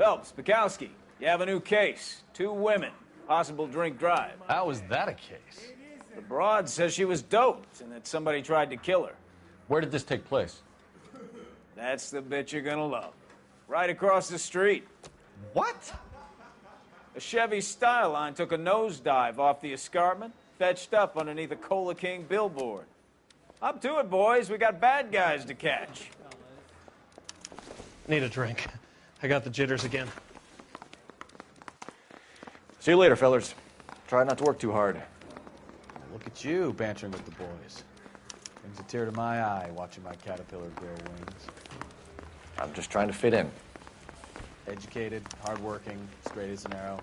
Phelps, Bukowski, you have a new case. 2 women, possible drink drive. How is that a case? The broad says she was doped and that somebody tried to kill her. Where did this take place? That's the bit you're gonna love. Right across the street. What? A Chevy Styline took a nosedive off the escarpment, fetched up underneath a Cola King billboard. Up to it, boys. We got bad guys to catch. Need a drink. I got the jitters again. See you later, fellers. Try not to work too hard. Look at you, bantering with the boys. Brings a tear to my eye watching my caterpillar grow wings. I'm just trying to fit in. Educated, hardworking, straight as an arrow.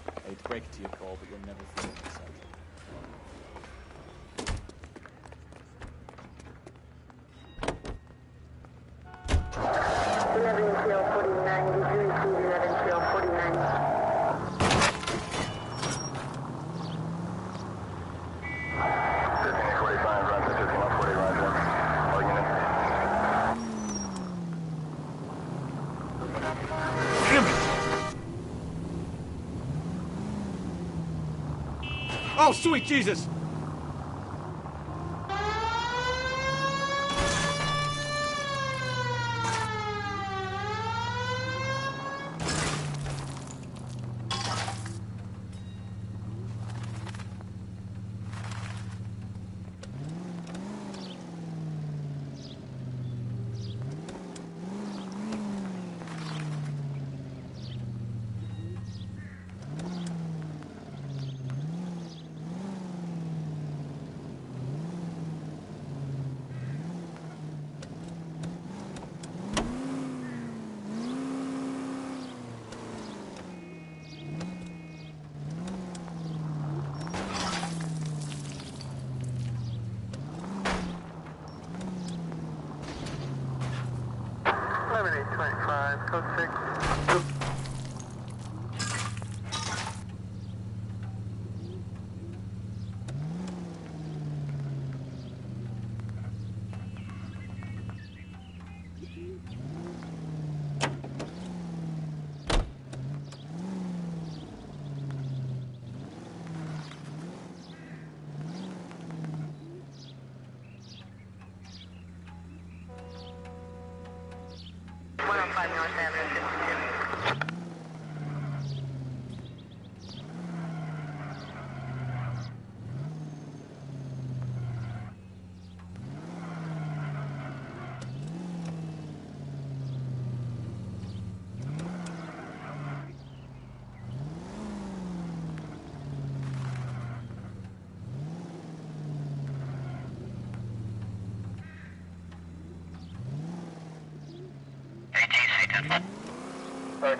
I hate to break it to you, Cole, but you'll never fit in the center. Oh, sweet Jesus! Code 6.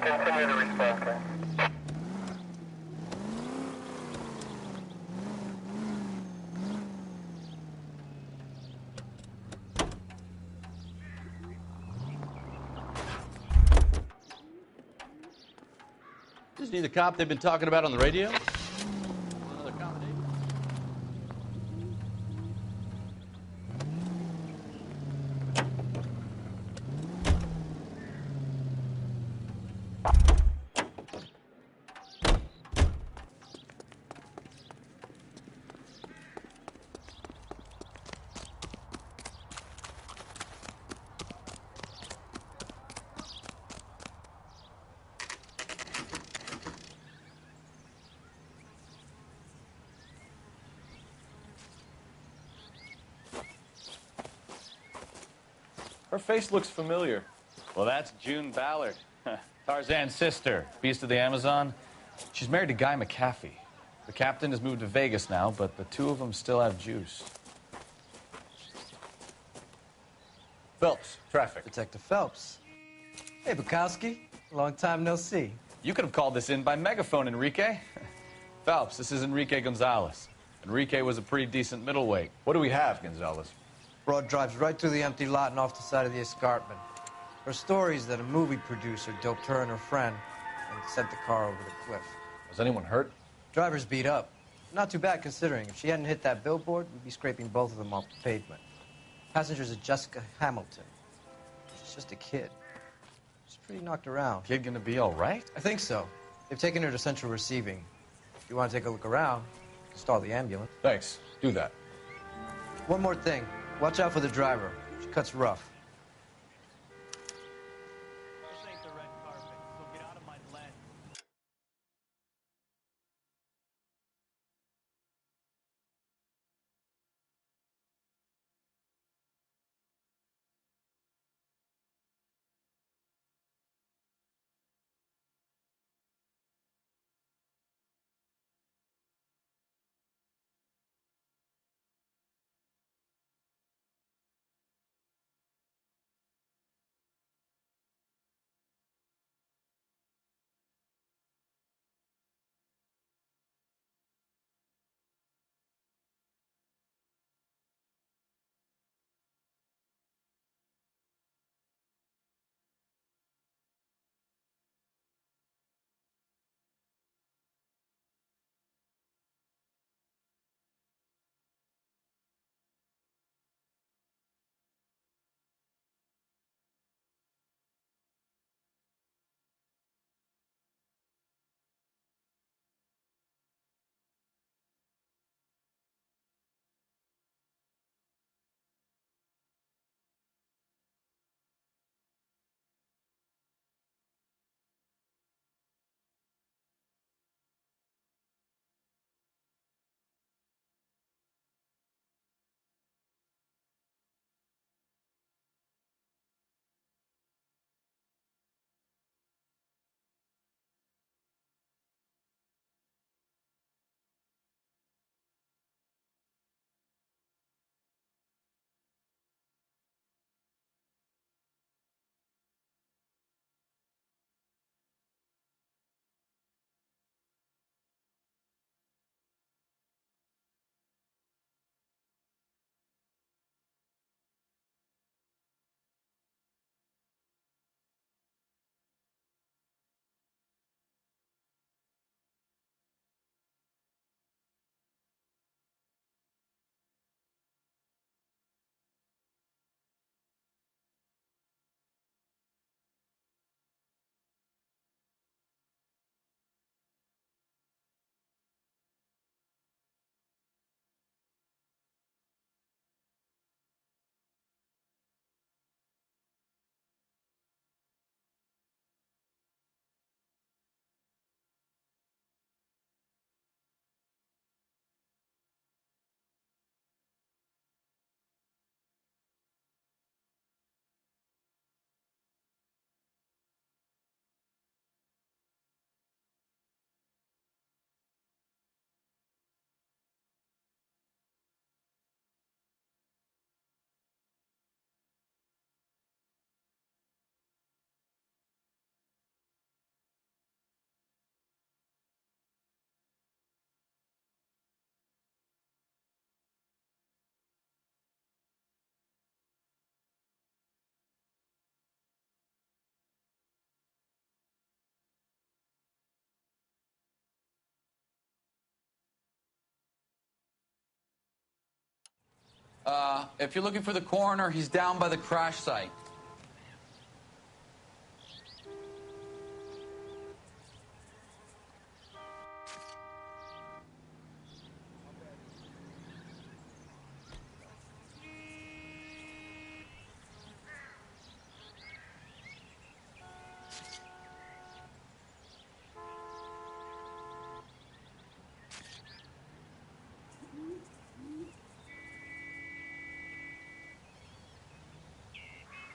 Continue to respond, okay? Isn't he the cop they've been talking about on the radio? Another comedy. Her face looks familiar. Well, that's June Ballard, Tarzan's sister, Beast of the Amazon. She's married to Guy McAfee. The captain has moved to Vegas now, but the two of them still have juice. Phelps, traffic. Detective Phelps. Hey, Bukowski. Long time no see. You could have called this in by megaphone, Enrique. Phelps, this is Enrique Gonzalez. Enrique was a pretty decent middleweight. What do we have, Gonzalez? Broad drives right through the empty lot and off the side of the escarpment. Her story is that a movie producer doped her and her friend and sent the car over the cliff. Was anyone hurt? Driver's beat up. Not too bad considering. If she hadn't hit that billboard, we'd be scraping both of them off the pavement. Passengers are Jessica Hamilton. She's just a kid. She's pretty knocked around. Kid gonna be all right? I think so. They've taken her to central receiving. If you want to take a look around, stall the ambulance. Thanks. Do that. One more thing. Watch out for the driver. She cuts rough. This ain't the red carpet, so get out of my lens. If you're looking for the coroner, he's down by the crash site.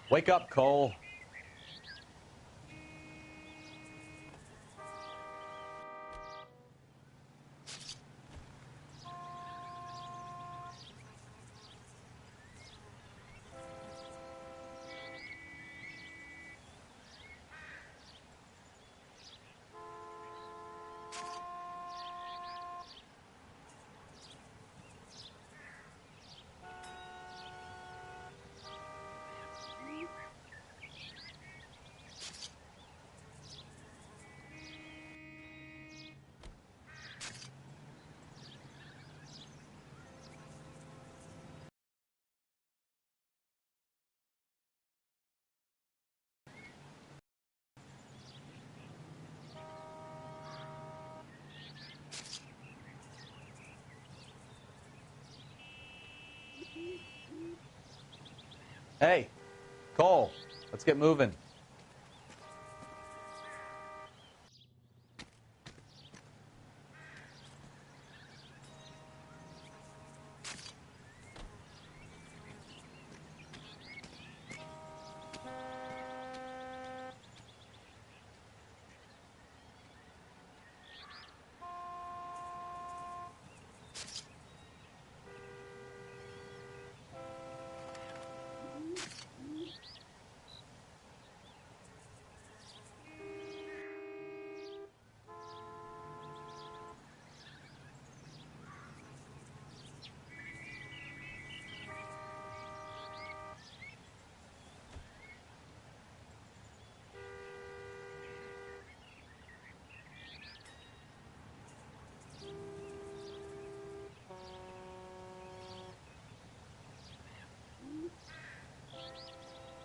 Wake up, Cole. Hey, Cole, let's get moving.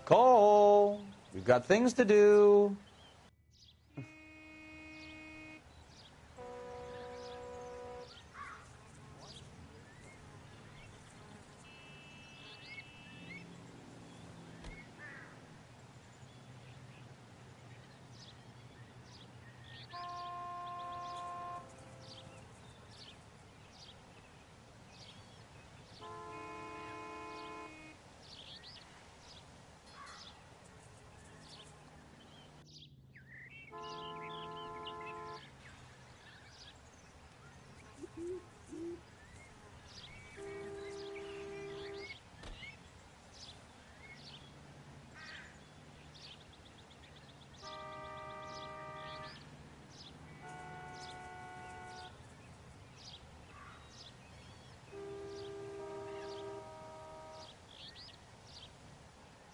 Cole, we've got things to do.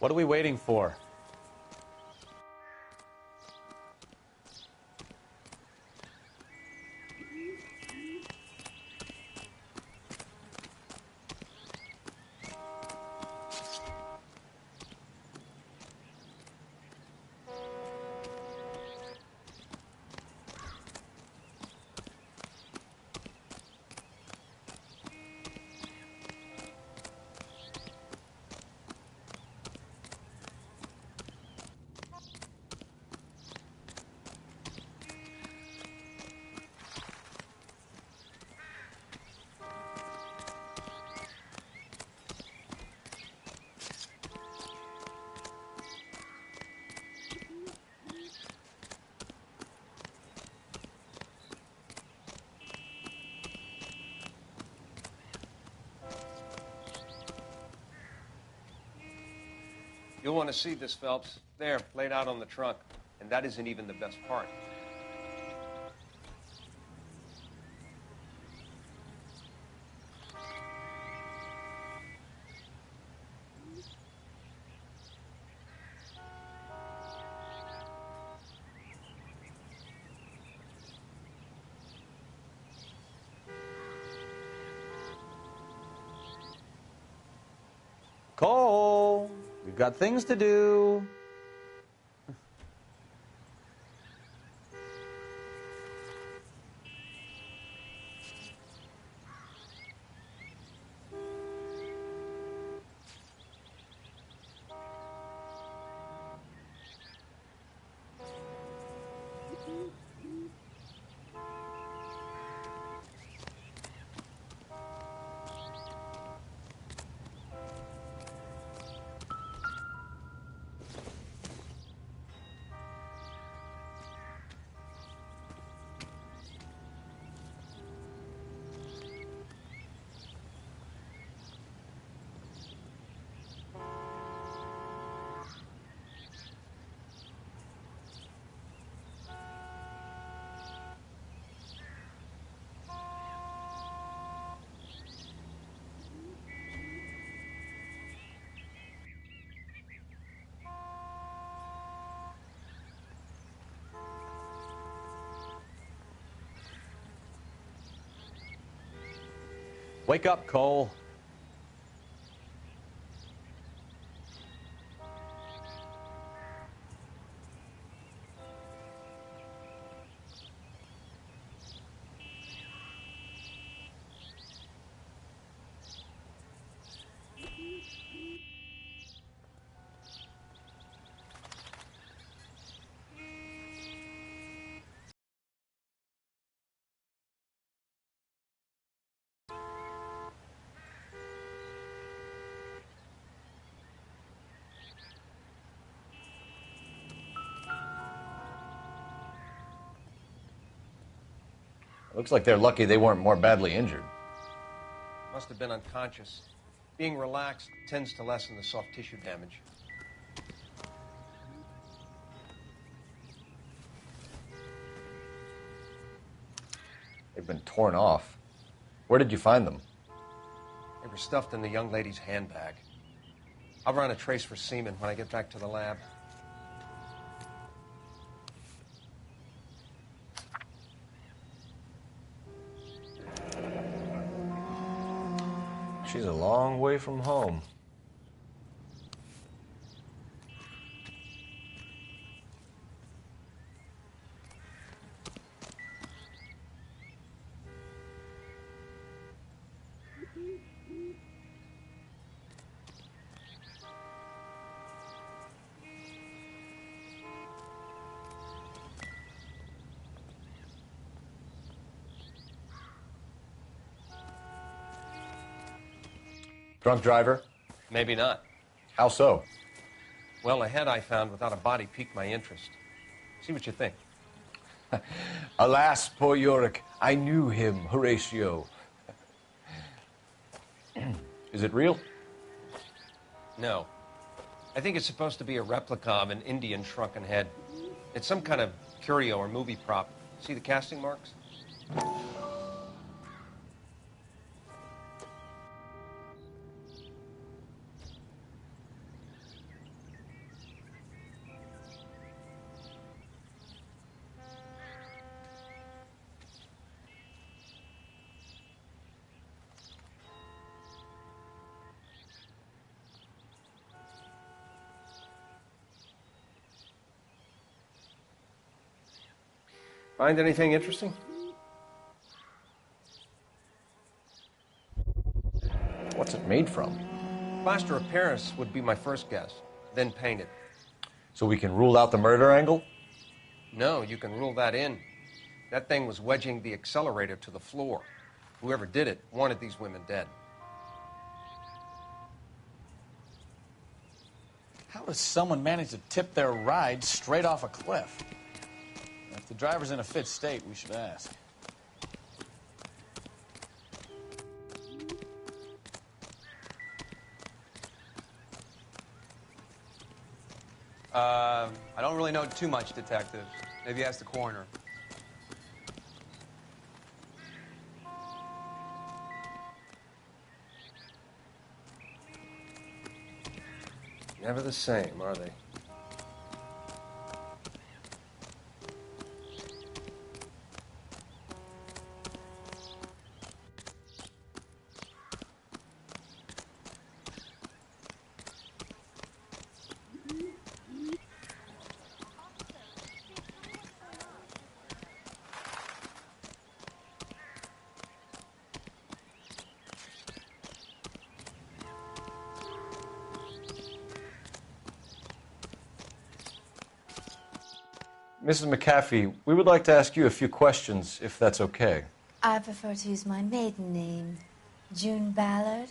What are we waiting for? You'll want to see this, Phelps. There, laid out on the trunk. And that isn't even the best part. Cole, we've got things to do. Wake up, Cole. Looks like they're lucky they weren't more badly injured. Must have been unconscious. Being relaxed tends to lessen the soft tissue damage. They've been torn off. Where did you find them? They were stuffed in the young lady's handbag. I'll run a trace for semen when I get back to the lab. She's a long way from home. Drunk driver? Maybe not. How so? Well, a head I found without a body piqued my interest. See what you think. Alas, poor Yorick, I knew him, Horatio. Is it real? No. I think it's supposed to be a replica of an Indian shrunken head. It's some kind of curio or movie prop. See the casting marks? Find anything interesting? What's it made from? Plaster of Paris would be my first guess, then painted. So we can rule out the murder angle? No, you can rule that in. That thing was wedging the accelerator to the floor. Whoever did it wanted these women dead. How does someone manage to tip their ride straight off a cliff? If the driver's in a fit state, we should ask. I don't really know too much, Detective. Maybe ask the coroner. Never the same, are they? Mrs. McAfee, we would like to ask you a few questions, if that's okay. I prefer to use my maiden name, June Ballard.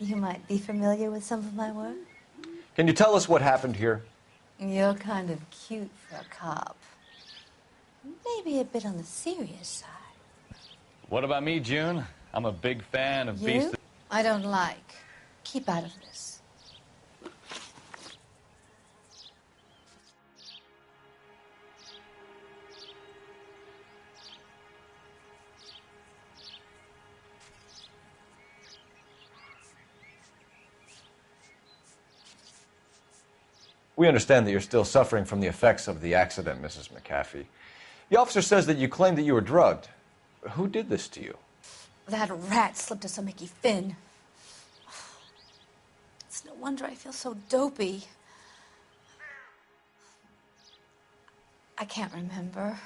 You might be familiar with some of my work. Can you tell us what happened here? You're kind of cute for a cop. Maybe a bit on the serious side. What about me, June? I'm a big fan of You? Beast. I don't like. Keep out of this. We understand that you're still suffering from the effects of the accident, Mrs. McAfee. The officer says that you claimed that you were drugged. Who did this to you? That rat slipped us a Mickey Finn. It's no wonder I feel so dopey. I can't remember.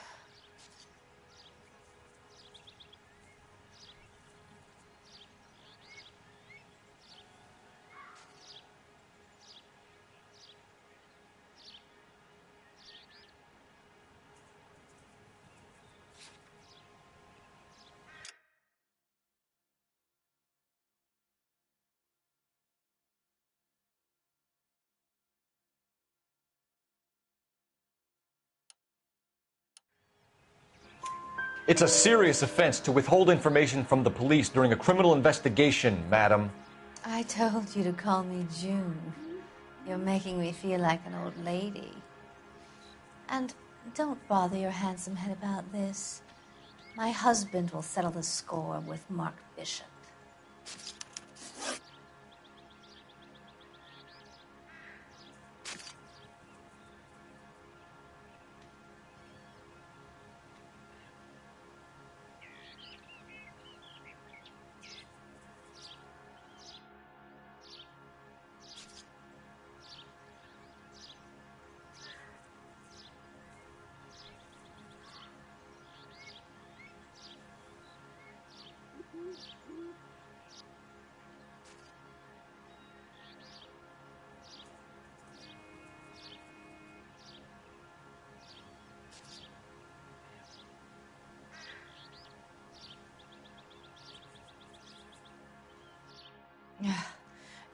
It's a serious offense to withhold information from the police during a criminal investigation, madam. I told you to call me June. You're making me feel like an old lady. And don't bother your handsome head about this. My husband will settle the score with Mark Bishop.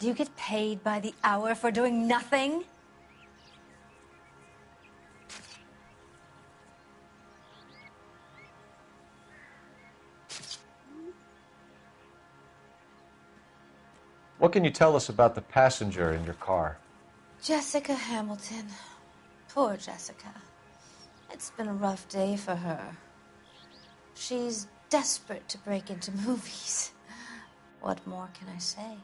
Do you get paid by the hour for doing nothing? What can you tell us about the passenger in your car? Jessica Hamilton. Poor Jessica. It's been a rough day for her. She's desperate to break into movies. What more can I say?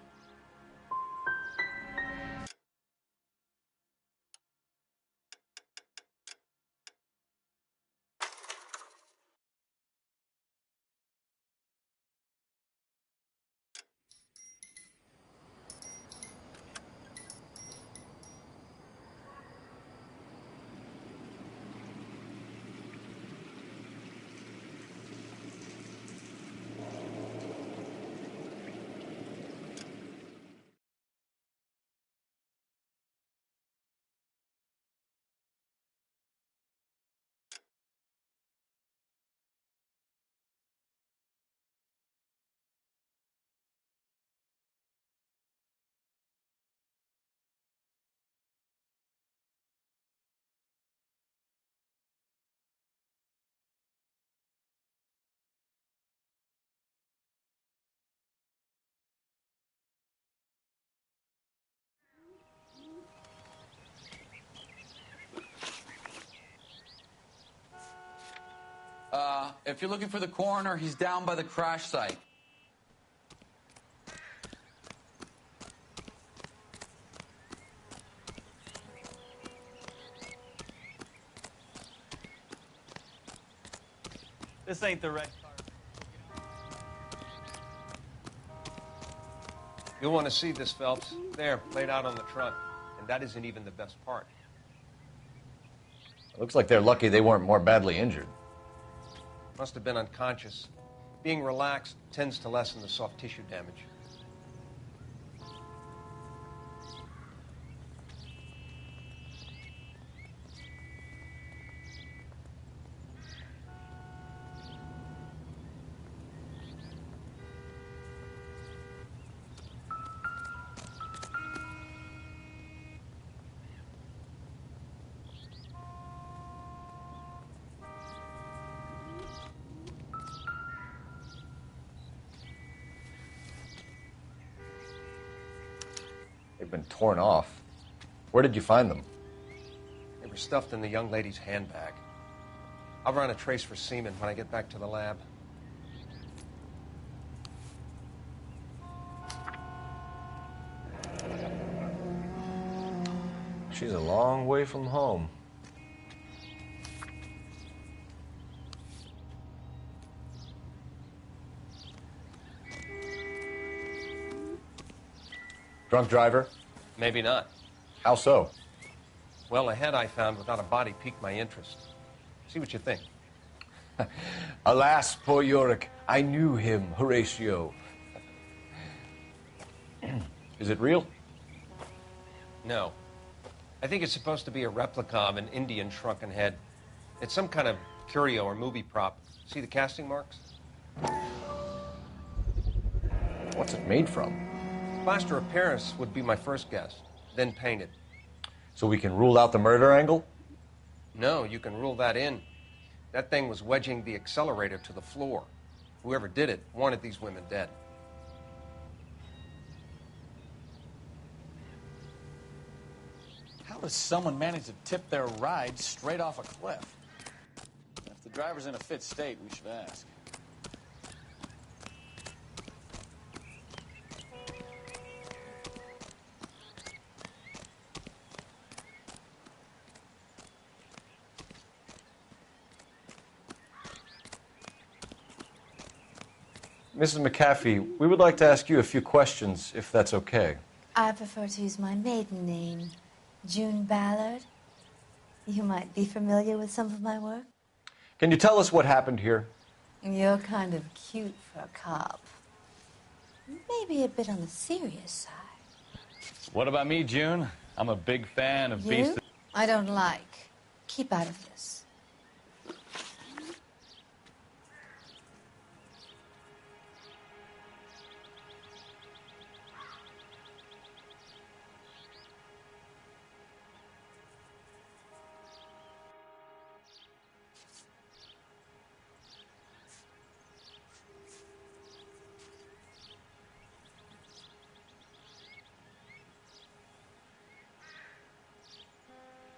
If you're looking for the coroner, he's down by the crash site. This ain't the red carpet. You'll want to see this, Phelps. There, laid out on the trunk. And that isn't even the best part. Looks like they're lucky they weren't more badly injured. Must have been unconscious. Being relaxed tends to lessen the soft tissue damage. They've been torn off. Where did you find them? They were stuffed in the young lady's handbag. I'll run a trace for semen when I get back to the lab. She's a long way from home. Drunk driver? Maybe not. How so? Well, a head I found without a body piqued my interest. See what you think. Alas, poor Yorick, I knew him, Horatio. Is it real? No. I think it's supposed to be a replica of an Indian shrunken head. It's some kind of curio or movie prop. See the casting marks? What's it made from? Plaster of Paris would be my first guess, then painted. So we can rule out the murder angle? No, you can rule that in. That thing was wedging the accelerator to the floor. Whoever did it wanted these women dead. How does someone manage to tip their ride straight off a cliff? If the driver's in a fit state, we should ask. Mrs. McAfee, we would like to ask you a few questions, if that's okay. I prefer to use my maiden name, June Ballard. You might be familiar with some of my work. Can you tell us what happened here? You're kind of cute for a cop. Maybe a bit on the serious side. What about me, June? I'm a big fan of You? I don't like. Keep out of this.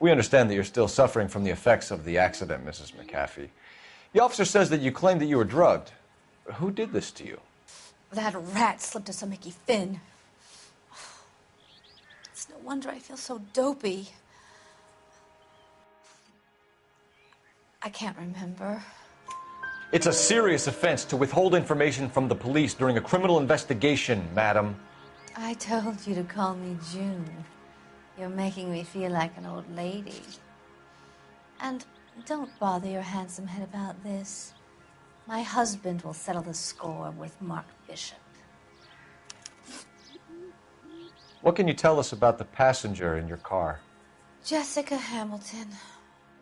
We understand that you're still suffering from the effects of the accident, Mrs. McAfee. The officer says that you claimed that you were drugged. Who did this to you? That rat slipped us a Mickey Finn. It's no wonder I feel so dopey. I can't remember. It's a serious offense to withhold information from the police during a criminal investigation, madam. I told you to call me June. You're making me feel like an old lady. And don't bother your handsome head about this. My husband will settle the score with Mark Bishop. What can you tell us about the passenger in your car? Jessica Hamilton.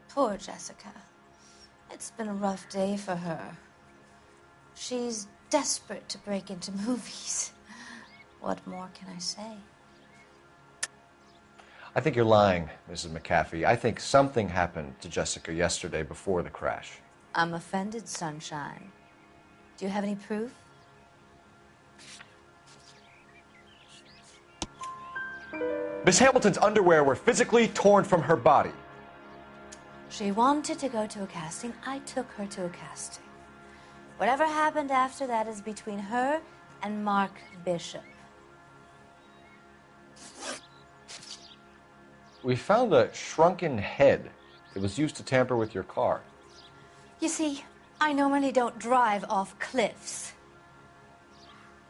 Poor Jessica. It's been a rough day for her. She's desperate to break into movies. What more can I say? I think you're lying, Mrs. McAfee. I think something happened to Jessica yesterday before the crash. I'm offended, Sunshine. Do you have any proof? Miss Hamilton's underwear were physically torn from her body. She wanted to go to a casting. I took her to a casting. Whatever happened after that is between her and Mark Bishop. We found a shrunken head that was used to tamper with your car. You see, I normally don't drive off cliffs.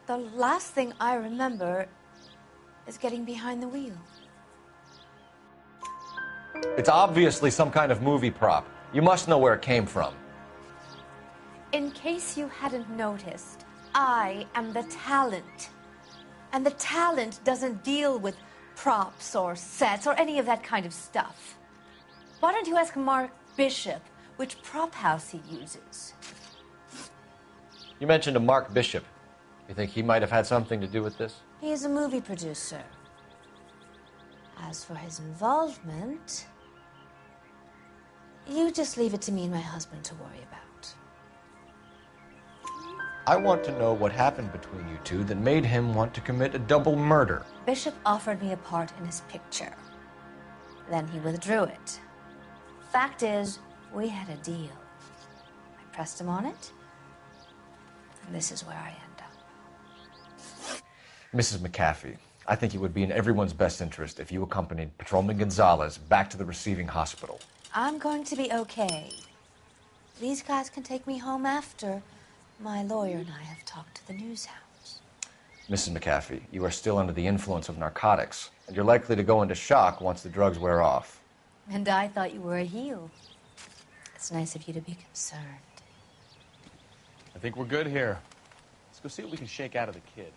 The last thing I remember is getting behind the wheel. It's obviously some kind of movie prop. You must know where it came from. In case you hadn't noticed, I am the talent. And the talent doesn't deal with props or sets or any of that kind of stuff. Why don't you ask Mark Bishop which prop house he uses? You mentioned a Mark Bishop. You think he might have had something to do with this? He is a movie producer. As for his involvement, you just leave it to me and my husband to worry about. I want to know what happened between you two that made him want to commit a double murder. Bishop offered me a part in his picture. Then he withdrew it. Fact is, we had a deal. I pressed him on it, and this is where I end up. Mrs. McAfee, I think it would be in everyone's best interest if you accompanied Patrolman Gonzalez back to the receiving hospital. I'm going to be okay. These guys can take me home after. My lawyer and I have talked to the news hounds. Mrs. McAfee, you are still under the influence of narcotics, and you're likely to go into shock once the drugs wear off. And I thought you were a heel. It's nice of you to be concerned. I think we're good here. Let's go see what we can shake out of the kid.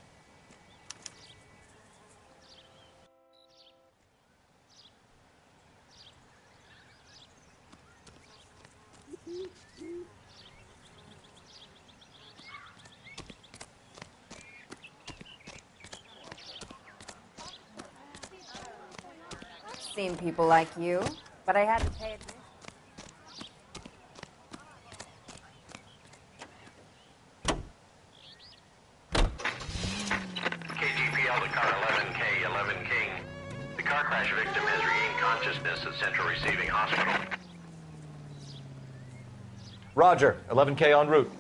Seen people like you, but I had to pay attention. crash victim has regained consciousness at Central Receiving Hospital. Roger. 11K en route.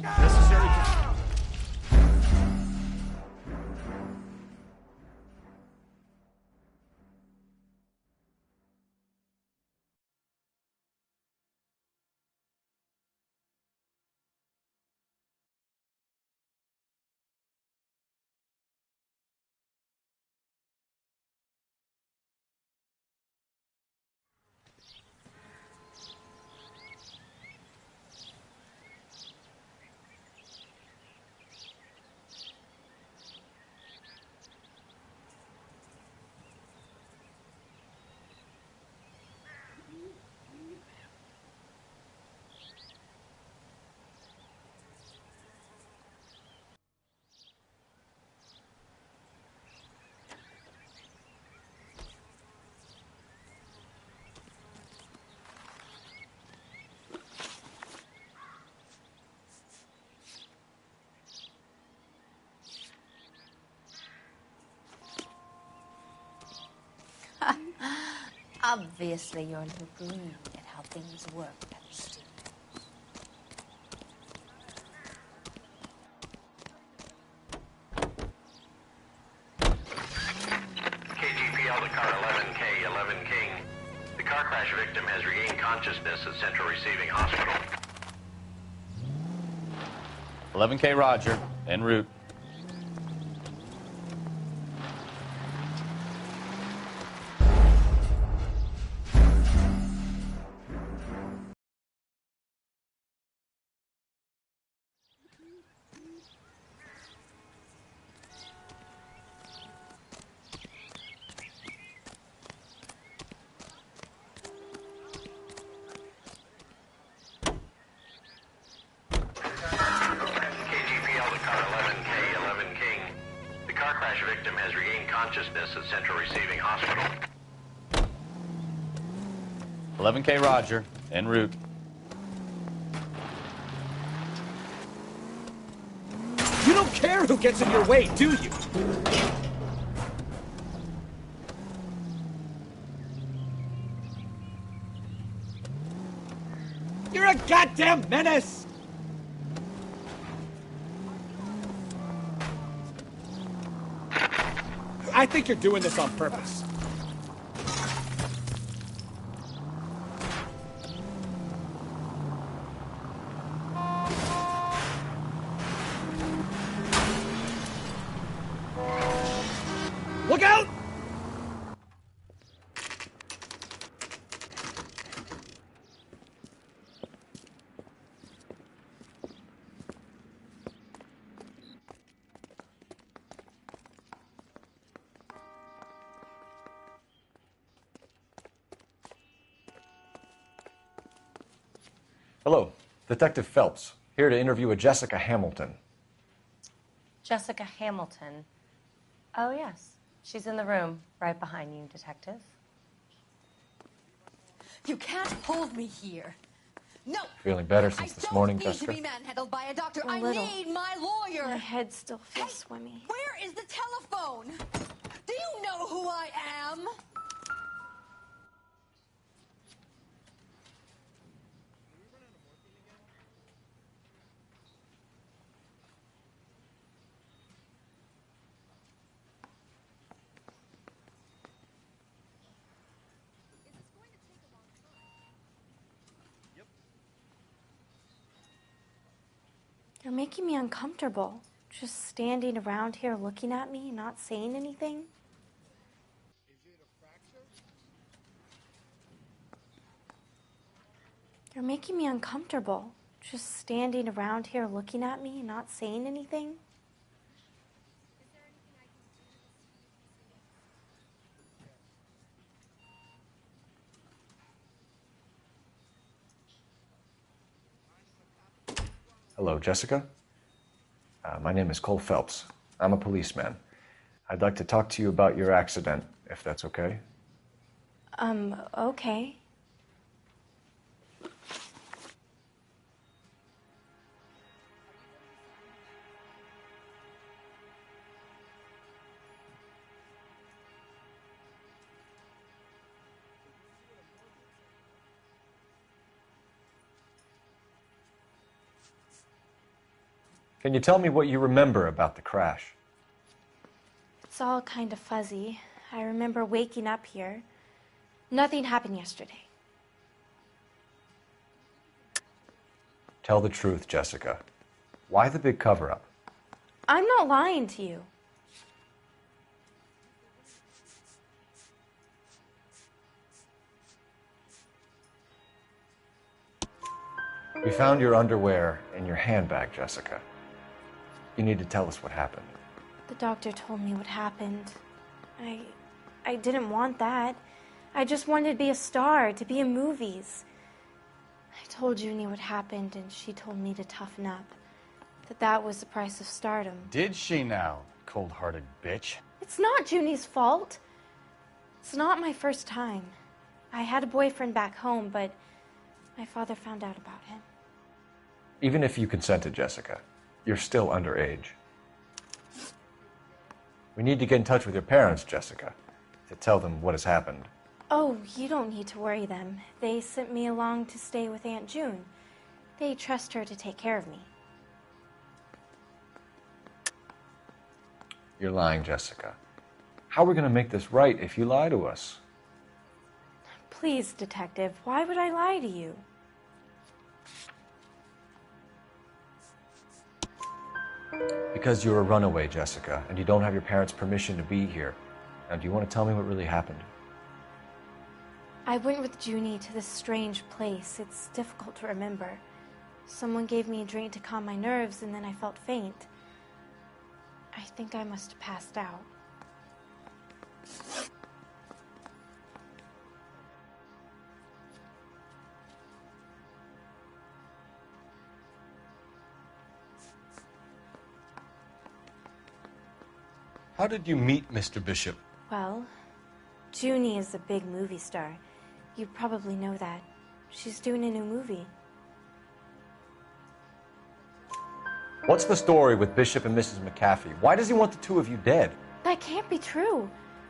Necessary. Obviously, you're a little green at how things work at the studio. KGPL to car 11K, 11 King. The car crash victim has regained consciousness at Central Receiving Hospital. 11K Roger, en route. KGPL to car 11K, 11 King. The car crash victim has regained consciousness at Central Receiving Hospital. 11K Roger, en route. You don't care who gets in your way, do you? You're a goddamn menace! I think you're doing this on purpose. Look out! Hello, Detective Phelps, here to interview a Jessica Hamilton. Jessica Hamilton. Oh, yes. She's in the room right behind you, Detective. You can't hold me here. No. Feeling better since this morning, I Jessica? don't need to be manhandled by a doctor. A I little. need my lawyer. My head still feels swimmy. Where is the telephone? Do you know who I am? You're making me uncomfortable. Just standing around here looking at me, not saying anything. You're making me uncomfortable. Just standing around here looking at me, not saying anything. Hello, Jessica. My name is Cole Phelps. I'm a policeman. I'd like to talk to you about your accident, if that's okay. Okay. Can you tell me what you remember about the crash? It's all kind of fuzzy. I remember waking up here. Nothing happened yesterday. Tell the truth, Jessica. Why the big cover-up? I'm not lying to you. We found your underwear in your handbag, Jessica. You need to tell us what happened. The doctor told me what happened. I didn't want that. I just wanted to be a star, to be in movies. I told Junie what happened, and she told me to toughen up. That was the price of stardom. Did she now, cold-hearted bitch? It's not Junie's fault. It's not my first time. I had a boyfriend back home, but my father found out about him. Even if you consented, Jessica, you're still underage. We need to get in touch with your parents, Jessica, to tell them what has happened. Oh, you don't need to worry them. They sent me along to stay with Aunt June. They trust her to take care of me. You're lying, Jessica. How are we going to make this right if you lie to us? Please, Detective, why would I lie to you? Because you're a runaway, Jessica, and you don't have your parents' permission to be here. Now, do you want to tell me what really happened? I went with Junie to this strange place. It's difficult to remember. Someone gave me a drink to calm my nerves, and then I felt faint. I think I must have passed out. How did you meet Mr. Bishop? Well, Junie is a big movie star. You probably know that. She's doing a new movie. What's the story with Bishop and Mrs. McAfee? Why does he want the two of you dead? That can't be true.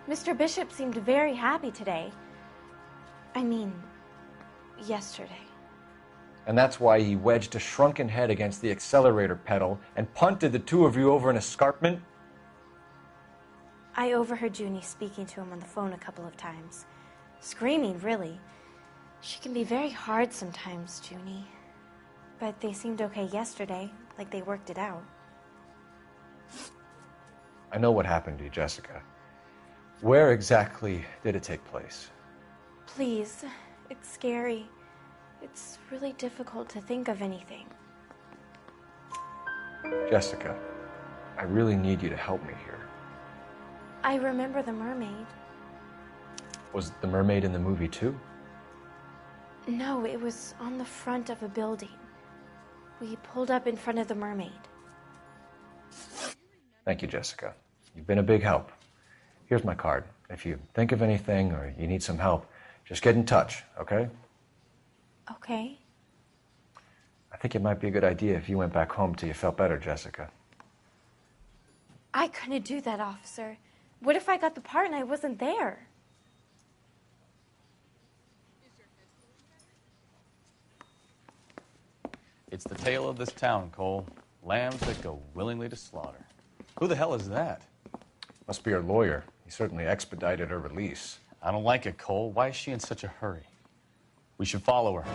Mr. Bishop seemed very happy today. I mean, yesterday. And that's why he wedged a shrunken head against the accelerator pedal and punted the two of you over an escarpment? I overheard Junie speaking to him on the phone a couple of times. Screaming, really. She can be very hard sometimes, Junie. But they seemed okay yesterday, like they worked it out. I know what happened to you, Jessica. Where exactly did it take place? Please, it's scary. It's really difficult to think of anything. Jessica, I really need you to help me here. I remember the mermaid. Was the mermaid in the movie too? No, it was on the front of a building. We pulled up in front of the mermaid. Thank you, Jessica. You've been a big help. Here's my card. If you think of anything or you need some help, just get in touch, okay? Okay. I think it might be a good idea if you went back home till you felt better, Jessica. I couldn't do that, officer. What if I got the part and I wasn't there? It's the tale of this town, Cole. Lambs that go willingly to slaughter. Who the hell is that? Must be her lawyer. He certainly expedited her release. I don't like it, Cole. Why is she in such a hurry? We should follow her.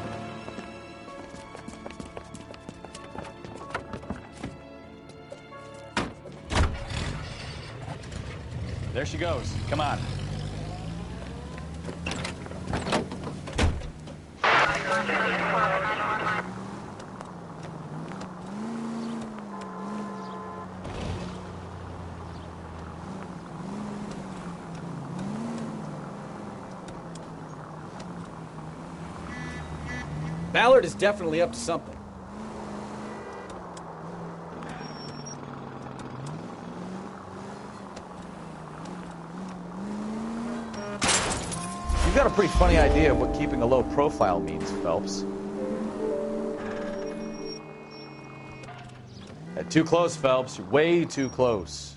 There she goes. Come on. Ballard is definitely up to something. You've got a pretty funny idea of what keeping a low profile means, Phelps. Too close, Phelps. You're way too close.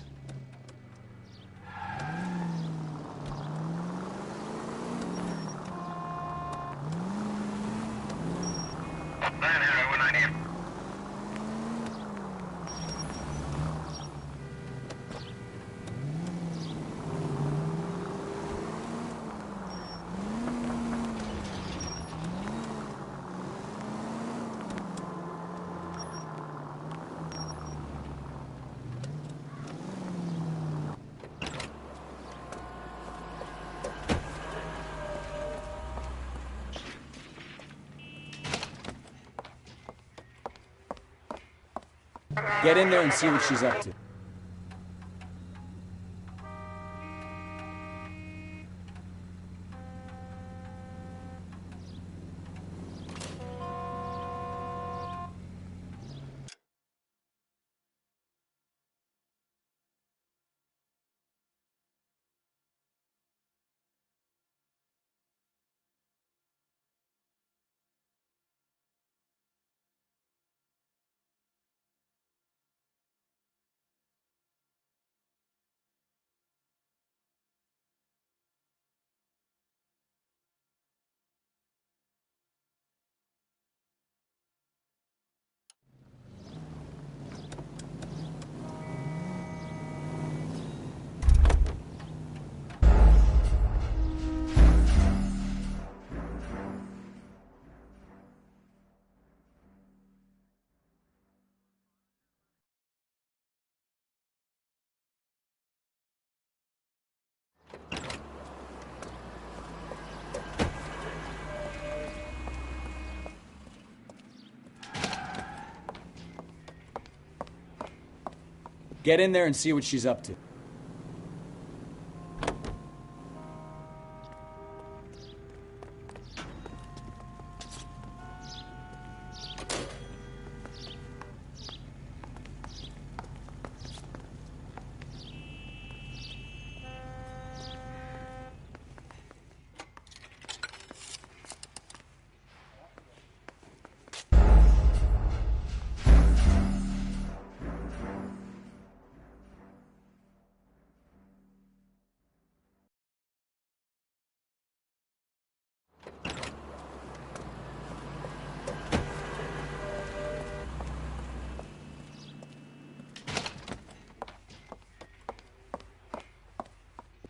Get in there and see what she's up to. Get in there and see what she's up to.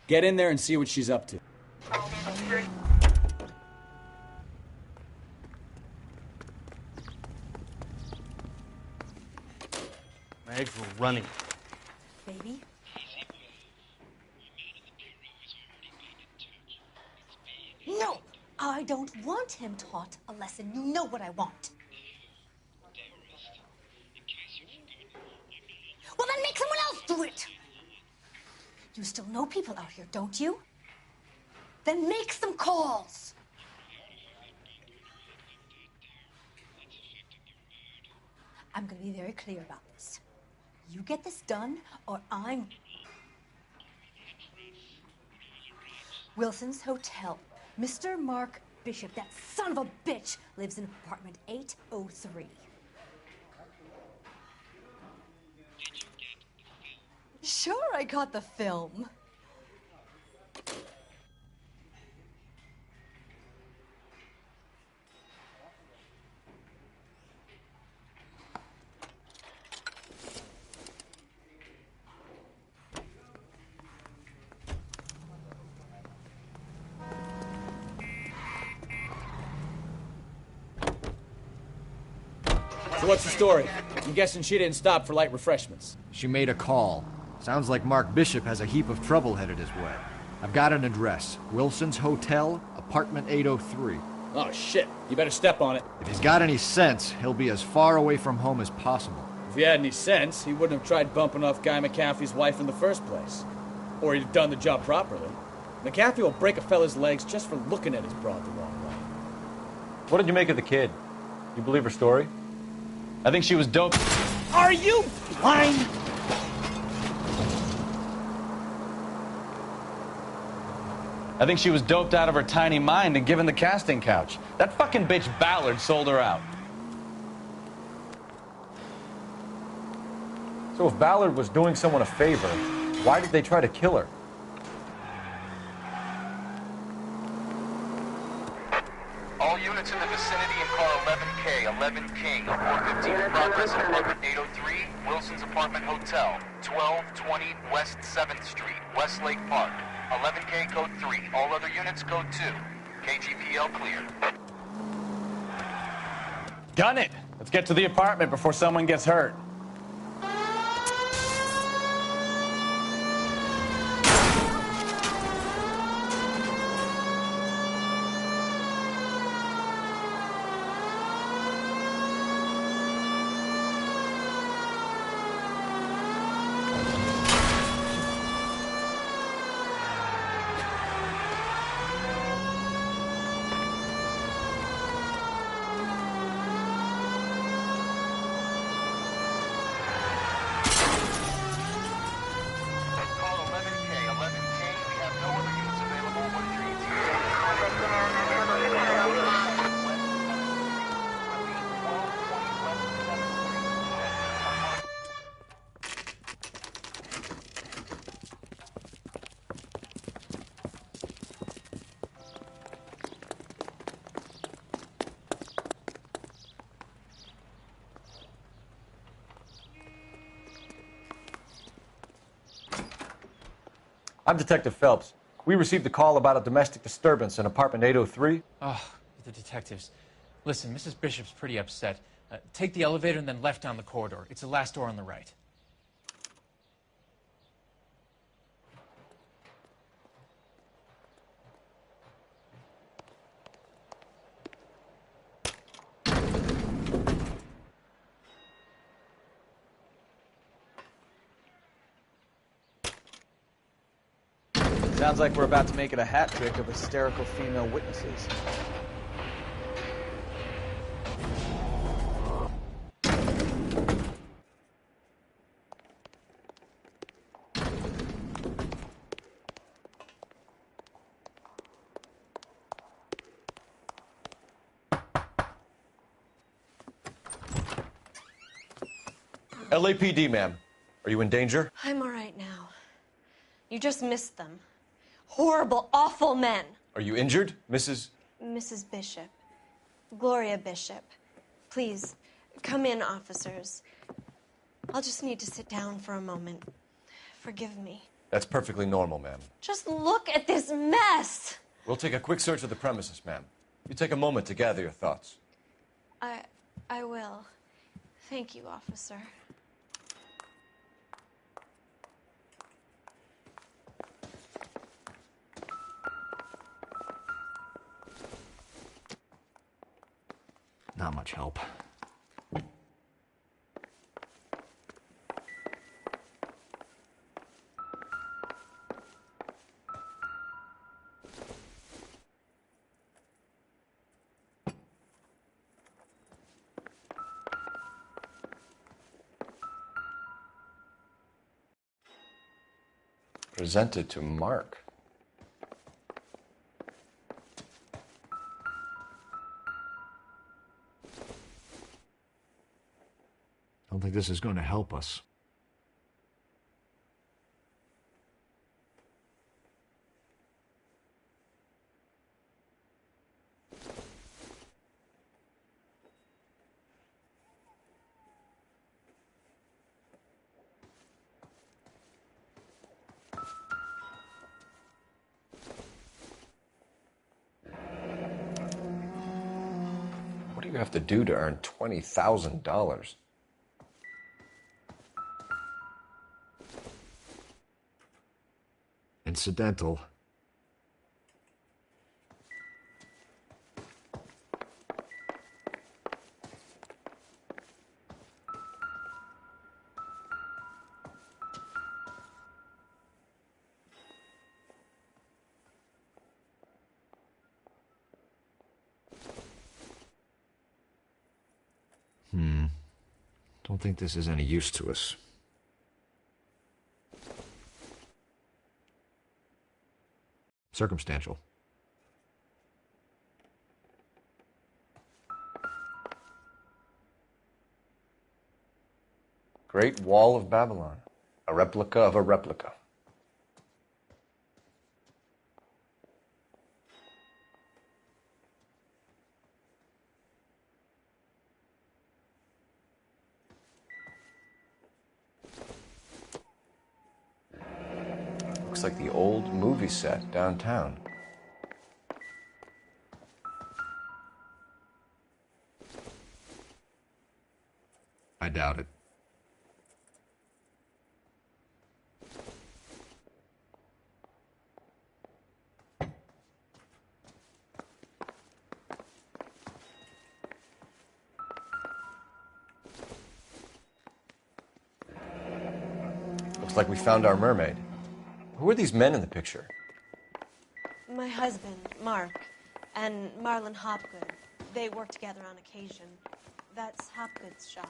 Get in there and see what she's up to. My eggs were running. Baby? No! I don't want him taught a lesson. You know what I want. Well, then make someone else do it! You still know people out here, don't you? Then make some calls! I'm gonna be very clear about this. You get this done, or I'm... Wilson's Hotel. Mr. Mark Bishop, that son of a bitch, lives in apartment 803. Sure, I got the film. So what's the story? I'm guessing she didn't stop for light refreshments. She made a call. Sounds like Mark Bishop has a heap of trouble headed his way. I've got an address. Wilson's Hotel, apartment 803. Oh, shit. You better step on it. If he's got any sense, he'll be as far away from home as possible. If he had any sense, he wouldn't have tried bumping off Guy McCaffrey's wife in the first place. Or he'd have done the job properly. McCaffrey will break a fella's legs just for looking at his broad the wrong way. What did you make of the kid? You believe her story? I think she was dope. Are you blind? I think she was doped out of her tiny mind and given the casting couch. That fucking bitch Ballard sold her out. So if Ballard was doing someone a favor, why did they try to kill her? All units in the vicinity in car 11K, 11 King, 415 in progress at apartment 803, Wilson's Apartment Hotel, 1220 West 7th Street, Westlake Park. 11K code 3, all other units code 2. KGPL clear. Gun it! Let's get to the apartment before someone gets hurt. I'm Detective Phelps. We received a call about a domestic disturbance in apartment 803. Oh, the detectives. Listen, Mrs. Bishop's pretty upset. Take the elevator and then left down the corridor. It's the last door on the right. Sounds like we're about to make it a hat trick of hysterical female witnesses. LAPD, ma'am. Are you in danger? I'm all right now. You just missed them. Horrible, awful men. Are you injured, Mrs.? Mrs. Bishop. Gloria Bishop. Please, come in, officers. I'll just need to sit down for a moment. Forgive me. That's perfectly normal, ma'am. Just look at this mess! We'll take a quick search of the premises, ma'am. You take a moment to gather your thoughts. I will. Thank you, officer. Not much help. Presented to Mark. Don't think this is going to help us. What do you have to do to earn $20,000? Incidental. Don't think this is any use to us. Circumstantial. Great Wall of Babylon. A replica of a replica. Looks like the old movie set downtown. I doubt it. Looks like we found our mermaid. Who are these men in the picture? My husband, Mark, and Marlon Hopgood. They work together on occasion. That's Hopgood's shop.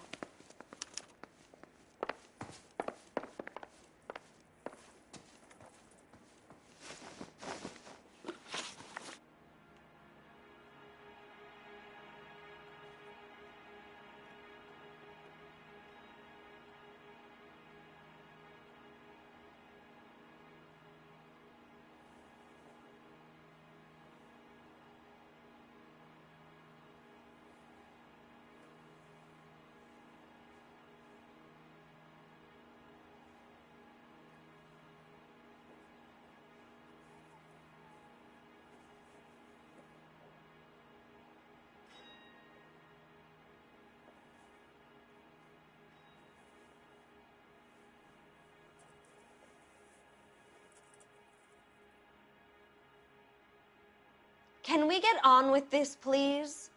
Can we get on with this, please?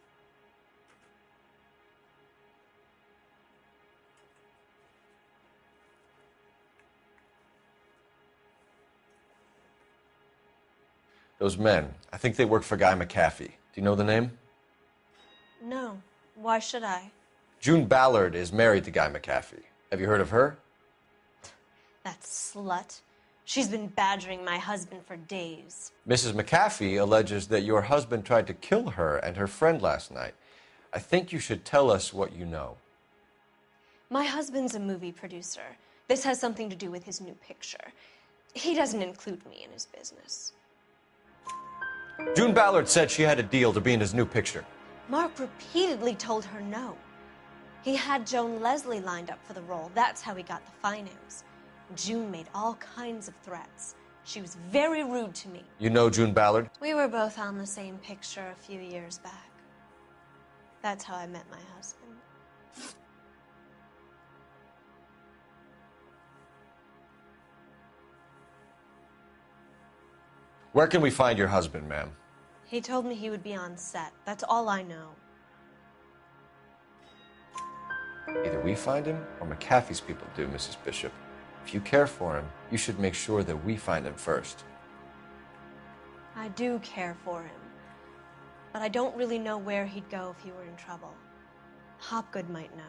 Those men, I think they work for Guy McAfee. Do you know the name? No. Why should I? June Ballard is married to Guy McAfee. Have you heard of her? That slut. She's been badgering my husband for days. Mrs. McAfee alleges that your husband tried to kill her and her friend last night. I think you should tell us what you know. My husband's a movie producer. This has something to do with his new picture. He doesn't include me in his business. June Ballard said she had a deal to be in his new picture. Mark repeatedly told her no. He had Joan Leslie lined up for the role. That's how he got the finance. June made all kinds of threats. She was very rude to me. You know June Ballard? We were both on the same picture a few years back. That's how I met my husband. Where can we find your husband, ma'am? He told me he would be on set. That's all I know. Either we find him or McAfee's people do, Mrs. Bishop. If you care for him, you should make sure that we find him first. I do care for him. But I don't really know where he'd go if he were in trouble. Hopgood might know.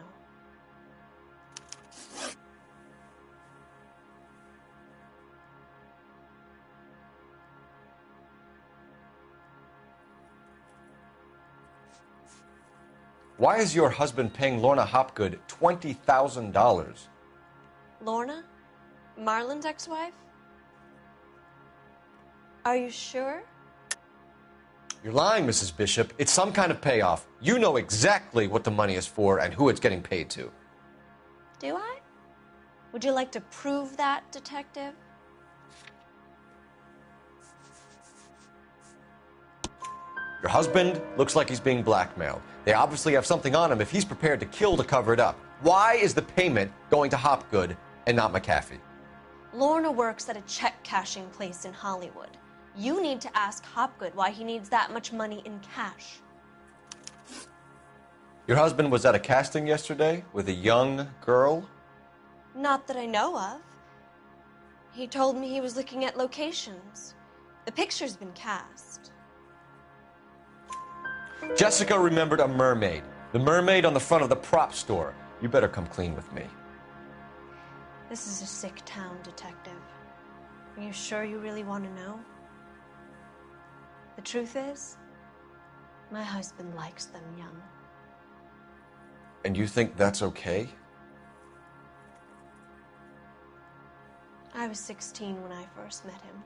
Why is your husband paying Lorna Hopgood $20,000? Lorna? Marlon's ex-wife? Are you sure? You're lying, Mrs. Bishop. It's some kind of payoff. You know exactly what the money is for and who it's getting paid to. Do I? Would you like to prove that, detective? Your husband looks like he's being blackmailed. They obviously have something on him if he's prepared to kill to cover it up. Why is the payment going to Hopgood and not McAfee? Lorna works at a check-cashing place in Hollywood. You need to ask Hopgood why he needs that much money in cash. Your husband was at a casting yesterday with a young girl? Not that I know of. He told me he was looking at locations. The picture's been cast. Jessica remembered a mermaid. The mermaid on the front of the prop store. You better come clean with me. This is a sick town, detective. Are you sure you really want to know? The truth is, my husband likes them young. And you think that's okay? I was 16 when I first met him.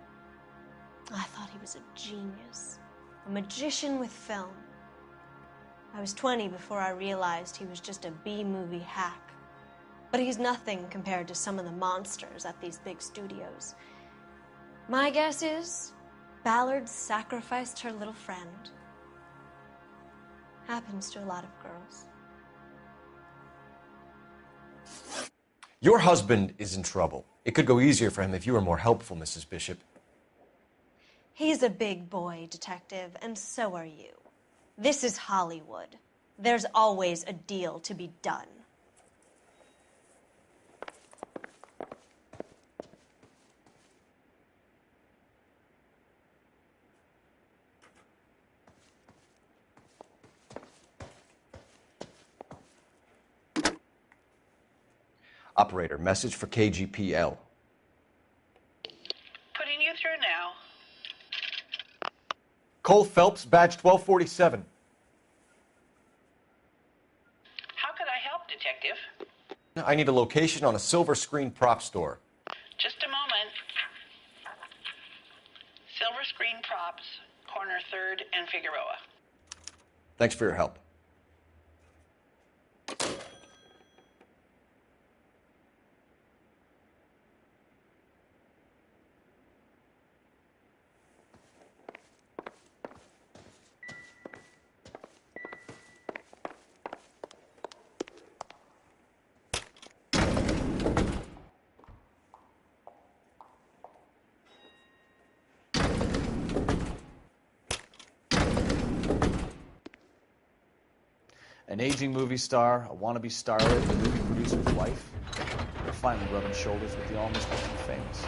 I thought he was a genius, a magician with film. I was 20 before I realized he was just a B-movie hack. But he's nothing compared to some of the monsters at these big studios. My guess is Ballard sacrificed her little friend. Happens to a lot of girls. Your husband is in trouble. It could go easier for him if you were more helpful, Mrs. Bishop. He's a big boy, detective, and so are you. This is Hollywood. There's always a deal to be done. Operator, message for KGPL. Putting you through now. Cole Phelps, badge 1247. How could I help, Detective? I need a location on a silver screen prop store. Just a moment. Silver Screen Props, corner 3rd and Figueroa. Thanks for your help. An aging movie star, a wannabe starlet, a movie producer's wife. They're finally rubbing shoulders with the almost looking famous.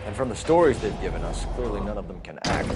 And from the stories they've given us, clearly none of them can act.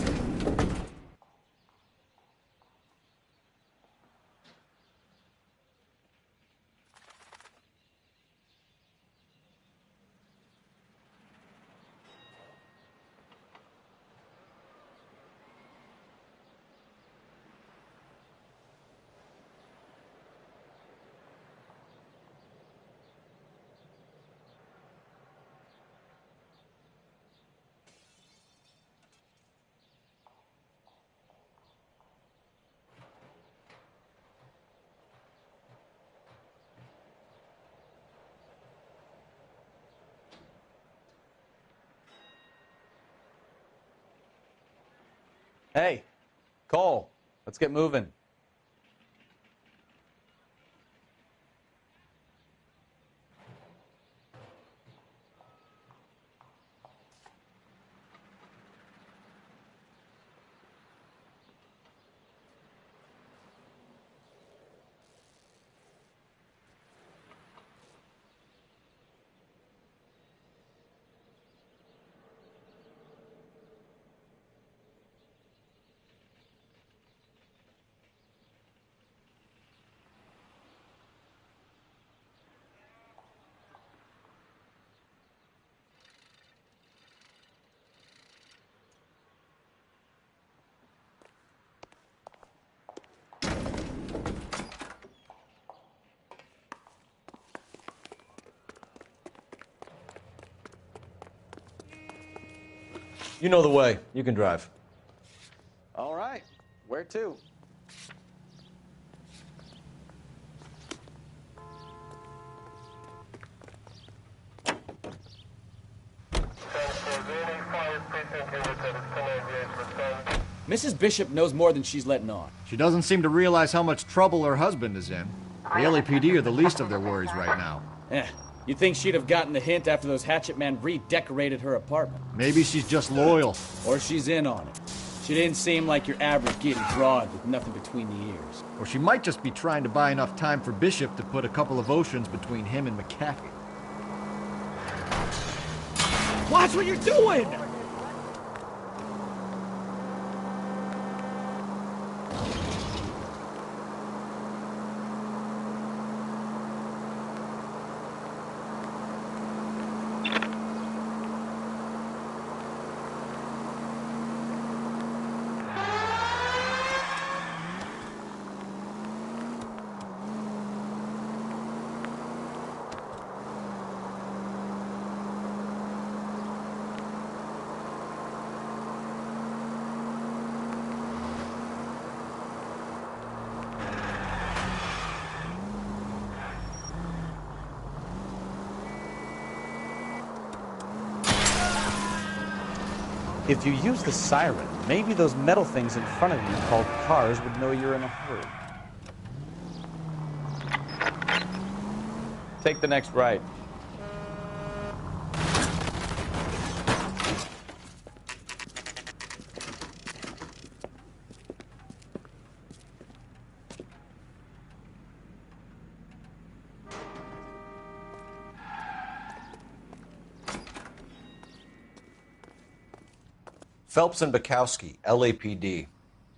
Hey, Cole, let's get moving. You know the way. You can drive. All right, where to? Mrs. Bishop knows more than she's letting on. She doesn't seem to realize how much trouble her husband is in. The LAPD are the least of their worries right now. You'd think she'd have gotten the hint after those hatchet men redecorated her apartment. Maybe she's just loyal. Or she's in on it. She didn't seem like your average giddy broad with nothing between the ears. Or she might just be trying to buy enough time for Bishop to put a couple of oceans between him and McAfee. Watch what you're doing! If you use the siren, maybe those metal things in front of you called cars would know you're in a hurry. Take the next right. Phelps and Bukowski, LAPD.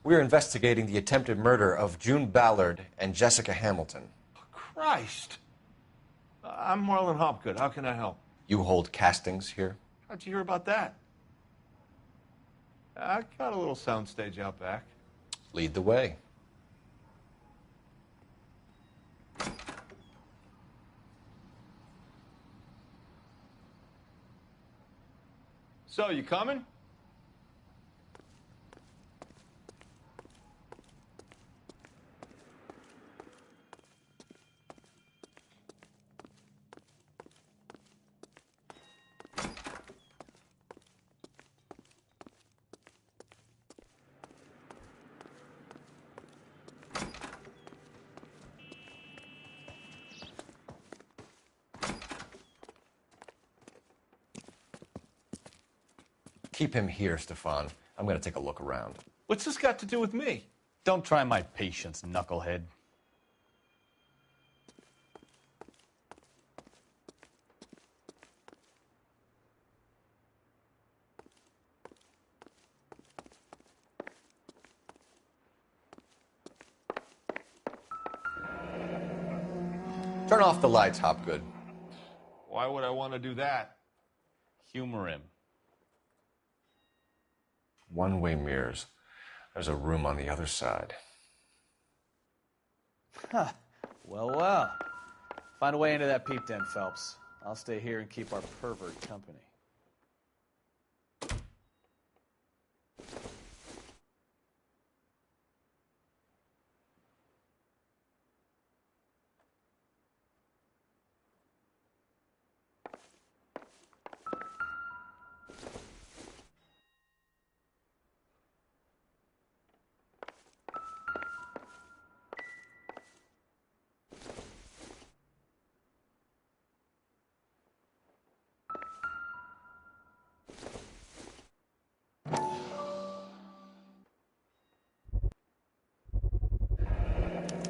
We're investigating the attempted murder of June Ballard and Jessica Hamilton. Christ! I'm Marlon Hopgood. How can I help? You hold castings here? How'd you hear about that? I got a little soundstage out back. Lead the way. So, you coming? Keep him here, Stefan. I'm going to take a look around. What's this got to do with me? Don't try my patience, knucklehead. Turn off the lights, Hopgood. Why would I want to do that? Humor him. One-way mirrors. There's a room on the other side. Huh. Well, well. Find a way into that peep den, Phelps. I'll stay here and keep our pervert company.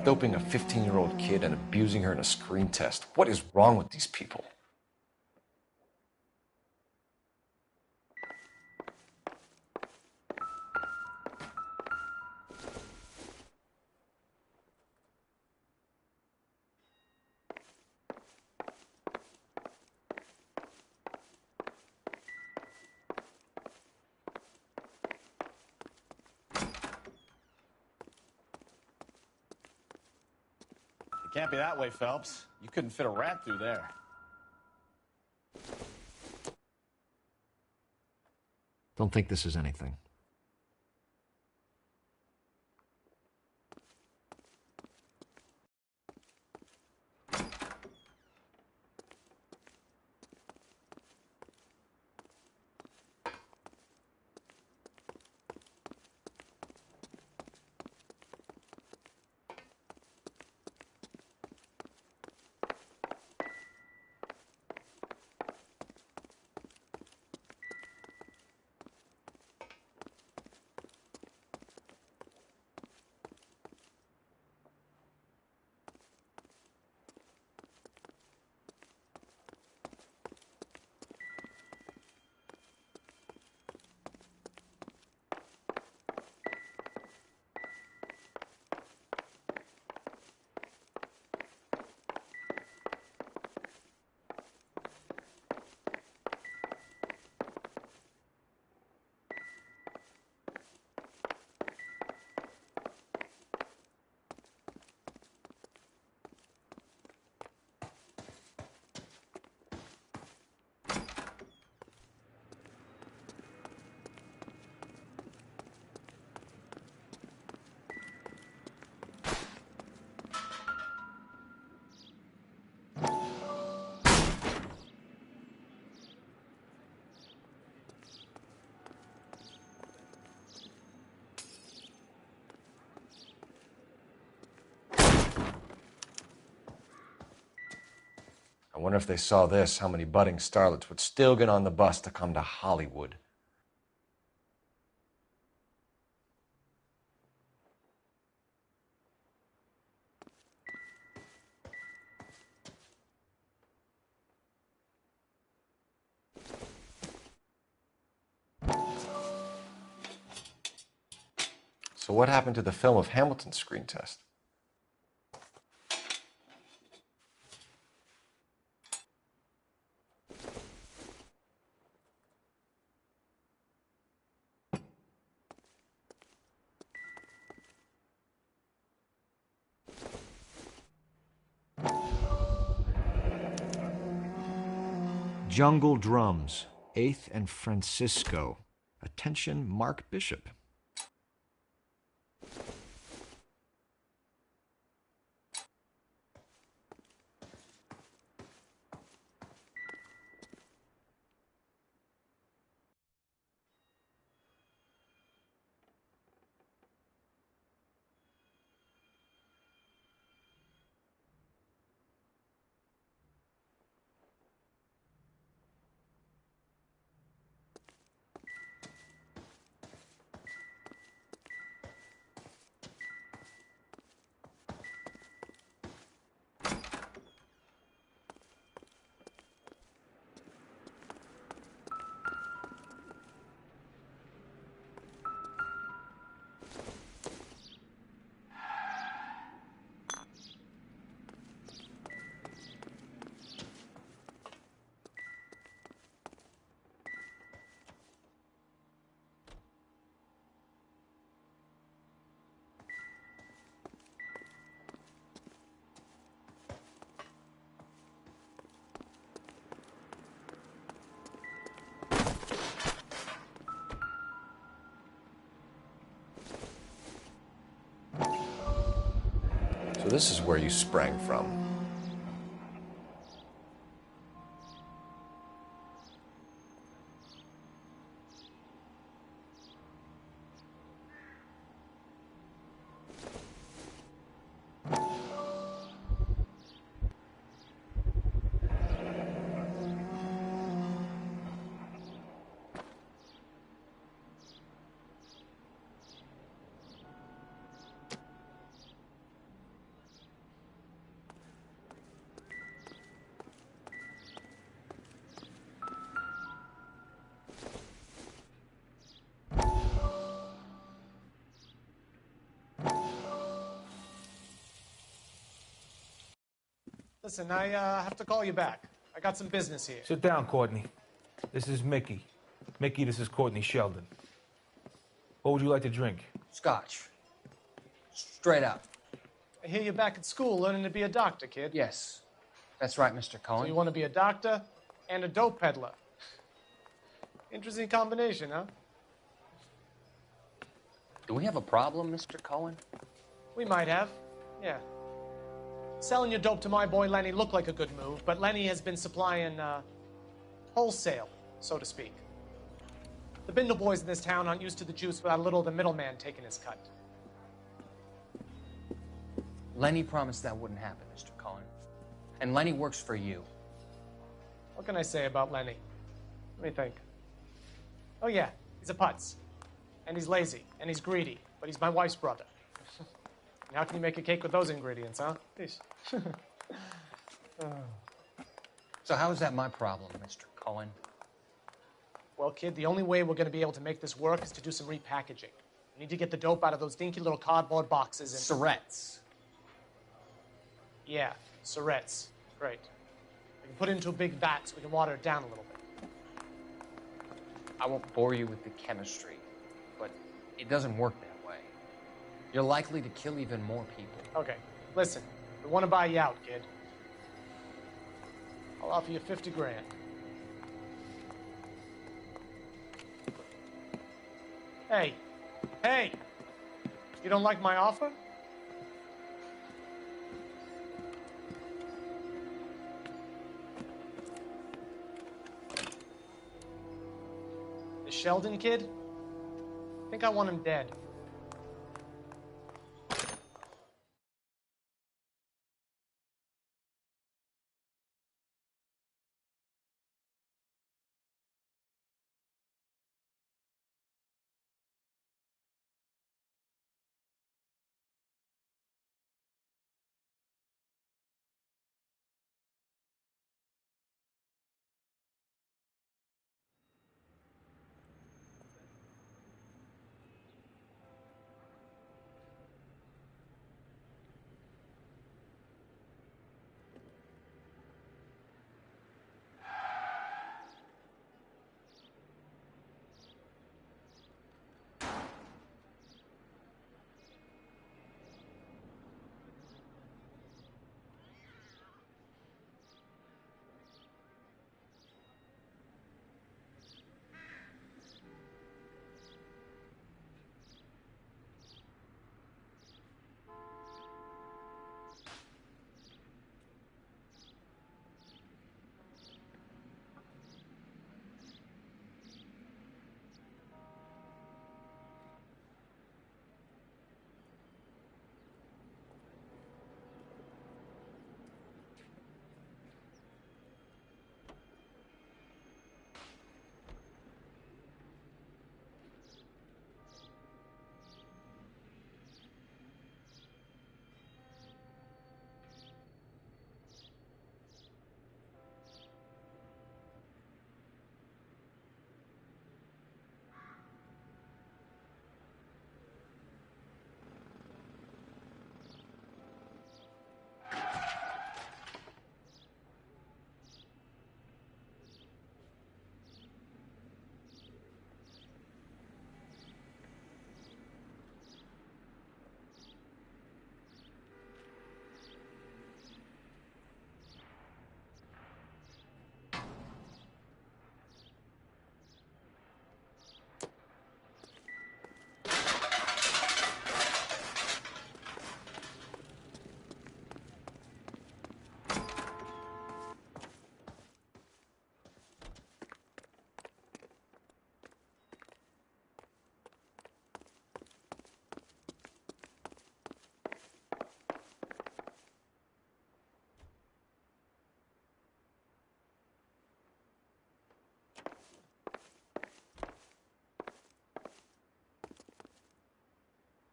Doping a 15-year-old kid and abusing her in a screen test. What is wrong with these people? It can't be that way, Phelps. You couldn't fit a rat through there. Don't think this is anything. I wonder if they saw this, how many budding starlets would still get on the bus to come to Hollywood. So what happened to the film of Hamilton's screen test? Jungle Drums, 8th and Francisco. Attention, Mark Bishop. this is where you sprang from. Listen, I have to call you back. I got some business here. Sit down, Courtney. This is Mickey. Mickey, this is Courtney Sheldon. What would you like to drink? Scotch. Straight up. I hear you're back at school learning to be a doctor, kid. Yes. That's right, Mr. Cohen. So you want to be a doctor and a dope peddler. Interesting combination, huh? Do we have a problem, Mr. Cohen? We might have, yeah. Selling your dope to my boy Lenny looked like a good move, but Lenny has been supplying, wholesale, so to speak. The Bindle boys in this town aren't used to the juice without a little of the middleman taking his cut. Lenny promised that wouldn't happen, Mr. Cohen. And Lenny works for you. What can I say about Lenny? Let me think. Oh yeah, he's a putz. And he's lazy, and he's greedy, but he's my wife's brother. And how can you make a cake with those ingredients, huh? Please. So how is that my problem, Mr. Cohen? Well, kid, the only way we're going to be able to make this work is to do some repackaging. We need to get the dope out of those dinky little cardboard boxes and... Surrettes. Yeah, Surrettes. Great. We can put it into a big vat so we can water it down a little bit. I won't bore you with the chemistry, but it doesn't work that way. You're likely to kill even more people. Okay, listen. We want to buy you out, kid. I'll offer you 50 grand. Hey. Hey! You don't like my offer? The Sheldon kid? I think I want him dead.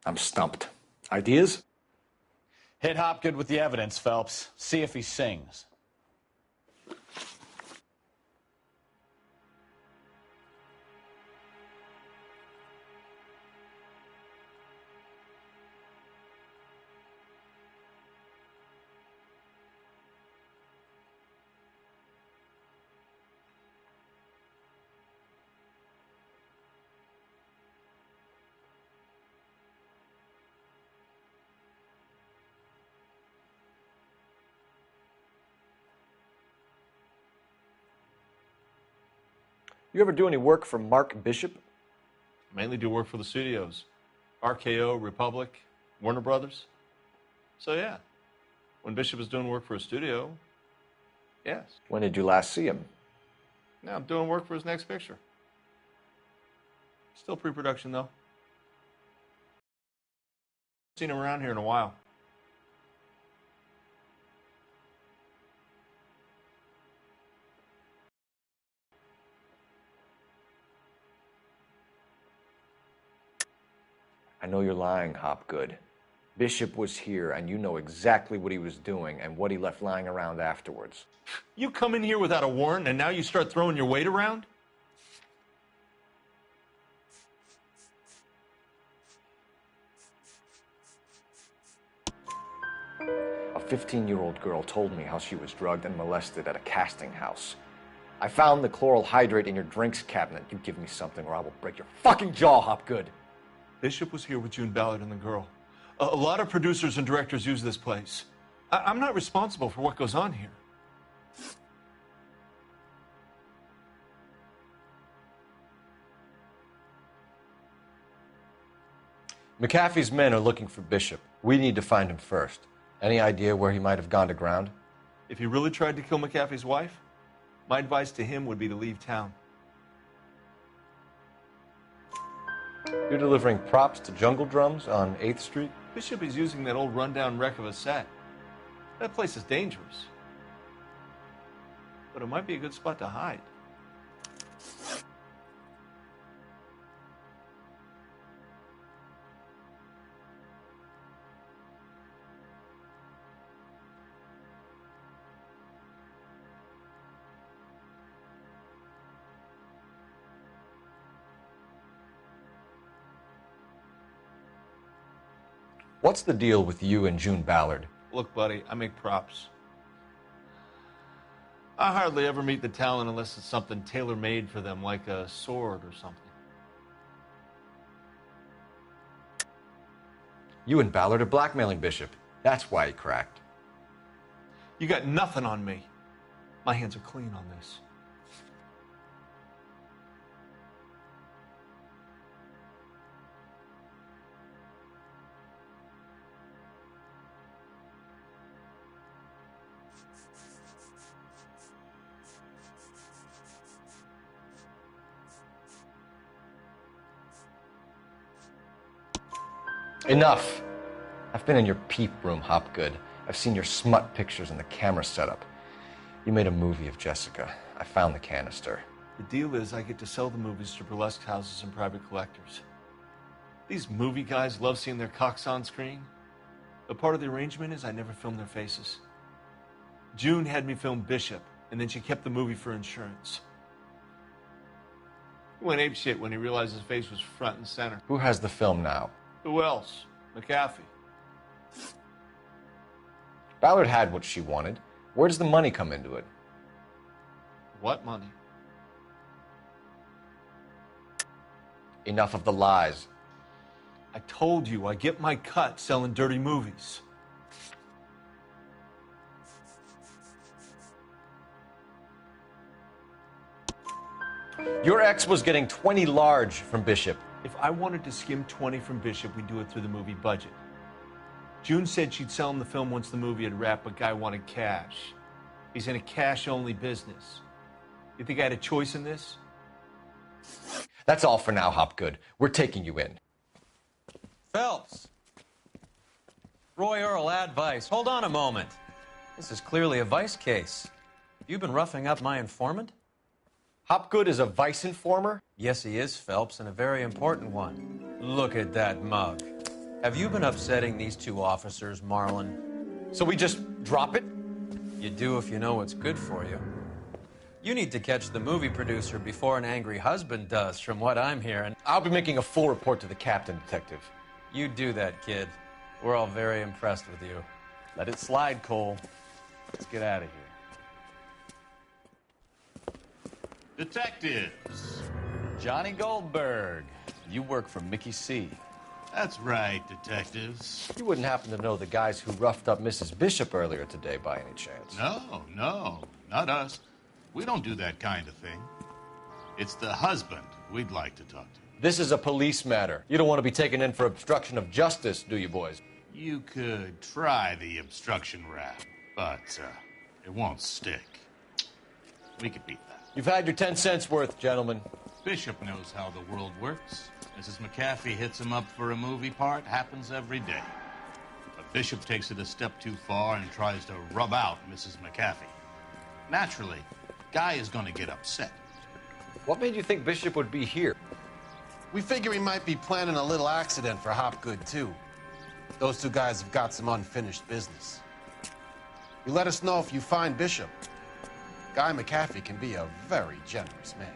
I'm stumped. Ideas? Hit Hopgood with the evidence, Phelps. See if he sings. You ever do any work for Mark Bishop? Mainly do work for the studios. RKO, Republic, Warner Brothers. So yeah, when Bishop was doing work for a studio, yes. When did you last see him? Now I'm doing work for his next picture. Still pre-production though. Seen him around here in a while. I know you're lying, Hopgood. Bishop was here, and you know exactly what he was doing and what he left lying around afterwards. You come in here without a warrant, and now you start throwing your weight around? A 15-year-old girl told me how she was drugged and molested at a casting house. I found the chloral hydrate in your drinks cabinet. You give me something or I will break your fucking jaw, Hopgood. Bishop was here with June Ballard and the girl. A lot of producers and directors use this place. I'm not responsible for what goes on here. McAfee's men are looking for Bishop. We need to find him first. Any idea where he might have gone to ground? If he really tried to kill McAfee's wife, my advice to him would be to leave town. You're delivering props to Jungle Drums on 8th Street? Bishop is using that old rundown wreck of a set. That place is dangerous. But it might be a good spot to hide. What's the deal with you and June Ballard? Look, buddy, I make props. I hardly ever meet the talent unless it's something tailor-made for them, like a sword or something. You and Ballard are blackmailing Bishop. That's why he cracked. You got nothing on me. My hands are clean on this. Enough! I've been in your peep room, Hopgood. I've seen your smut pictures and the camera setup. You made a movie of Jessica. I found the canister. The deal is I get to sell the movies to burlesque houses and private collectors. These movie guys love seeing their cocks on screen. But part of the arrangement is I never film their faces. June had me film Bishop, and then she kept the movie for insurance. He went apeshit when he realized his face was front and center. Who has the film now? Who else? McAfee. Ballard had what she wanted. Where does the money come into it? What money? Enough of the lies. I told you I get my cut selling dirty movies. Your ex was getting 20 large from Bishop. If I wanted to skim 20 from Bishop, we'd do it through the movie budget. June said she'd sell him the film once the movie had wrapped, but Guy wanted cash. He's in a cash-only business. You think I had a choice in this? That's all for now, Hopgood. We're taking you in. Phelps. Roy Earl, ad vice. Hold on a moment. This is clearly a vice case. You've been roughing up my informant? Hopgood is a vice informer? Yes, he is, Phelps, and a very important one. Look at that mug. Have you been upsetting these two officers, Marlon? So we just drop it? You do if you know what's good for you. You need to catch the movie producer before an angry husband does, from what I'm hearing. I'll be making a full report to the captain, Detective. You do that, kid. We're all very impressed with you. Let it slide, Cole. Let's get out of here. Detectives. Johnny Goldberg. You work for Mickey C. That's right, detectives. You wouldn't happen to know the guys who roughed up Mrs. Bishop earlier today by any chance? No, not us. We don't do that kind of thing. It's the husband we'd like to talk to. This is a police matter. You don't want to be taken in for obstruction of justice, do you, boys? You could try the obstruction rap, but it won't stick. We could beat that. You've had your 10 cents worth, gentlemen. Bishop knows how the world works. Mrs. McAfee hits him up for a movie part. Happens every day. But Bishop takes it a step too far and tries to rub out Mrs. McAfee. Naturally, Guy is going to get upset. What made you think Bishop would be here? We figure he might be planning a little accident for Hopgood, too. Those two guys have got some unfinished business. You let us know if you find Bishop. Guy McAfee can be a very generous man.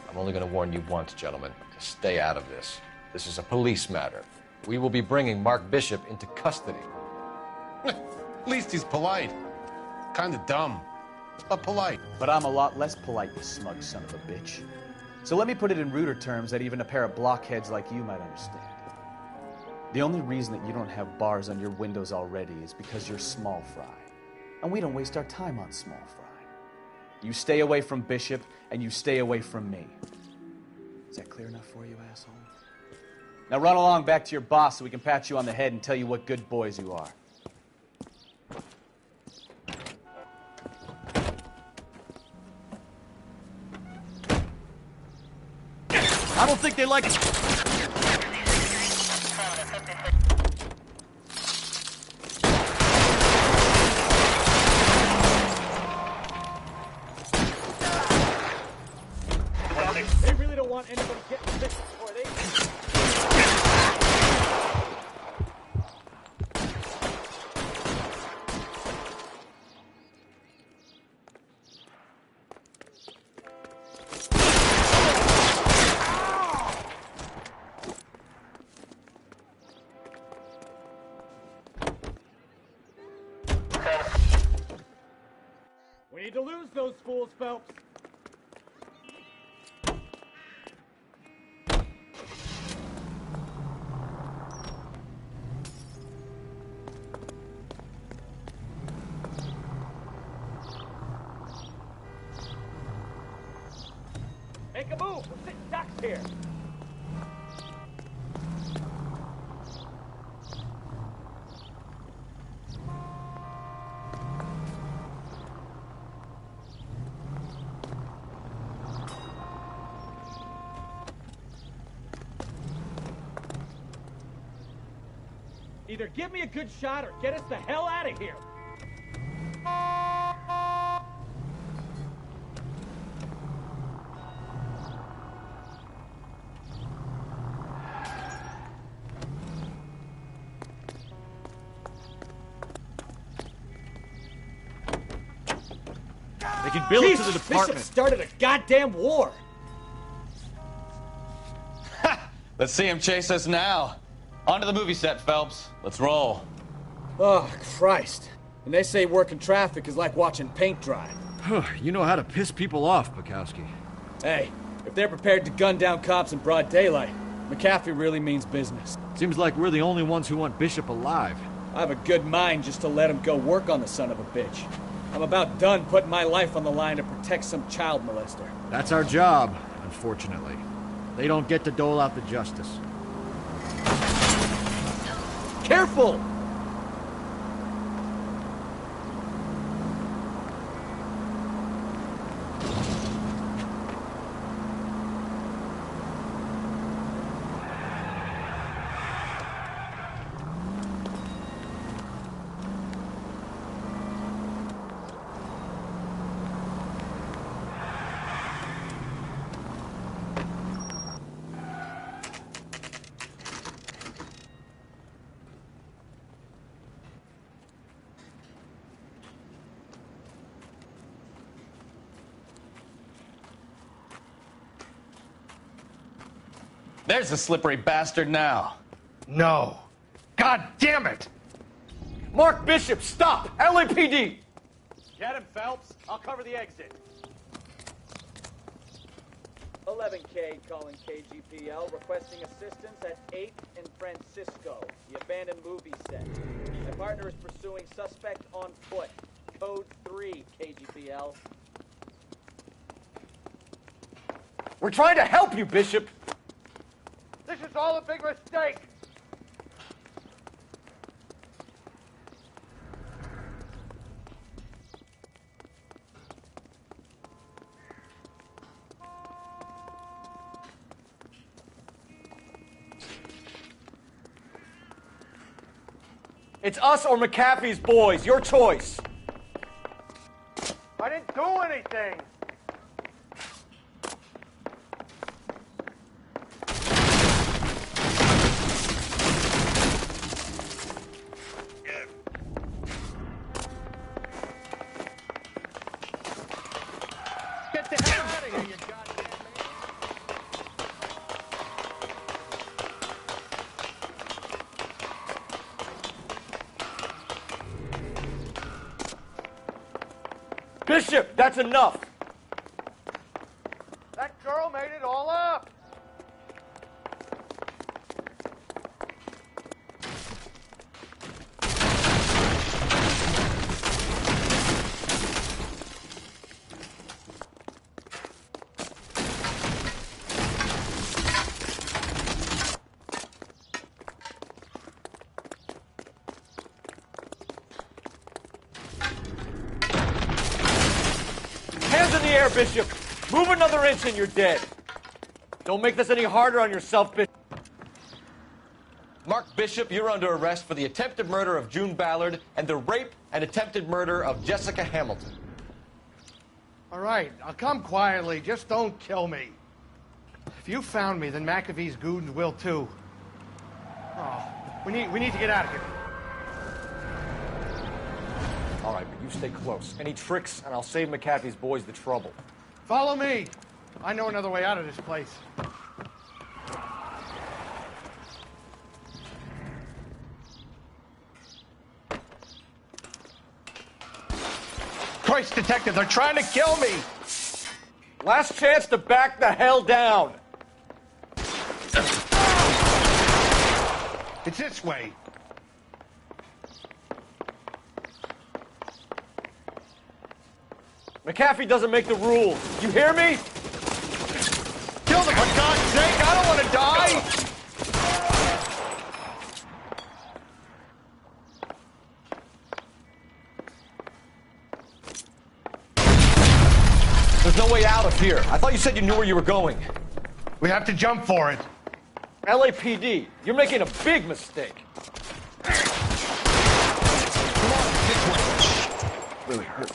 I'm only going to warn you once, gentlemen, to stay out of this. This is a police matter. We will be bringing Mark Bishop into custody. At least he's polite. Kind of dumb, but polite. But I'm a lot less polite, you smug son of a bitch. So let me put it in ruder terms that even a pair of blockheads like you might understand. The only reason that you don't have bars on your windows already is because you're small fry. And we don't waste our time on small fry. You stay away from Bishop, and you stay away from me. Is that clear enough for you, asshole? Now run along back to your boss so we can pat you on the head and tell you what good boys you are. I don't think they like it. They really don't want anybody getting sick before they... We need to lose those fools, Phelps. Make a move. We're sitting ducks here. Either give me a good shot or get us the hell out of here. They can bill it to the department. Bishop started a goddamn war. Let's see him chase us now. On to the movie set, Phelps. Let's roll. Oh, Christ. And they say working traffic is like watching paint dry. You know how to piss people off, Bukowski. Hey, if they're prepared to gun down cops in broad daylight, McAfee really means business. Seems like we're the only ones who want Bishop alive. I have a good mind just to let him go work on the son of a bitch. I'm about done putting my life on the line to protect some child molester. That's our job, unfortunately. They don't get to dole out the justice. Careful! There's the slippery bastard now. No. God damn it! Mark Bishop, stop! LAPD! Get him, Phelps. I'll cover the exit. 11K calling KGPL, requesting assistance at 8th and Francisco, the abandoned movie set. My partner is pursuing suspect on foot. Code 3, KGPL. We're trying to help you, Bishop! This is all a big mistake! It's us or McAfee's boys. Your choice. I didn't do anything! Get the hell out of here, you goddamn Bishop, that's enough! That girl made it all up! Hands in the air, Bishop! Move another inch and you're dead. Don't make this any harder on yourself, Bishop. Mark Bishop, you're under arrest for the attempted murder of June Ballard and the rape and attempted murder of Jessica Hamilton. All right, I'll come quietly. Just don't kill me. If you found me, then McAfee's goons will too. Oh, we need to get out of here. All right, but you stay close. Any tricks, and I'll save McAfee's boys the trouble. Follow me. I know another way out of this place. Christ, detective, they're trying to kill me! Last chance to back the hell down! It's this way. McAfee doesn't make the rules. You hear me? Kill them, for God's sake! I don't want to die! There's no way out of here. I thought you said you knew where you were going. We have to jump for it. LAPD, you're making a big mistake. Really hurt.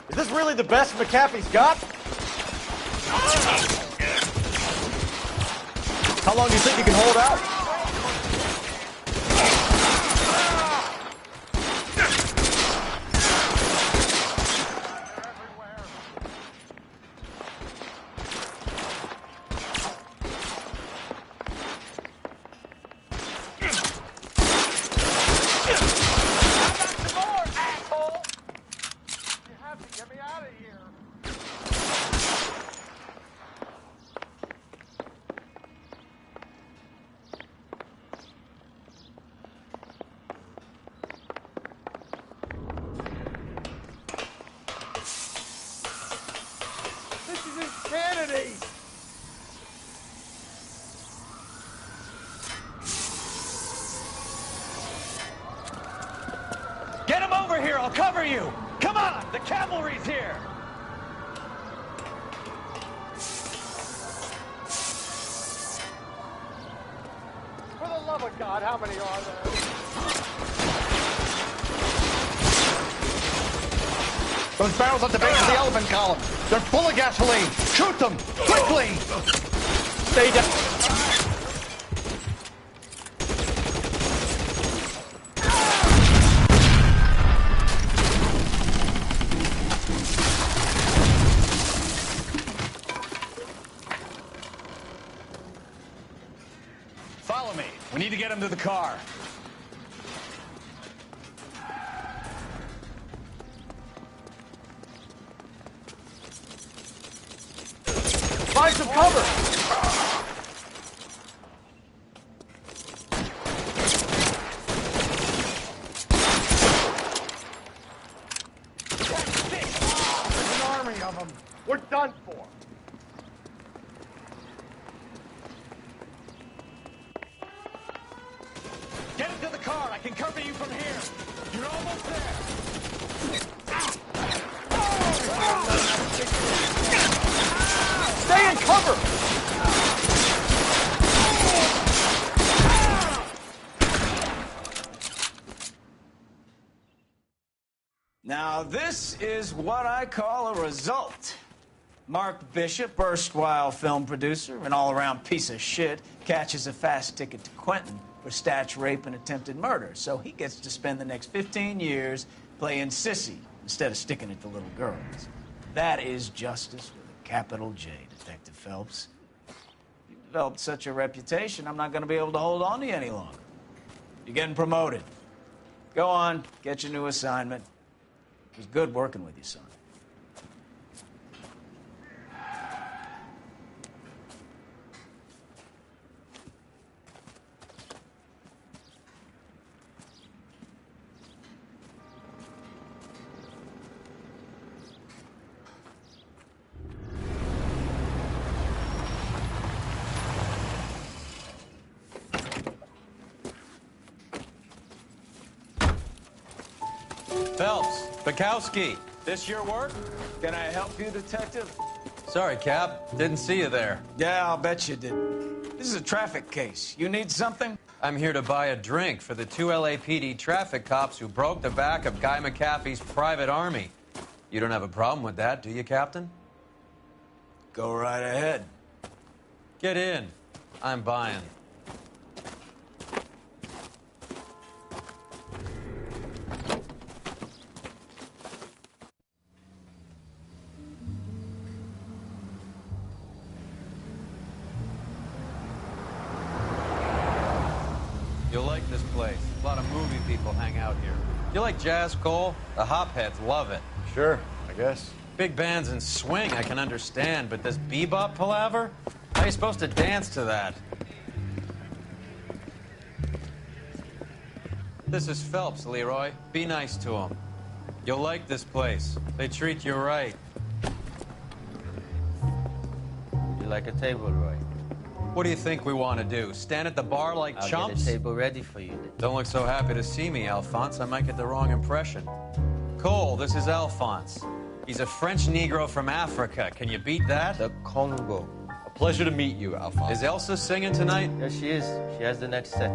Is this really the best McAfee's got? How long do you think you can hold out? This is insanity! Get him over here. I'll cover you. Come on. The cavalry's here. For the love of God, how many are there? Those barrels at the base of the elephant column. They're full of gasoline. Shoot them! Quickly! Stay down. Follow me. We need to get him to the car. Find some cover! There's an army of them. We're done for. Get him to the car. I can cover you from here. You're almost there. Stay in cover! Now, this is what I call a result. Mark Bishop, erstwhile film producer, an all-around piece of shit, catches a fast ticket to Quentin for statch rape and attempted murder. So he gets to spend the next 15 years playing sissy instead of sticking it to little girls. That is justice with a capital J, Detective Phelps. You've developed such a reputation, I'm not going to be able to hold on to you any longer. You're getting promoted. Go on, get your new assignment. It was good working with you, son. Phelps, Bukowski, this your work? Can I help you, Detective? Sorry, Cap. Didn't see you there. Yeah, I'll bet you did. This is a traffic case. You need something? I'm here to buy a drink for the 2 LAPD traffic cops who broke the back of Guy McAfee's private army. You don't have a problem with that, do you, Captain? Go right ahead. Get in. I'm buying. You'll like this place. A lot of movie people hang out here. You like jazz, Cole? The hopheads love it. Sure, I guess. Big bands and swing I can understand, but this bebop palaver? How are you supposed to dance to that? This is Phelps, Leroy. Be nice to him. You'll like this place. They treat you right. You like a table, Roy? What do you think we want to do? Stand at the bar like I'll chumps? get a table ready for you. Don't look so happy to see me, Alphonse. I might get the wrong impression. Cole, this is Alphonse. He's a French Negro from Africa. Can you beat that? The Congo. A pleasure to meet you, Alphonse. Is Elsa singing tonight? Yes, she is. She has the next set.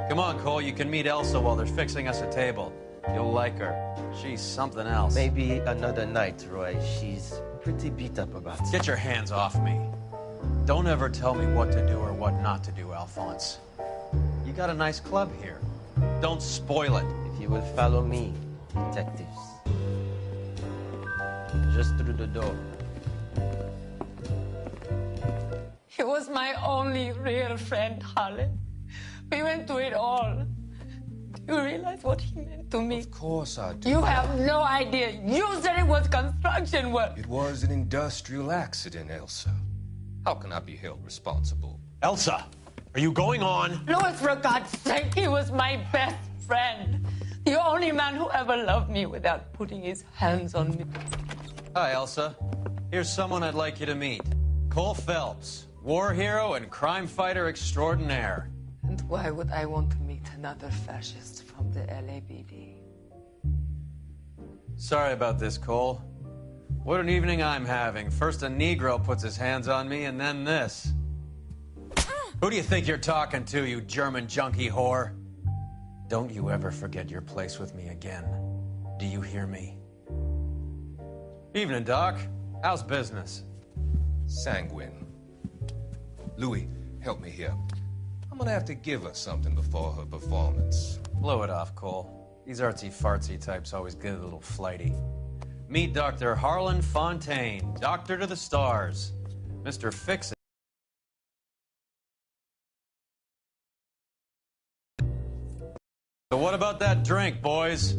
Come on, Cole. You can meet Elsa while they're fixing us a table. You'll like her. She's something else. Maybe another night, Roy. She's pretty beat up about it. Get your hands off me. Don't ever tell me what to do or what not to do, Alphonse. You got a nice club here. Don't spoil it. If you will follow me, detectives. Just through the door. He was my only real friend, Harlan. We went through it all. Do you realize what he meant to me? Of course I do. You have no idea. You said it was construction work. It was an industrial accident, Elsa. How can I be held responsible? Elsa, are you going on? Louis, for God's sake, he was my best friend. The only man who ever loved me without putting his hands on me. Hi, Elsa. Here's someone I'd like you to meet. Cole Phelps, war hero and crime fighter extraordinaire. And why would I want to meet another fascist from the LAPD? Sorry about this, Cole. What an evening I'm having. First a Negro puts his hands on me, and then this. Who do you think you're talking to, you German junkie whore? Don't you ever forget your place with me again. Do you hear me? Evening, Doc. How's business? Sanguine. Louis, help me here. I'm gonna have to give her something before her performance. Blow it off, Cole. These artsy-fartsy types always get a little flighty. Meet Dr. Harlan Fontaine, doctor to the stars. Mr. Fix-It. So what about that drink, boys?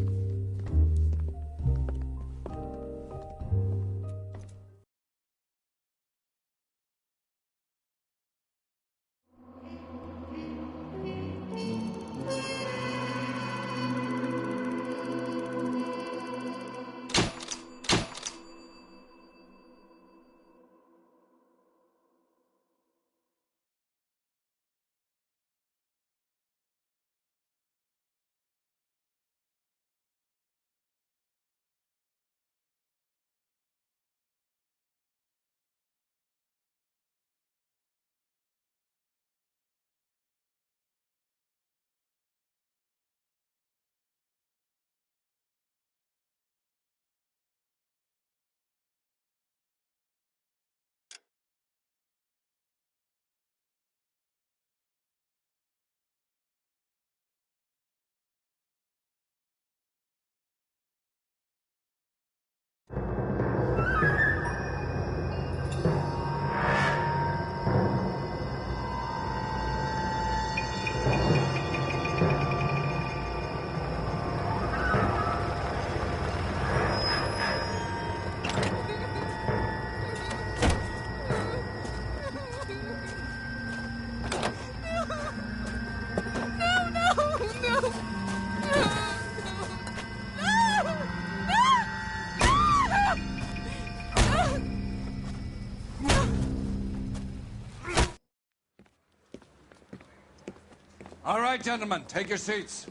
All right, gentlemen, take your seats.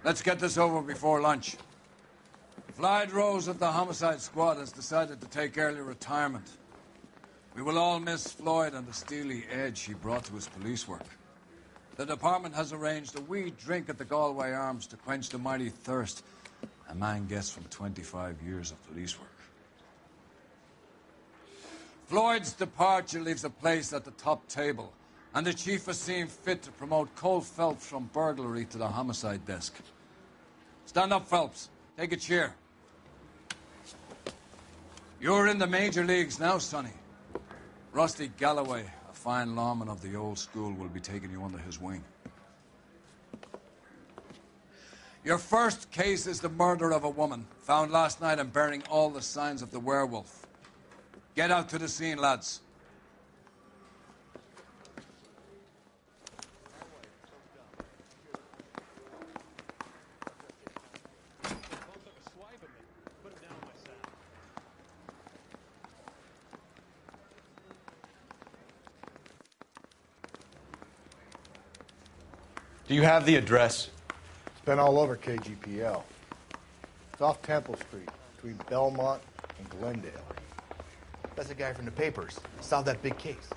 Let's get this over before lunch. Floyd Rose of the Homicide Squad has decided to take early retirement. We will all miss Floyd and the steely edge he brought to his police work. The department has arranged a wee drink at the Galway Arms to quench the mighty thirst a man gets from 25 years of police work. Floyd's departure leaves a place at the top table, and the chief has seen fit to promote Cole Phelps from burglary to the homicide desk. Stand up, Phelps. Take a chair. You're in the major leagues now, Sonny. Rusty Galloway, a fine lawman of the old school, will be taking you under his wing. Your first case is the murder of a woman, found last night and bearing all the signs of the werewolf. Get out to the scene, lads. Do you have the address? It's been all over KGPL. It's off Temple Street, between Belmont and Glendale. That's the guy from the papers. Solved that big case.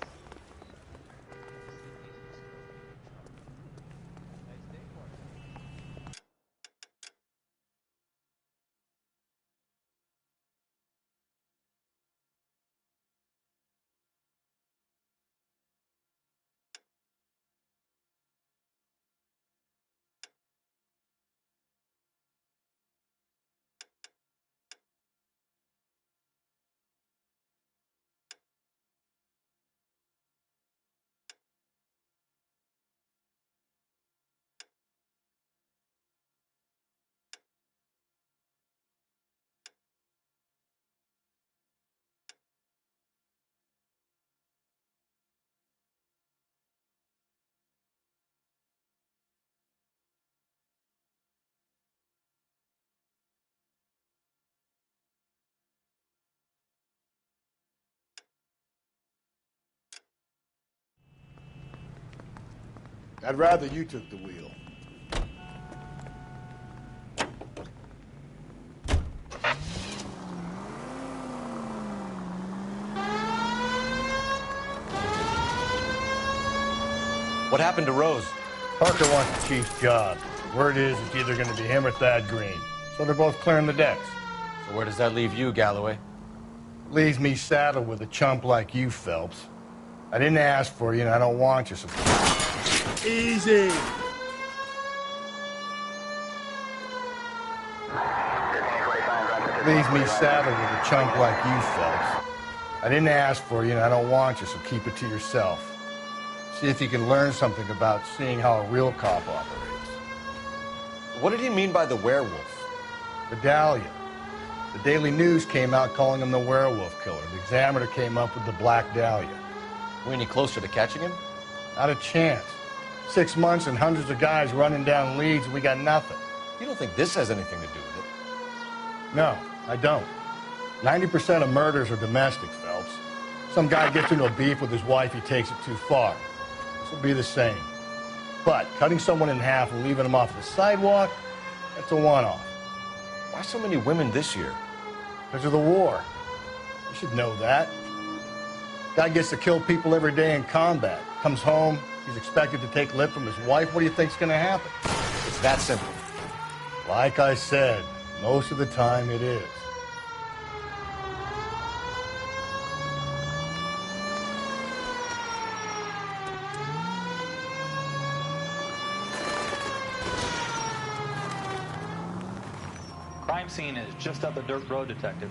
I'd rather you took the wheel. What happened to Rose? Parker wants the chief's job. Word is it's either going to be him or Thad Green. So they're both clearing the decks. So where does that leave you, Galloway? Leaves me saddled with a chump like you, Phelps. I didn't ask for you, and I don't want you, so... Easy! Leaves me saddled with a chump like you, Phelps. I didn't ask for you, and I don't want you, so keep it to yourself. See if you can learn something about seeing how a real cop operates. What did he mean by the werewolf? The Dahlia. The Daily News came out calling him the werewolf killer. The Examiner came up with the Black Dahlia. We any closer to catching him? Not a chance. 6 months and hundreds of guys running down leads, and we got nothing. You don't think this has anything to do with it? No, I don't. 90% of murders are domestic, Phelps. Some guy gets into a beef with his wife, he takes it too far. This will be the same. But cutting someone in half and leaving them off the sidewalk, that's a one-off. Why so many women this year? Because of the war. You should know that. Guy gets to kill people every day in combat. Comes home, he's expected to take lip from his wife. What do you think's going to happen? It's that simple. Like I said, most of the time it is. Crime scene is just up a dirt road, Detective.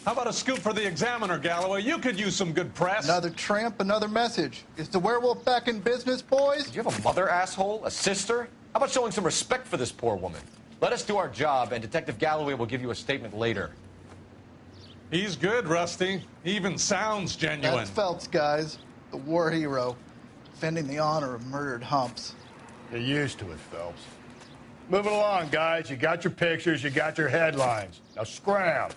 How about a scoop for the Examiner, Galloway? You could use some good press. Another tramp, another message. Is the werewolf back in business, boys? Do you have a mother, asshole? A sister? How about showing some respect for this poor woman? Let us do our job, and Detective Galloway will give you a statement later. He's good, Rusty. He even sounds genuine. That's Phelps, guys. The war hero. Defending the honor of murdered humps. Get used to it, Phelps. Move it along, guys. You got your pictures, you got your headlines. Now scram.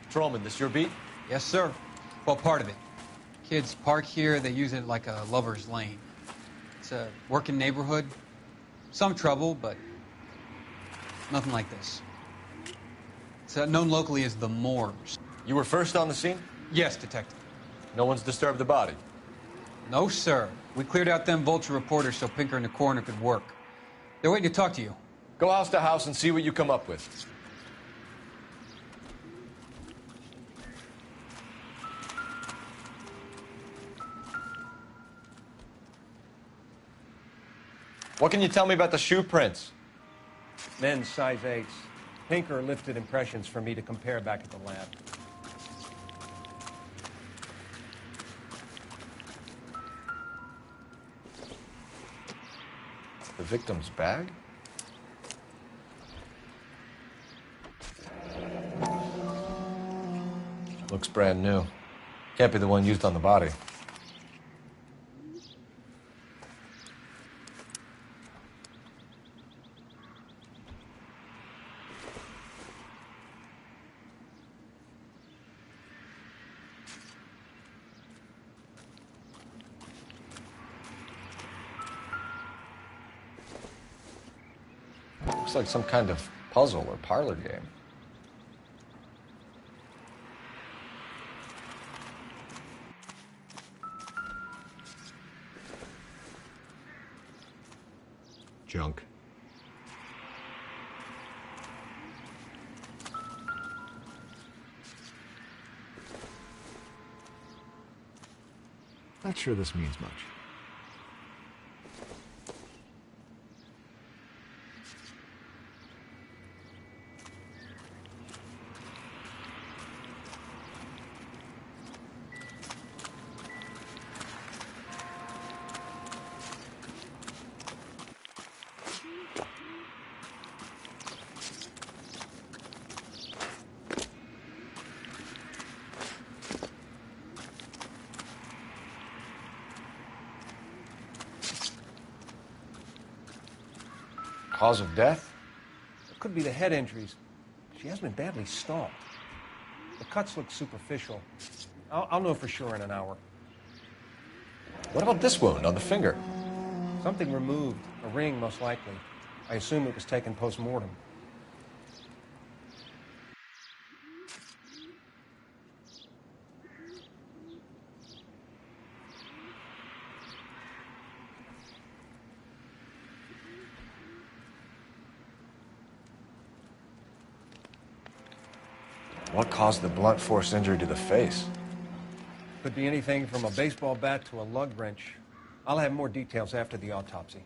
Patrolman, this your beat? Yes, sir. Well, part of it. Kids park here, they use it like a lover's lane. It's a working neighborhood. Some trouble, but nothing like this. It's known locally as the Moors. You were first on the scene? Yes, Detective. No one's disturbed the body? No, sir. We cleared out them vulture reporters so Pinker and the coroner could work. They're waiting to talk to you. Go house to house and see what you come up with. What can you tell me about the shoe prints? Men's size 8s. Pinker lifted impressions for me to compare back at the lab. The victim's bag? Looks brand new. Can't be the one used on the body. Looks like some kind of puzzle or parlor game. Junk. Not sure this means much. Cause of death? It could be the head injuries. She has been badly stalled. The cuts look superficial. I'll know for sure in an hour. What about this wound on the finger? Something removed. A ring, most likely. I assume it was taken post-mortem. What caused the blunt force injury to the face? Could be anything from a baseball bat to a lug wrench. I'll have more details after the autopsy.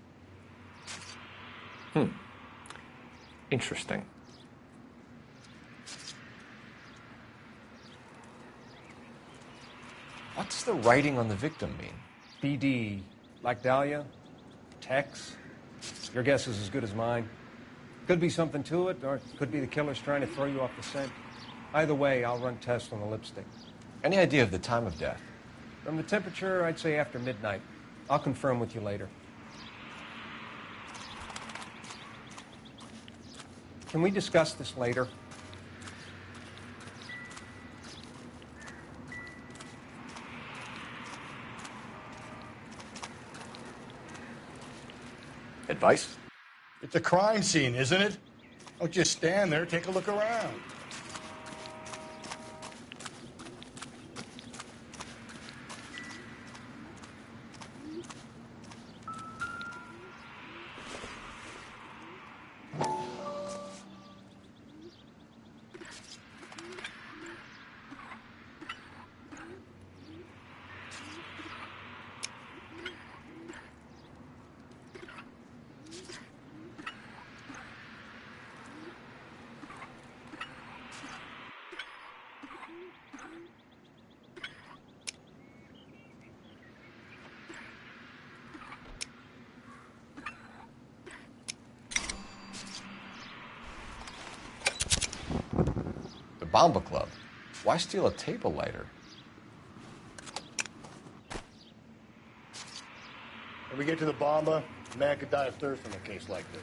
Interesting. What does the writing on the victim mean? BD. Like Dahlia? Tex? Your guess is as good as mine. Could be something to it, or it could be the killer's trying to throw you off the scent. Either way, I'll run tests on the lipstick. Any idea of the time of death? From the temperature, I'd say after midnight. I'll confirm with you later. Can we discuss this later? Advice? It's a crime scene, isn't it? Don't just stand there, take a look around. Bomba Club. Why steal a table lighter? When we get to the Bomba, a man could die of thirst in a case like this.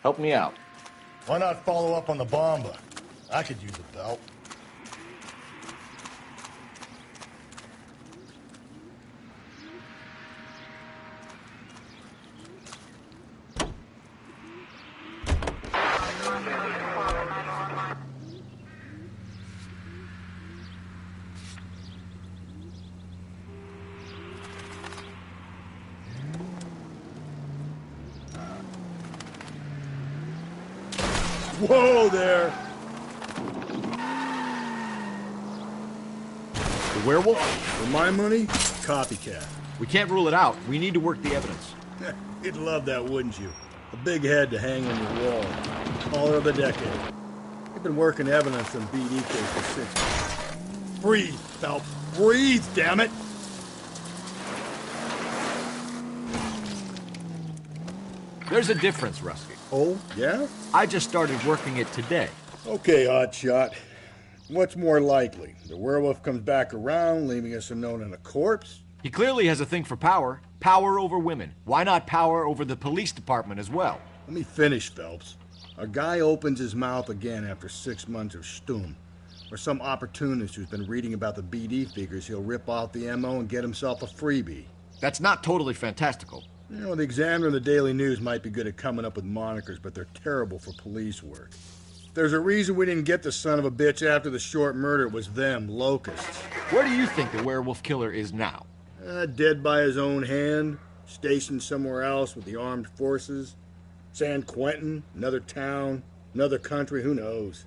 Help me out. Why not follow up on the Bomba? I could use a belt. Whoa there! The werewolf? For my money, copycat. We can't rule it out. We need to work the evidence. You'd love that, wouldn't you? A big head to hang on your wall. Caller of the decade. You've been working evidence on BD case for 6 months. Breathe, Phelps. Breathe, damn it! There's a difference, Rusty. Oh, yeah? I just started working it today. Okay, Hotshot. What's more likely? The werewolf comes back around, leaving us unknown and a corpse? He clearly has a thing for power. Power over women. Why not power over the police department as well? Let me finish, Phelps. A guy opens his mouth again after 6 months of stum. Or some opportunist who's been reading about the BD figures he'll rip off the MO and get himself a freebie. That's not totally fantastical. You know, the Examiner and the Daily News might be good at coming up with monikers, but they're terrible for police work. There's a reason we didn't get the son of a bitch after the short murder. It was them, locusts. Where do you think the werewolf killer is now? Dead by his own hand, stationed somewhere else with the armed forces. San Quentin, another town, another country, who knows?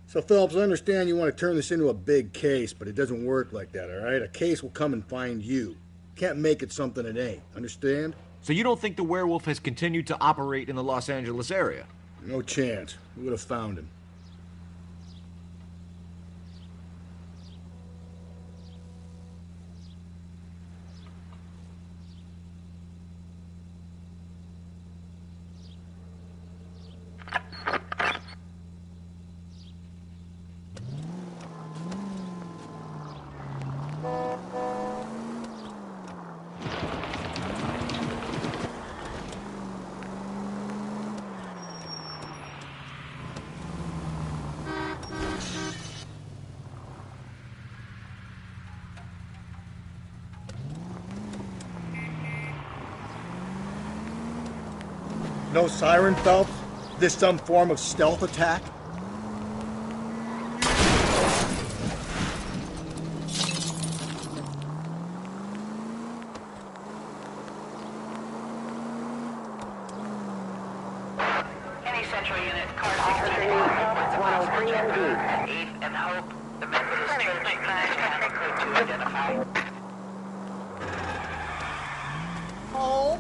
So, Phillips, I understand you want to turn this into a big case, but it doesn't work like that, all right? A case will come and find you. Can't make it something it ain't, understand? So you don't think the werewolf has continued to operate in the Los Angeles area? No chance. We would have found him. No siren, Phelps? This some form of stealth attack? Any central unit, car 16 reports a possible jumper at 8th and Hope. The Methodist Church mechanical code to identify. Oh.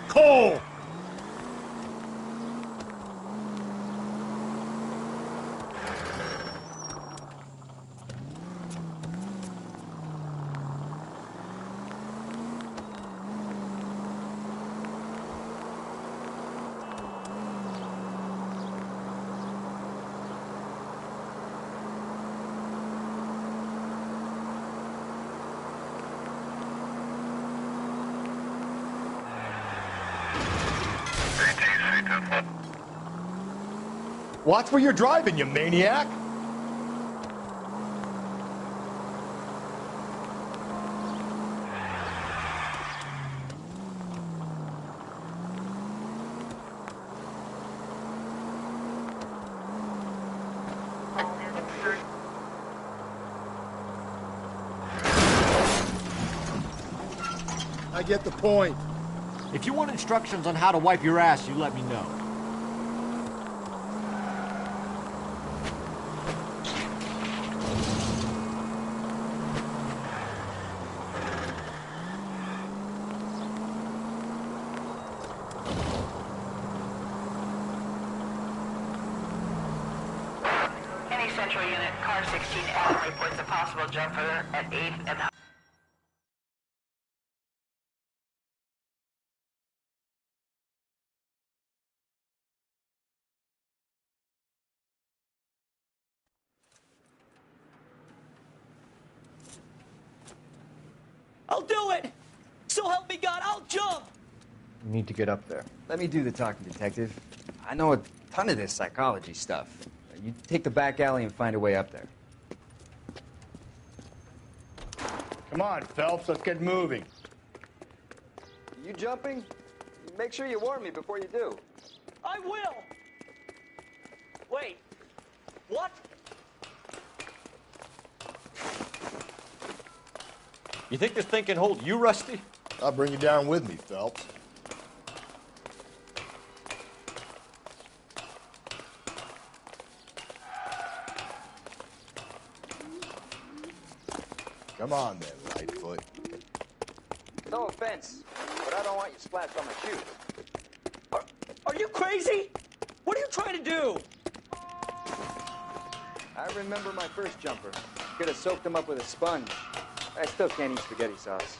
Cole! Watch where you're driving, you maniac! I get the point. If you want instructions on how to wipe your ass, you let me know. Any central unit, car 16 Adam reports a possible jumper at 8th and Hope. I'll do it! So help me God, I'll jump! You need to get up there. Let me do the talking, Detective. I know a ton of this psychology stuff. You take the back alley and find a way up there. Come on, Phelps, let's get moving. You jumping? Make sure you warn me before you do. I will! Wait, what? You think this thing can hold you, Rusty? I'll bring you down with me, Phelps. Come on then, Lightfoot. No offense, but I don't want you splashed on my shoes. Are you crazy? What are you trying to do? I remember my first jumper. Could have soaked him up with a sponge. I still can't eat spaghetti sauce.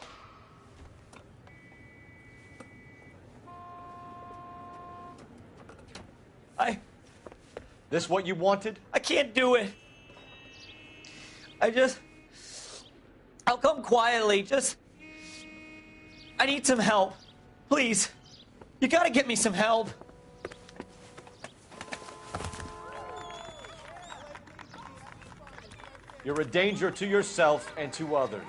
This what you wanted? I can't do it. I'll come quietly. I need some help. Please. You gotta get me some help. You're a danger to yourself and to others.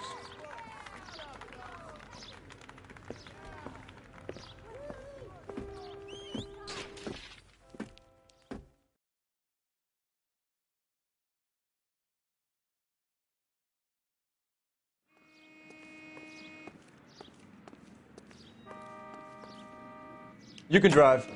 You can drive.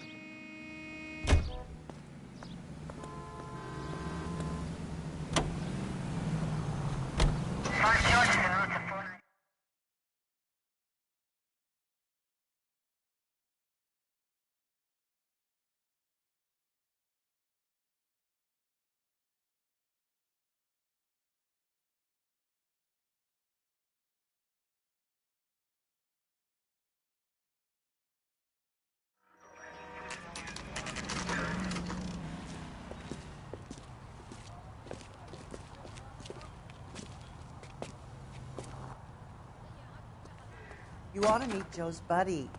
You ought to meet Joe's buddy.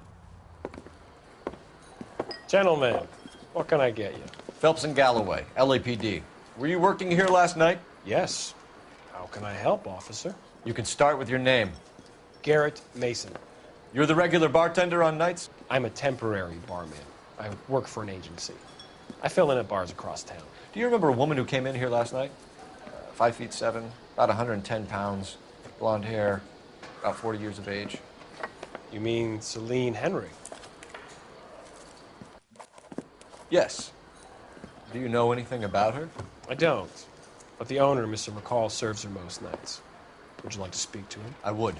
Gentlemen, what can I get you? Phelps and Galloway, LAPD. Were you working here last night? Yes. How can I help, officer? You can start with your name. Garrett Mason. You're the regular bartender on nights? I'm a temporary barman. I work for an agency. I fill in at bars across town. Do you remember a woman who came in here last night? 5'7", about 110 pounds, blonde hair, about 40 years of age. You mean Celine Henry? Yes. Do you know anything about her? I don't. But the owner, Mr. McCall, serves her most nights. Would you like to speak to him? I would.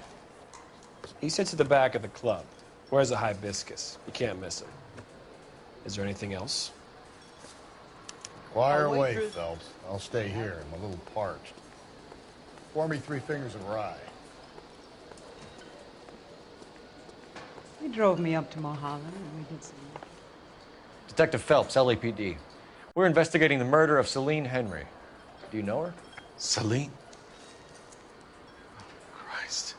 He sits at the back of the club. Wears a hibiscus. You can't miss him. Is there anything else? Fire away, Phelps. I'll stay here. I'm a little parched. Pour me 3 fingers of rye. He drove me up to Mulholland and we did some... Detective Phelps, LAPD. We're investigating the murder of Celine Henry. Do you know her? Celine? Oh, Christ.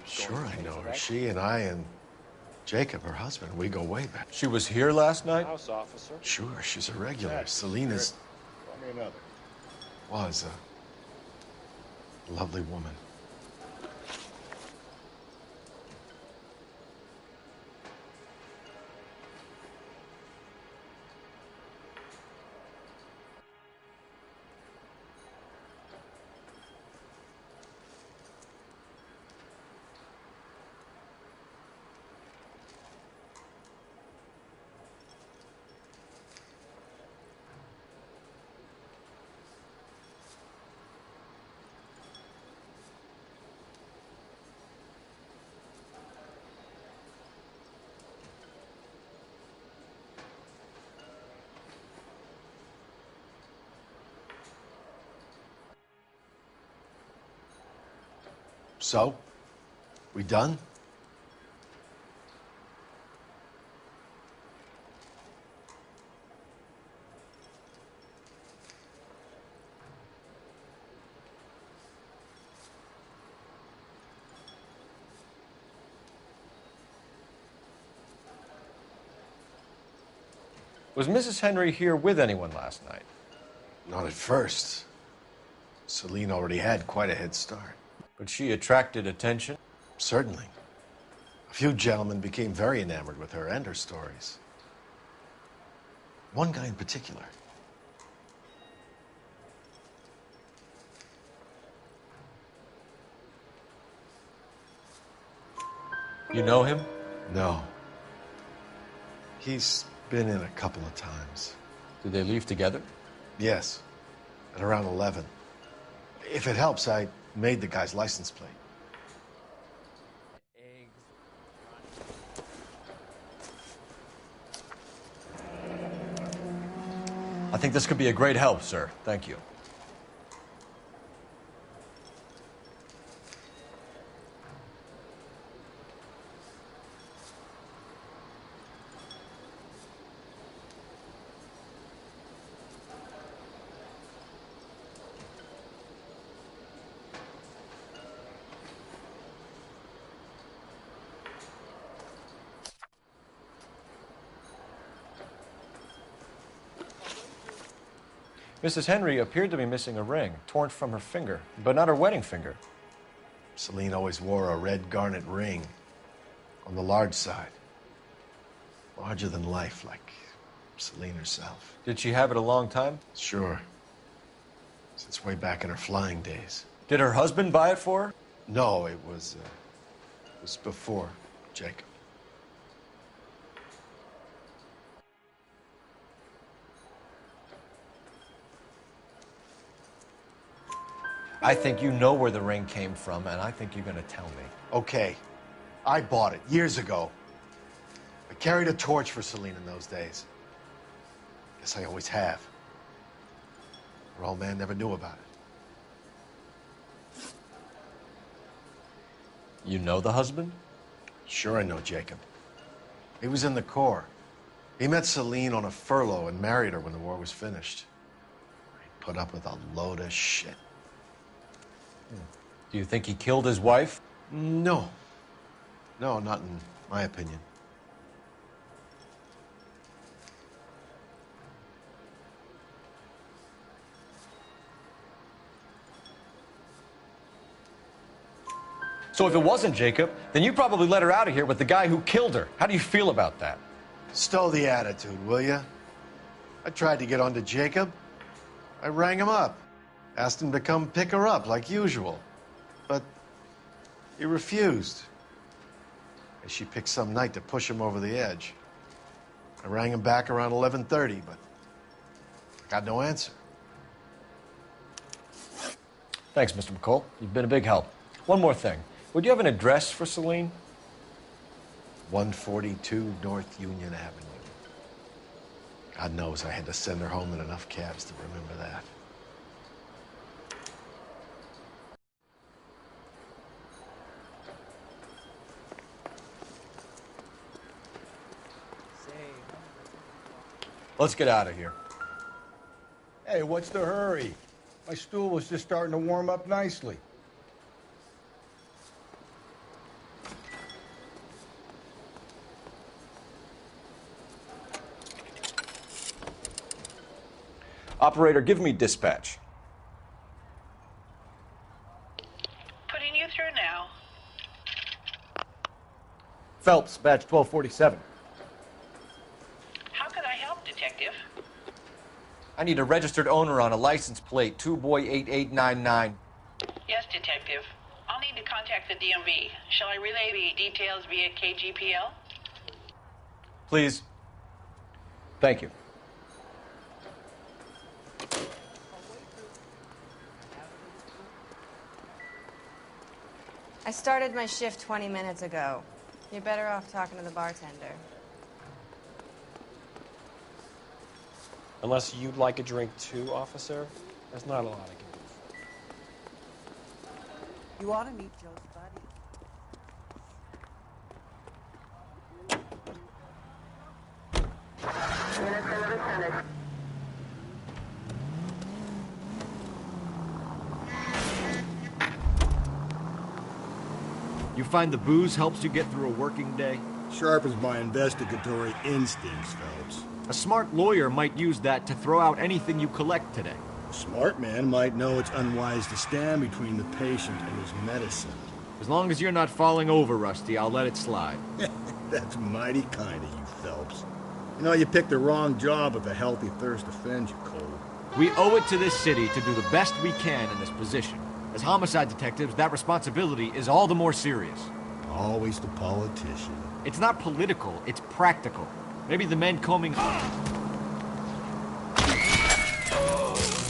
Sure I know her. She and I and Jacob, her husband, we go way back. She was here last night? House officer. Sure, she's a regular. Celine is... Pour me another. Was a lovely woman. So, we done? Was Mrs. Henry here with anyone last night? Not at first. Celine already had quite a head start. But she attracted attention? Certainly. A few gentlemen became very enamored with her and her stories. One guy in particular. You know him? No. He's been in a couple of times. Did they leave together? Yes. At around 11. If it helps, I made the guy's license plate. I think this could be a great help, sir. Thank you. Mrs. Henry appeared to be missing a ring, torn from her finger, but not her wedding finger. Celine always wore a red garnet ring on the large side. Larger than life, like Celine herself. Did she have it a long time? Sure. Since way back in her flying days. Did her husband buy it for her? No, it was before Jacob. I think you know where the ring came from, and I think you're going to tell me. Okay. I bought it years ago. I carried a torch for Celine in those days. Guess I always have. Her old man never knew about it. You know the husband? Sure I know Jacob. He was in the Corps. He met Celine on a furlough and married her when the war was finished. He put up with a load of shit. Do you think he killed his wife? No. No, not in my opinion. So if it wasn't Jacob, then you probably let her out of here with the guy who killed her. How do you feel about that? Stow the attitude, will ya? I tried to get onto Jacob. I rang him up. Asked him to come pick her up like usual. But he refused. She picked some night to push him over the edge. I rang him back around 11:30, but got no answer. Thanks, Mr. McCall. You've been a big help. One more thing. Would you have an address for Celine? 142 North Union Avenue. God knows I had to send her home in enough cabs to remember that. Let's get out of here. Hey, what's the hurry? My stool was just starting to warm up nicely. Operator, give me dispatch. Putting you through now. Phelps, badge 1247. How can I help, Detective? I need a registered owner on a license plate, 2boy8899. Yes, Detective. I'll need to contact the DMV. Shall I relay the details via KGPL? Please. Thank you. I started my shift 20 minutes ago. You're better off talking to the bartender. Unless you'd like a drink too, officer, there's not a lot I can do for you. You ought to meet Joe's buddy. You find the booze helps you get through a working day? Sharpens my investigatory instincts, Phelps. A smart lawyer might use that to throw out anything you collect today. A smart man might know it's unwise to stand between the patient and his medicine. As long as you're not falling over, Rusty, I'll let it slide. That's mighty kind of you, Phelps. You know, you picked the wrong job if a healthy thirst offends you, Cole. We owe it to this city to do the best we can in this position. As homicide detectives, that responsibility is all the more serious. Always the politician. It's not political, it's practical. Maybe the men combing...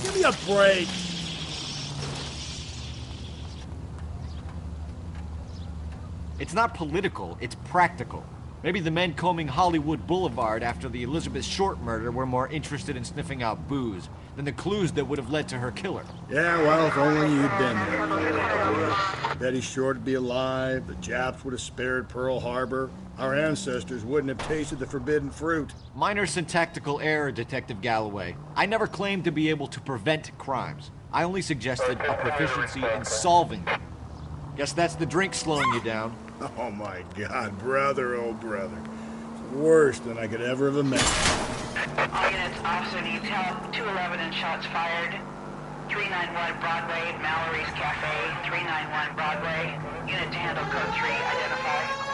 Give me a break! It's not political, it's practical. Maybe the men combing Hollywood Boulevard after the Elizabeth Short murder were more interested in sniffing out booze than the clues that would have led to her killer. Yeah, well, if only you'd been there. Betty Short would be alive, the Japs would have spared Pearl Harbor, our ancestors wouldn't have tasted the forbidden fruit. Minor syntactical error, Detective Galloway. I never claimed to be able to prevent crimes. I only suggested a proficiency in solving them. Guess that's the drink slowing you down. Oh my God, brother, oh brother. It's worse than I could ever have imagined. All units, officer needs help. 211 and shots fired. 391 Broadway, Mallory's Cafe. 391 Broadway. Unit to handle code 3, identify.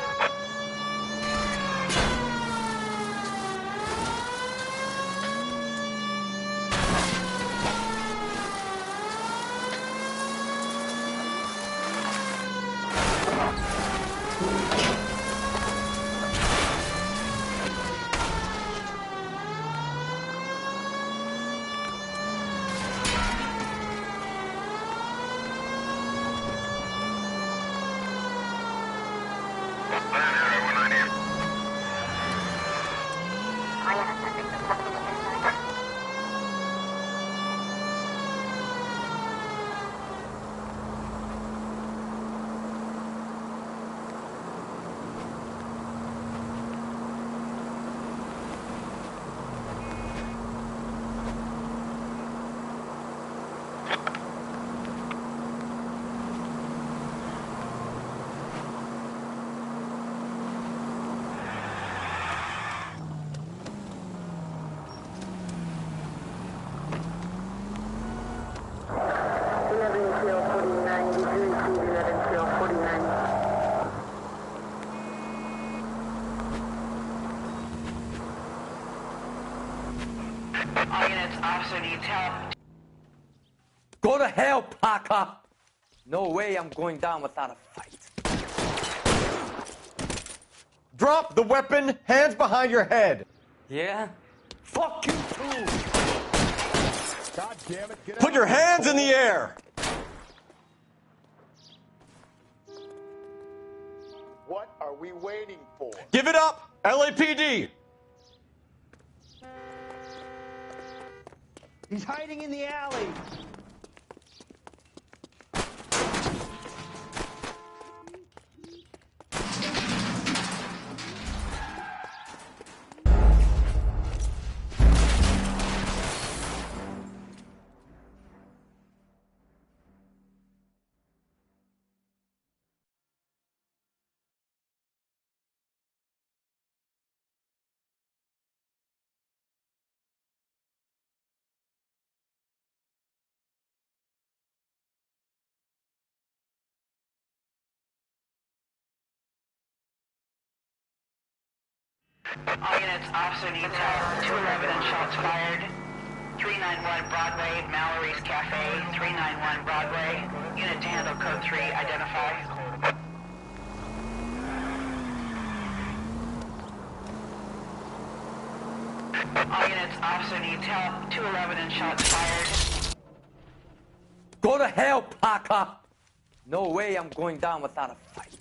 All units, officer needs help. Go to hell, Parker! No way I'm going down without a fight. Drop the weapon, hands behind your head. Yeah? Fuck you too! God damn it, get out. Put your hands in the air. What are we waiting for? Give it up, LAPD. He's hiding in the alley! All units, officer needs help. 211 and shots fired. 391 Broadway, Mallory's Cafe. 391 Broadway. Unit to handle code 3, identify. All units, officer needs help. 211 and shots fired. Go to hell, Parker! No way I'm going down without a fight.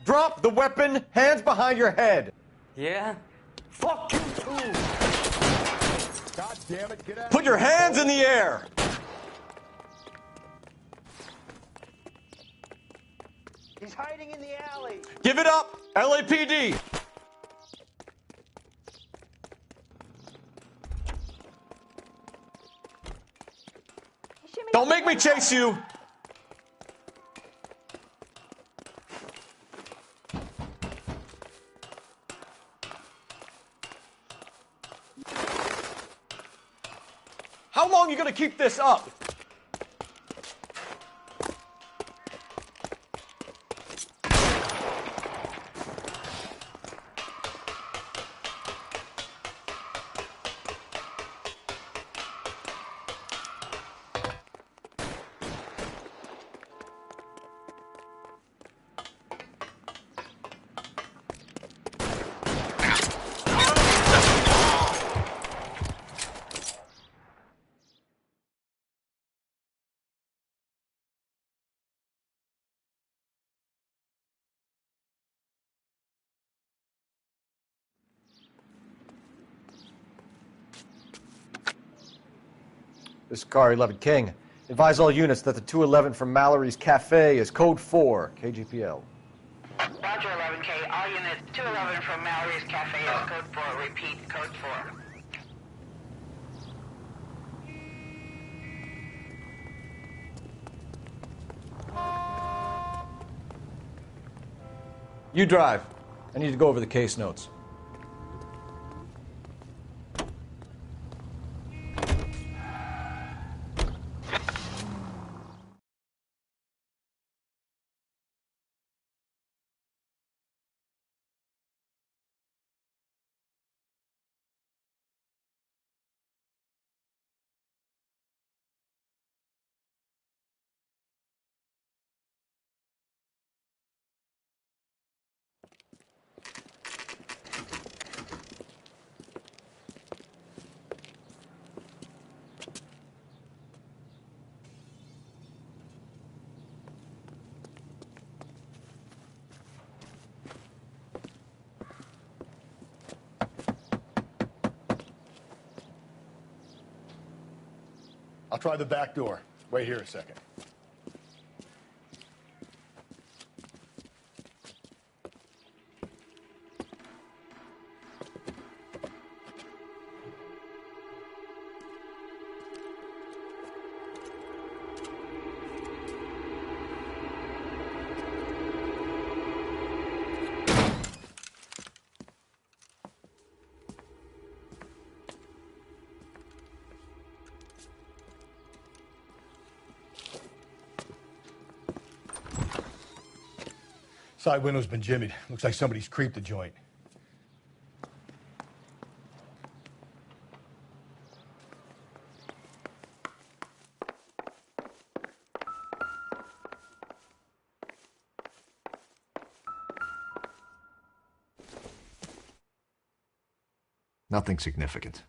Drop the weapon, hands behind your head. Yeah? Fuck you too! God damn it, get out. Put your hands in the air. He's hiding in the alley! Give it up, LAPD. Don't make me chase you. How long are you going to keep this up? This is Car 11 King. Advise all units that the 211 from Mallory's Cafe is code 4, KGPL. Roger, 11K. All units, 211 from Mallory's Cafe is code 4. Repeat, code 4. You drive. I need to go over the case notes. I'll try the back door. Wait here a second. Side window's been jimmied. Looks like somebody's creeped the joint. Nothing significant.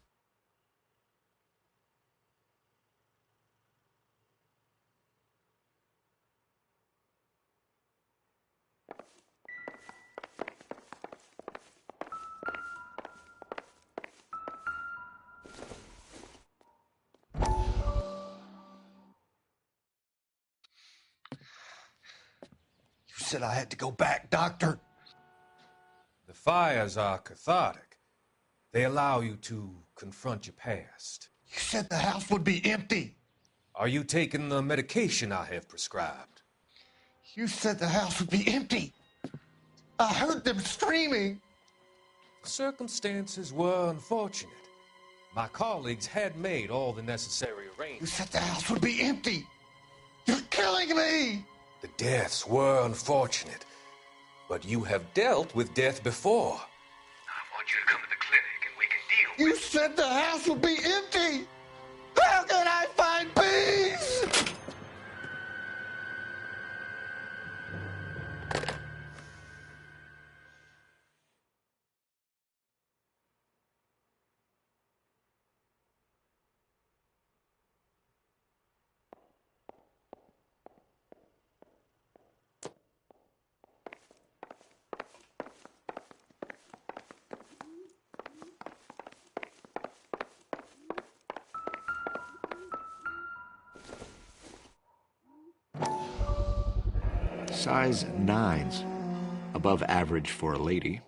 You said I had to go back, Doctor. The fires are cathartic. They allow you to confront your past. You said the house would be empty. Are you taking the medication I have prescribed? You said the house would be empty. I heard them screaming. Circumstances were unfortunate. My colleagues had made all the necessary You arrangements. said the house would be empty. You're killing me. The deaths were unfortunate, but you have dealt with death before. I want you to come to the clinic and we can deal You said the house would be empty. How can I find peace? Size 9s. Above average for a lady.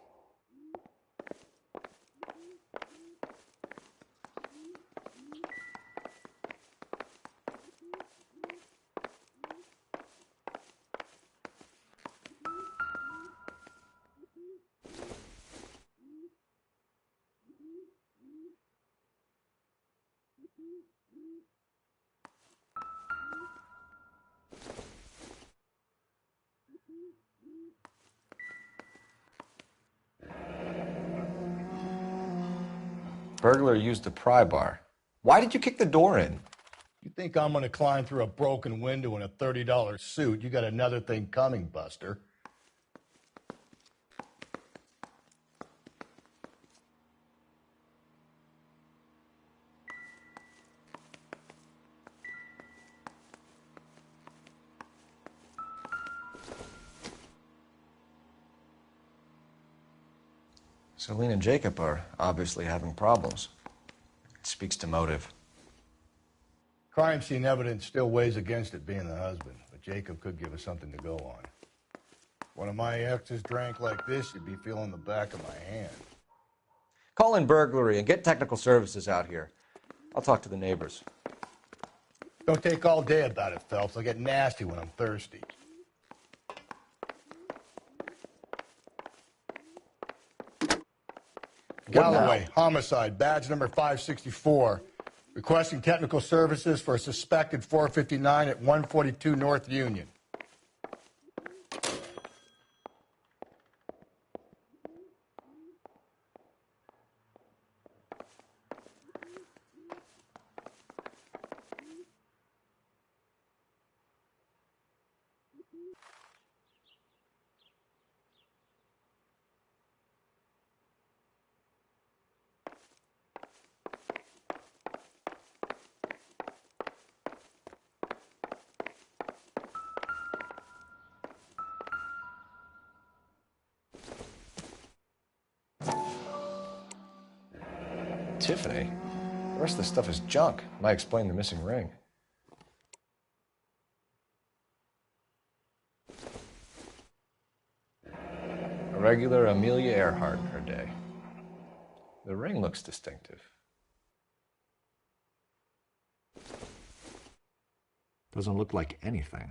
Burglar used a pry bar. Why did you kick the door in? You think I'm gonna climb through a broken window in a $30 suit? You got another thing coming, Buster. Celine and Jacob are obviously having problems. It speaks to motive. Crime scene evidence still weighs against it being the husband, but Jacob could give us something to go on. One of my exes drank like this, you'd be feeling the back of my hand. Call in burglary and get technical services out here. I'll talk to the neighbors. Don't take all day about it, Phelps. I get nasty when I'm thirsty. Galloway, homicide, badge number 564. Requesting technical services for a suspected 459 at 142 North Union. Tiffany? The rest of the stuff is junk. Might explain the missing ring. A regular Amelia Earhart in her day. The ring looks distinctive. Doesn't look like anything.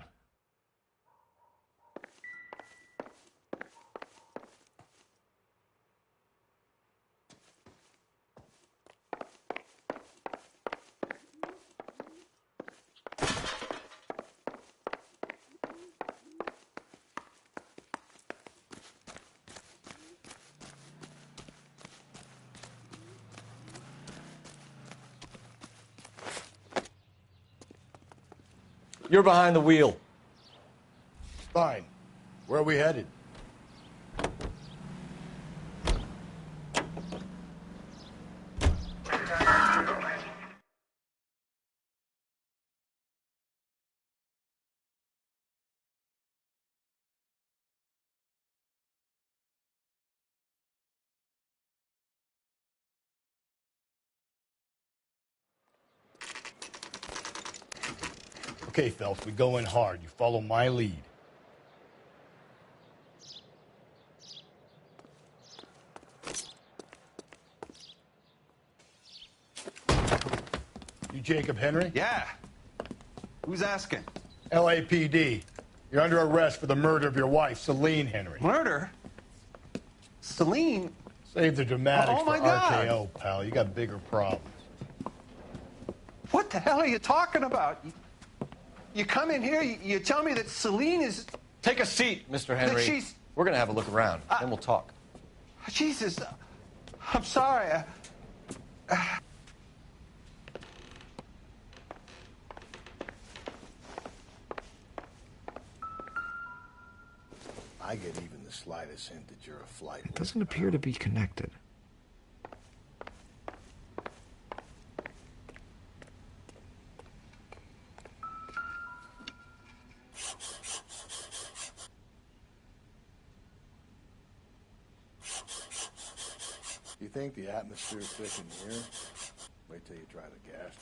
You're behind the wheel. Fine. Where are we headed? Okay, Phelps, we go in hard. You follow my lead. You Jacob Henry? Yeah. Who's asking? LAPD. You're under arrest for the murder of your wife, Celine Henry. Murder? Celine? Save the dramatics Oh, my for God. RKO, pal. You got bigger problems. What the hell are you talking about? You come in here, you tell me that Celine is... Take a seat, Mr. Henry. That she's... We're gonna have a look around, then we'll talk. Jesus, I'm sorry. I get even the slightest hint that you're a flight It doesn't appear to be connected. You think the atmosphere's thick in here? Wait till you try the gas.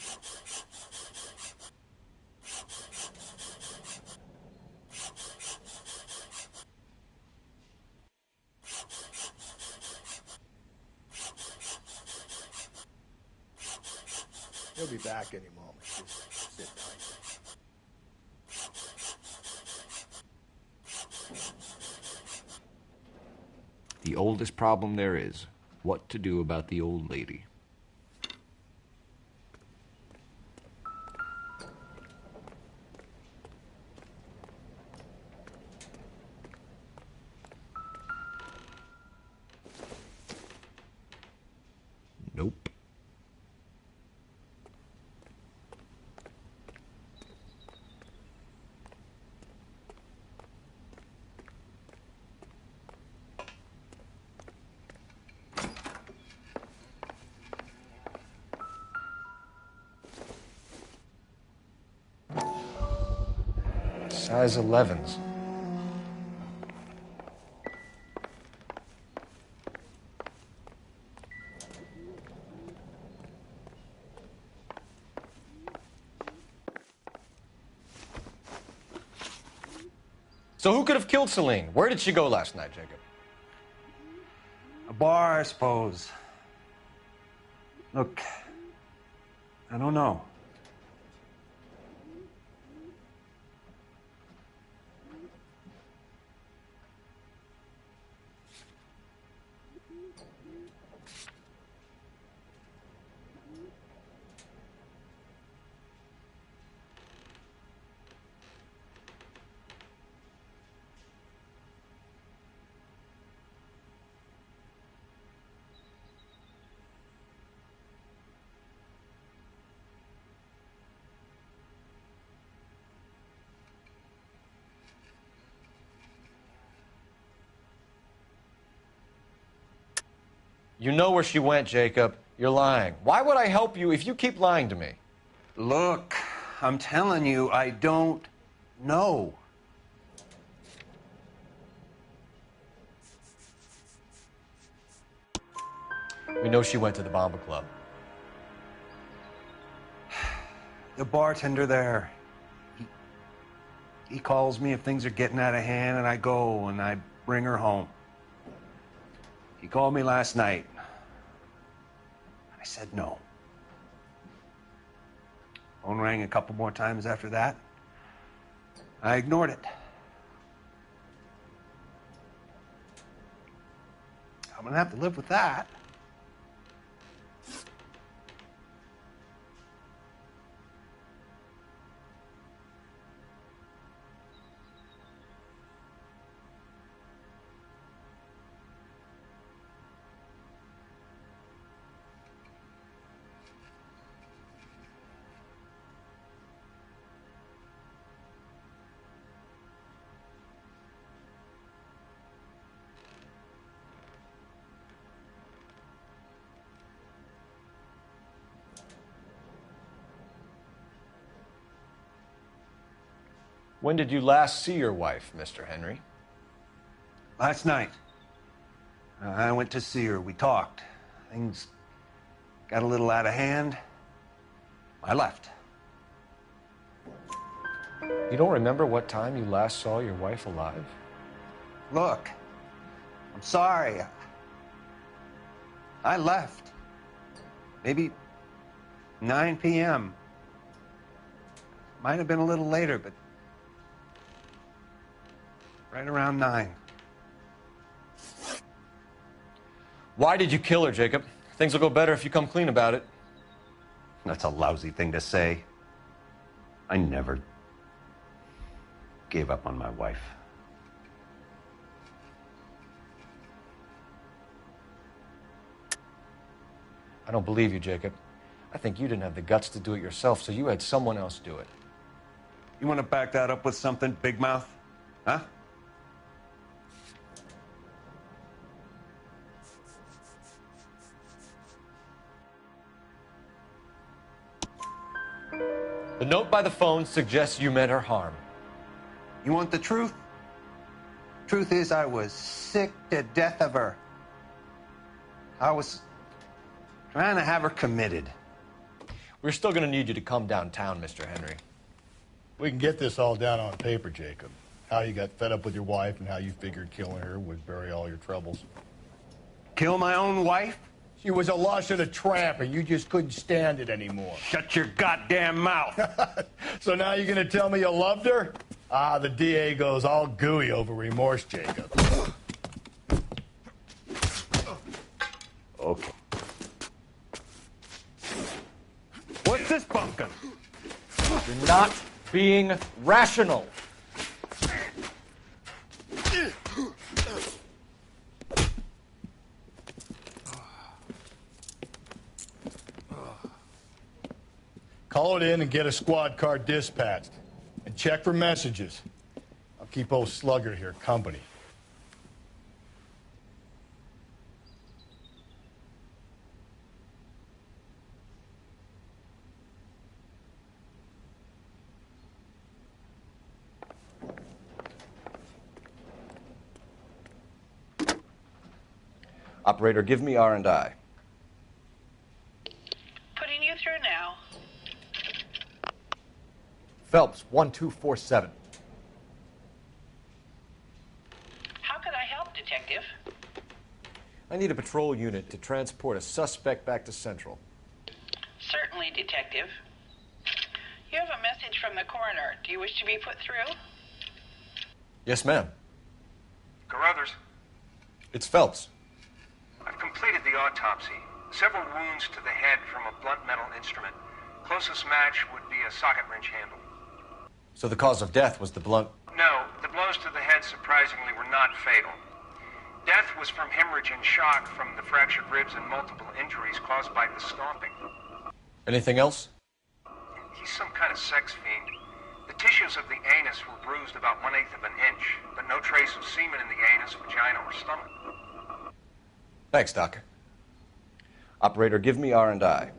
He'll be back any moment. Just sit tight. The oldest problem there is, what to do about the old lady. Nope. Size 11s. So who could have killed Celine? Where did she go last night, Jacob? A bar, I suppose. Look, I don't know. You know where she went, Jacob. You're lying. Why would I help you if you keep lying to me? Look, I'm telling you, I don't know. We know she went to the Bomba Club. The bartender there, he calls me if things are getting out of hand, and I go and I bring her home. He called me last night. I said no. Phone rang a couple more times after that. I ignored it. I'm gonna have to live with that. When did you last see your wife, Mr. Henry? Last night. I went to see her. We talked. Things got a little out of hand. I left. You don't remember what time you last saw your wife alive? Look, I'm sorry. I left. Maybe 9 p.m. Might have been a little later, but right around 9. Why did you kill her, Jacob? Things will go better if you come clean about it. That's a lousy thing to say. I never gave up on my wife. I don't believe you, Jacob. I think you didn't have the guts to do it yourself, so you had someone else do it. You want to back that up with something, Big Mouth? Huh? The note by the phone suggests you meant her harm. You want the truth? Truth is, I was sick to death of her. I was trying to have her committed. We're still going to need you to come downtown, Mr. Henry. We can get this all down on paper, Jacob. How you got fed up with your wife and how you figured killing her would bury all your troubles. Kill my own wife? She was a lush and a tramp, and you just couldn't stand it anymore. Shut your goddamn mouth. So now you're going to tell me you loved her? Ah, the DA goes all gooey over remorse, Jacob. Okay. What's this pumpkin? You're not being rational. Call it in and get a squad car dispatched. And check for messages. I'll keep old Slugger here company. Operator, give me R&I. Putting you through now. Phelps, 1247. How could I help, Detective? I need a patrol unit to transport a suspect back to Central. Certainly, Detective. You have a message from the coroner. Do you wish to be put through? Yes, ma'am. Carruthers, It's Phelps. I've completed the autopsy. Several wounds to the head from a blunt metal instrument. Closest match would be a socket wrench handle. So the cause of death was the blunt... No, the blows to the head surprisingly were not fatal. Death was from hemorrhage and shock from the fractured ribs and multiple injuries caused by the stomping. Anything else? He's some kind of sex fiend. The tissues of the anus were bruised about 1/8 of an inch, but no trace of semen in the anus, vagina, or stomach. Thanks, Doc. Operator, give me R&I.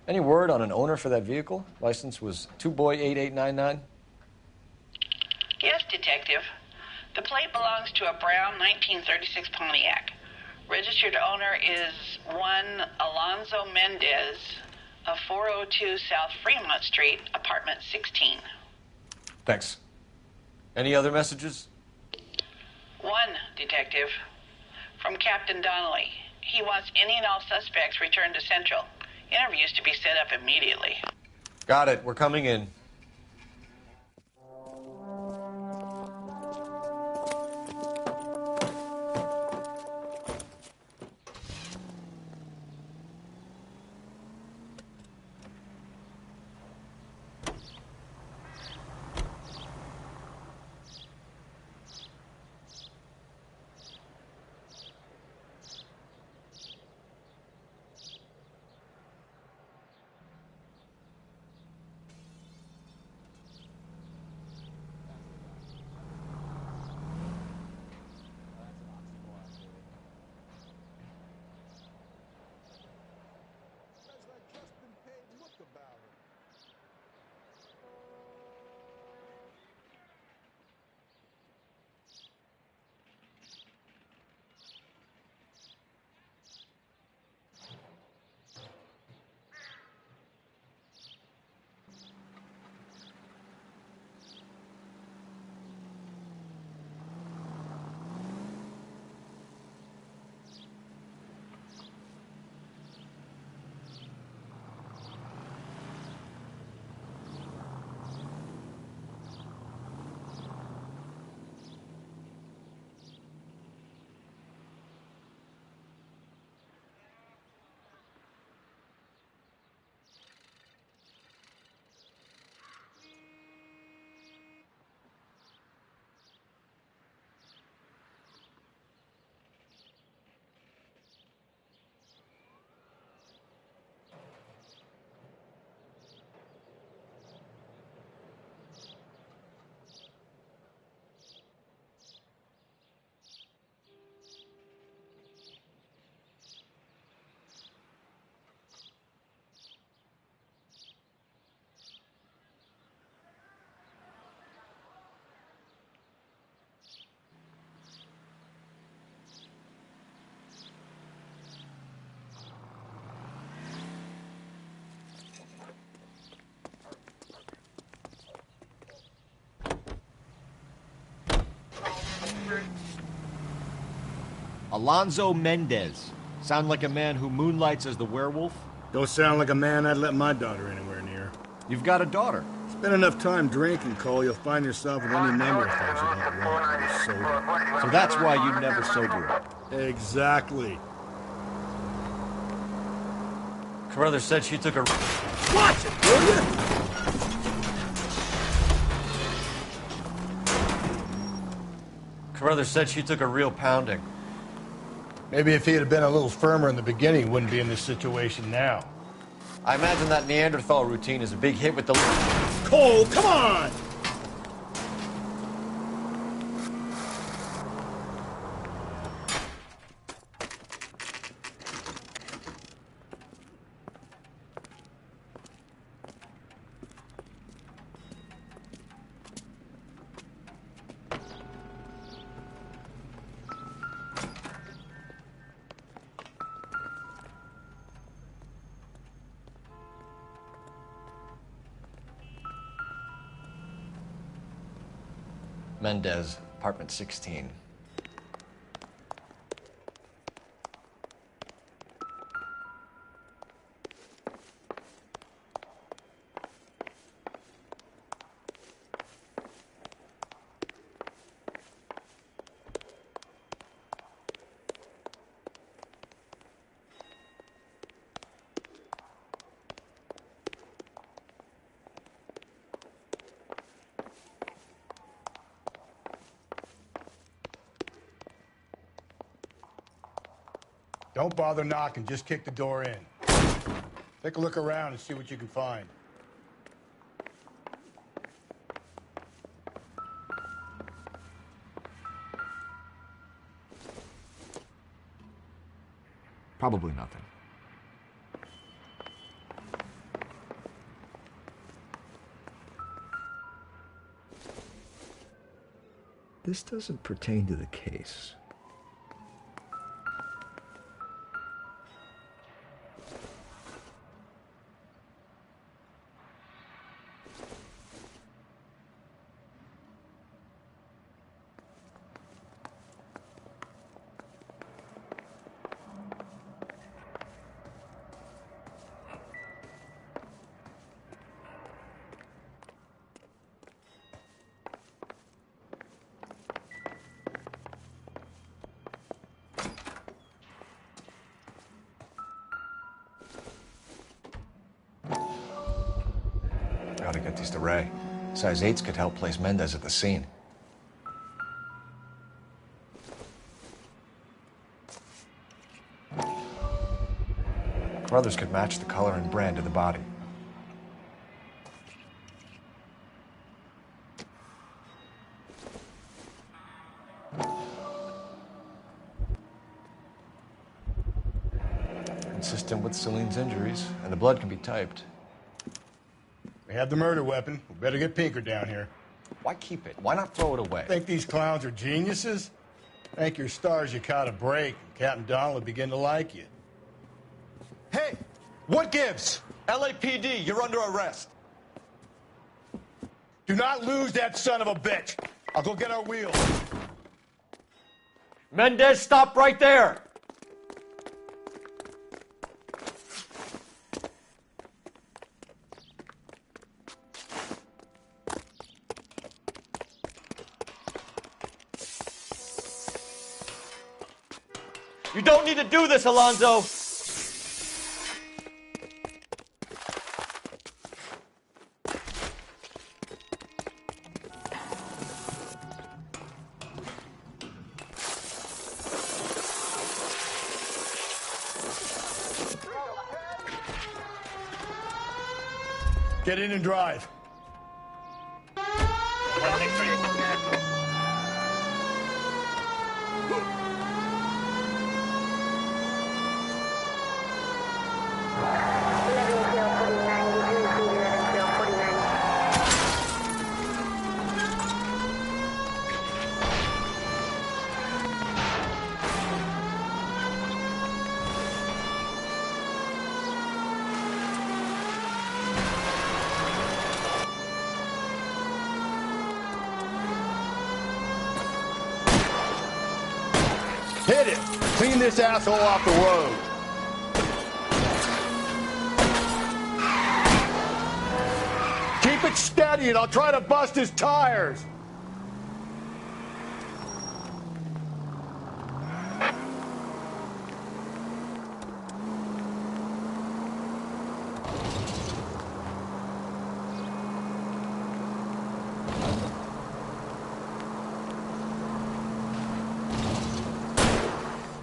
Any word on an owner for that vehicle? License was 2boy8899. Yes, Detective. The plate belongs to a brown 1936 Pontiac. Registered owner is one Alonzo Mendez of 402 South Fremont Street, apartment 16. Thanks. Any other messages? One, Detective. From Captain Donnelly. He wants any and all suspects returned to Central. Interviews to be set up immediately. Got it. We're coming in. Alonzo Mendez. Sound like a man who moonlights as the werewolf? Don't sound like a man I'd let my daughter anywhere near. You've got a daughter. Spend enough time drinking, Cole, you'll find yourself with any number of things you don't want when you're sober. So that's why you never sober up. Exactly. Carruthers said she took a... Watch it, will you? Carruthers said she took a real pounding. Maybe if he had been a little firmer in the beginning, he wouldn't be in this situation now. I imagine that Neanderthal routine is a big hit with the... Cole, come on! Mendez, apartment 16. Don't bother knocking, just kick the door in. Take a look around and see what you can find. Probably nothing. This doesn't pertain to the case. Gotta get these to Ray. Size 8s could help place Mendez at the scene. Carruthers could match the color and brand of the body. Consistent with Celine's injuries, and the blood can be typed. We have the murder weapon. We better get Pinker down here. Why keep it? Why not throw it away? Think these clowns are geniuses? Thank your stars you caught a break, and Captain Donald will begin to like you. Hey! What gives? LAPD, you're under arrest. Do not lose that son of a bitch. I'll go get our wheels. Mendez, stop right there! You don't need to do this, Alonzo! Get in and drive. Hit it! Clean this asshole off the road. Keep it steady and I'll try to bust his tires.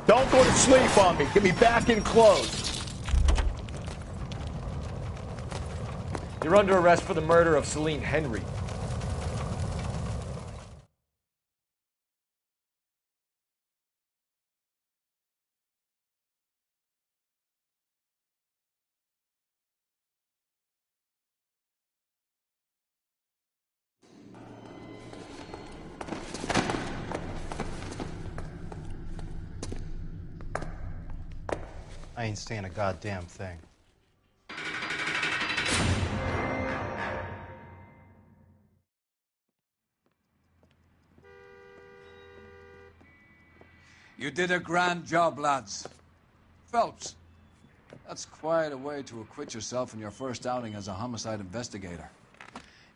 Don't go to sleep on me. Get me back in close. You're under arrest for the murder of Celine Henry. I ain't saying a goddamn thing. You did a grand job, lads. Phelps, that's quite a way to acquit yourself in your first outing as a homicide investigator.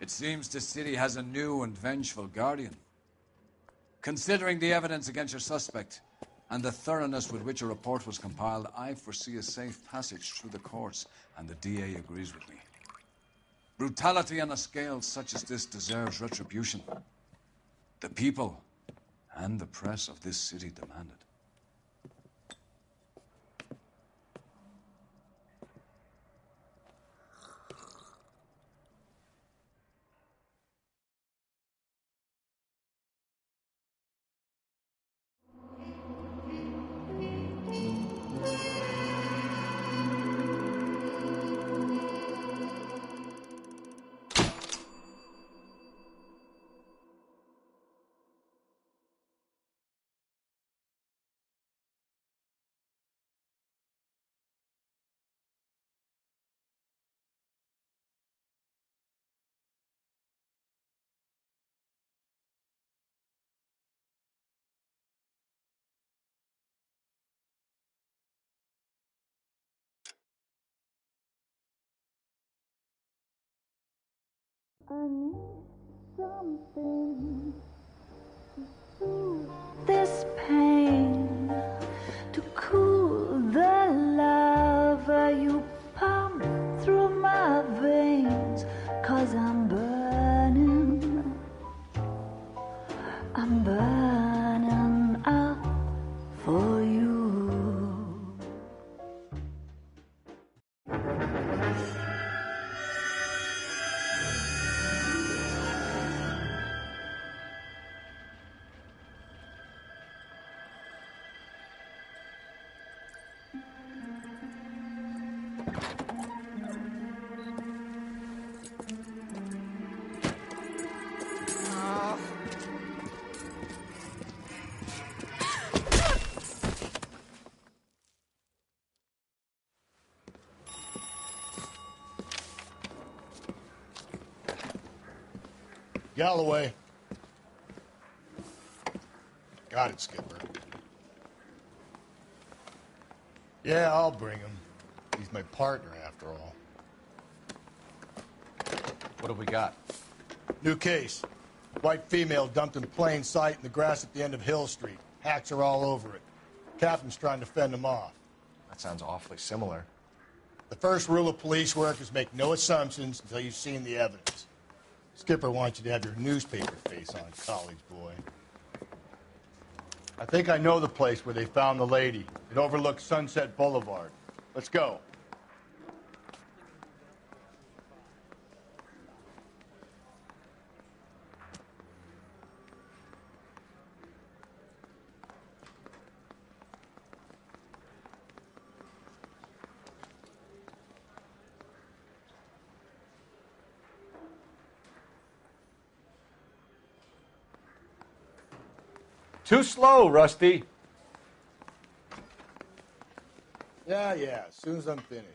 It seems the city has a new and vengeful guardian. Considering the evidence against your suspect and the thoroughness with which a report was compiled, I foresee a safe passage through the courts, and the DA agrees with me. Brutality on a scale such as this deserves retribution. The people and the press of this city demand it. I need something to soothe this pain, to cool the lava you pump through my veins, 'cause I'm burning up for you. Galloway. Got it, Skipper. Yeah, I'll bring him. He's my partner, after all. What have we got? New case. White female dumped in plain sight in the grass at the end of Hill Street. Hats are all over it. Captain's trying to fend them off. That sounds awfully similar. The first rule of police work is make no assumptions until you've seen the evidence. Skipper wants you to have your newspaper face on, college boy. I think I know the place where they found the lady. It overlooks Sunset Boulevard. Let's go. Too slow, Rusty. Yeah, as soon as I'm finished.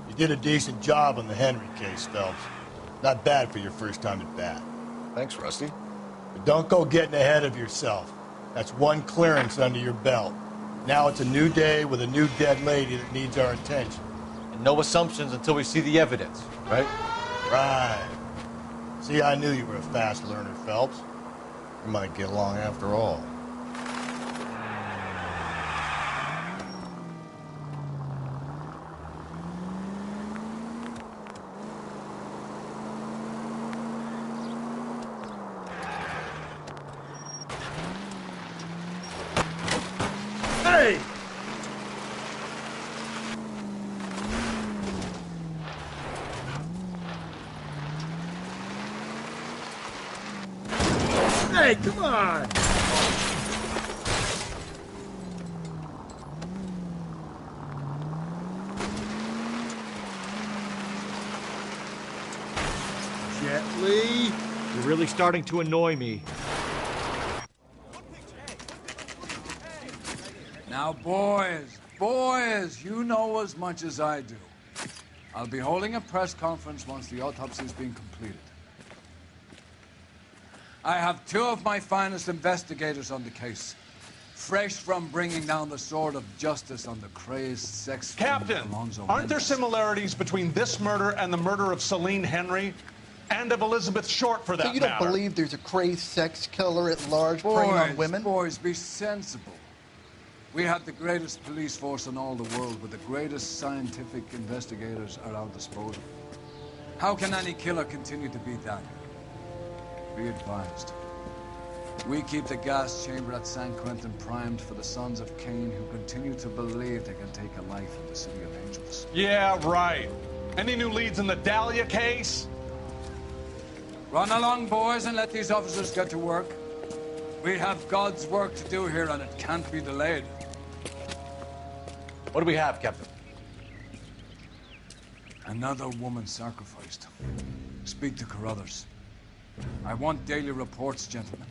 You did a decent job on the Henry case, Phelps. Not bad for your first time at bat. Thanks, Rusty. But don't go getting ahead of yourself. That's one clearance under your belt. Now it's a new day with a new dead lady that needs our attention. And no assumptions until we see the evidence, right? Right. See, I knew you were a fast learner, Phelps. We might get along after all. Hey! Hey, come on! Gently. You're really starting to annoy me. Now, boys, you know as much as I do. I'll be holding a press conference once the autopsy's been completed. I have two of my finest investigators on the case, fresh from bringing down the sword of justice on the crazed sex Captain, Alonzo aren't there Mendez. similarities between this murder and the murder of Celine Henry? And of Elizabeth Short, for that So you don't matter? believe there's a crazed sex killer at large preying on women? Boys, be sensible. We have the greatest police force in all the world with the greatest scientific investigators at our disposal. How can any killer continue to beat that? Be advised. We keep the gas chamber at San Quentin primed for the sons of Cain who continue to believe they can take a life in the city of angels. Yeah, right. Any new leads in the Dahlia case? Run along, boys, and let these officers get to work. We have God's work to do here, and it can't be delayed. What do we have, Captain? Another woman sacrificed. Speak to Carruthers. I want daily reports, gentlemen.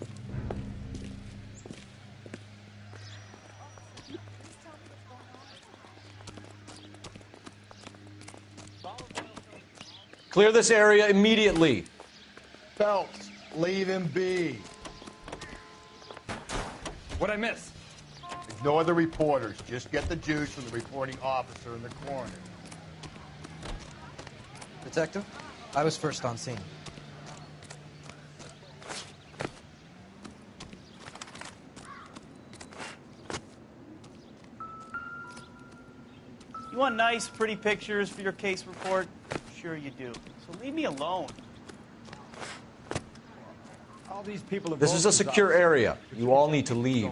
Clear this area immediately. Phelps, leave him be. What'd I miss? Ignore the reporters. Just get the juice from the reporting officer in the corner. Detective, I was first on scene. You want nice, pretty pictures for your case report? Sure you do. So leave me alone. All these people are This is a secure area. You all need to leave.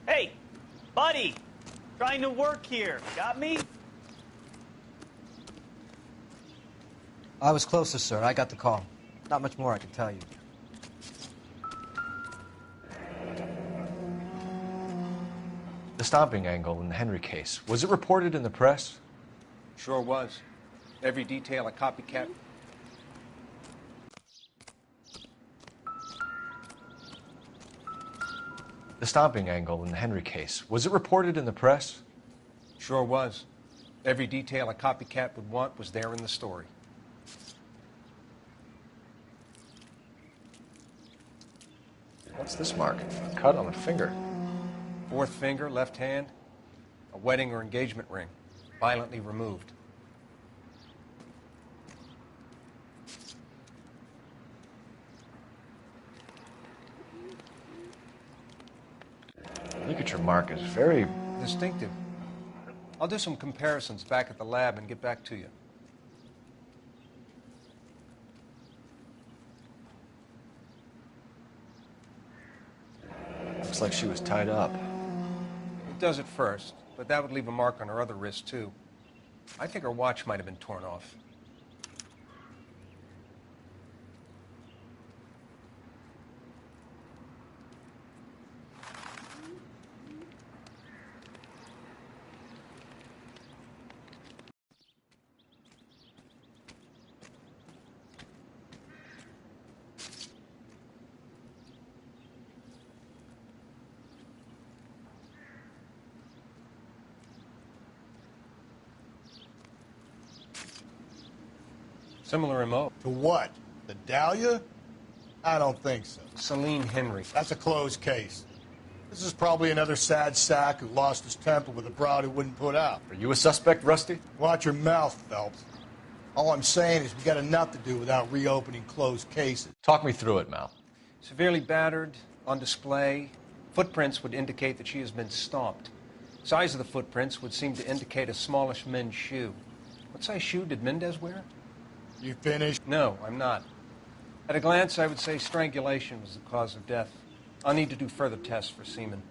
Hey, buddy, trying to work here. Got me? I was closest, sir. I got the call. Not much more I can tell you. The stomping angle in the Henry case, was it reported in the press? Sure was. Every detail a copycat. The stomping angle in the Henry case, was it reported in the press? Sure was. Every detail a copycat would want was there in the story. What's this mark? A cut on a finger. Fourth finger, left hand. A wedding or engagement ring. Violently removed. Ligature mark is very distinctive. I'll do some comparisons back at the lab and get back to you. Looks like she was tied up. It does at first, but that would leave a mark on her other wrist, too. I think her watch might have been torn off. Similar MO. To what? The Dahlia? I don't think so. Celine Henry. That's a closed case. This is probably another sad sack who lost his temper with a broad who wouldn't put out. Are you a suspect, Rusty? Watch your mouth, Phelps. All I'm saying is we got enough to do without reopening closed cases. Talk me through it, Mal. Severely battered, on display. Footprints would indicate that she has been stomped. Size of the footprints would seem to indicate a smallish men's shoe. What size shoe did Mendez wear? You finished? No, I'm not. At a glance, I would say strangulation was the cause of death. I'll need to do further tests for semen.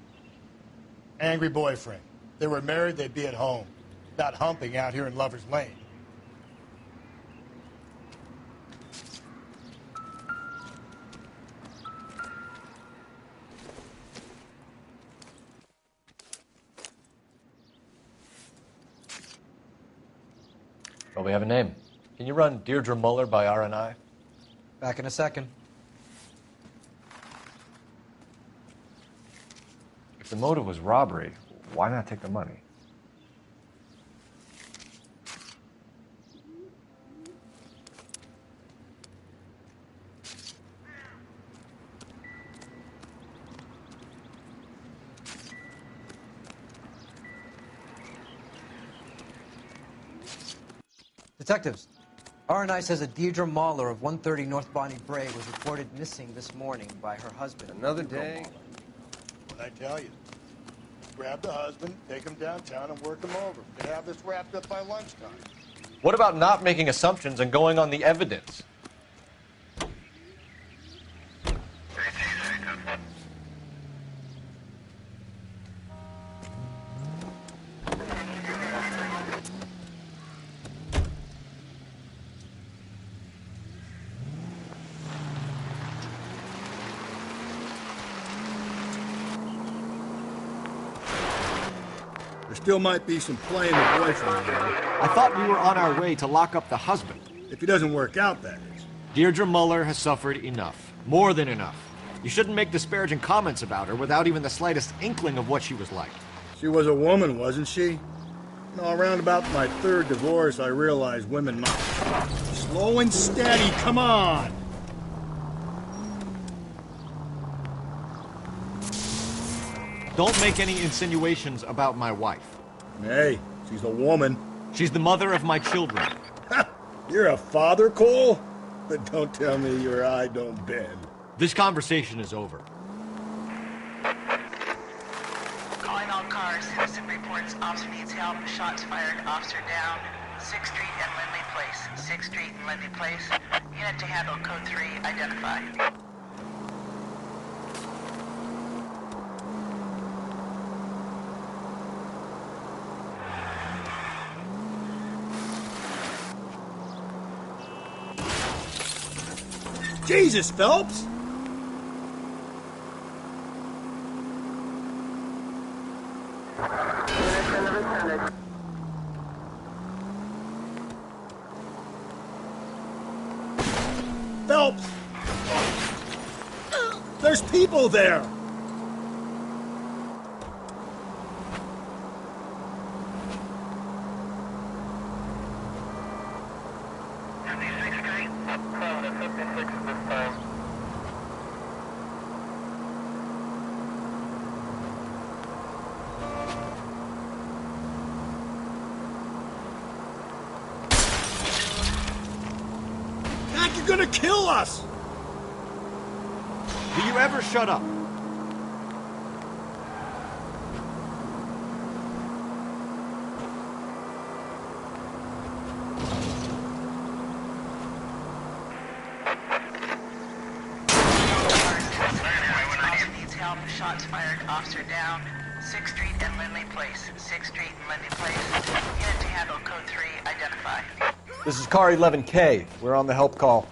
Angry boyfriend. If they were married, they'd be at home. Not humping out here in Lover's Lane. Well, we have a name. Can you run Deirdre Muller by RNI? Back in a second. If the motive was robbery, why not take the money? Detectives, RNI says a Deirdre Mahler of 130 North Bonnie Bray was reported missing this morning by her husband. Another day. What'd I tell you? Grab the husband, take him downtown, and work him over. We'd have this wrapped up by lunchtime. What about not making assumptions and going on the evidence? There still might be some play in the boyfriend there. I thought we were on our way to lock up the husband. If he doesn't work out, that is. Deirdre Muller has suffered enough. More than enough. You shouldn't make disparaging comments about her without even the slightest inkling of what she was like. She was a woman, wasn't she? No, around about my third divorce, I realized women might... Slow and steady, come on! Don't make any insinuations about my wife. Hey, she's a woman. She's the mother of my children. You're a father, Cole? But don't tell me your eye don't bend. This conversation is over. Calling all cars. Citizen reports officer needs help. Shots fired. Officer down. 6th Street and Lindley Place. 6th Street and Lindley Place. Unit to handle code 3. Identify. Jesus, Phelps! Phelps! There's people there! Jack, you're gonna kill us! Do you ever shut up? Shots fired, officer down. 6th Street and Lindley Place. 6th Street and Lindley Place. Unit to handle code 3, identify. This is car 11K. We're on the help call.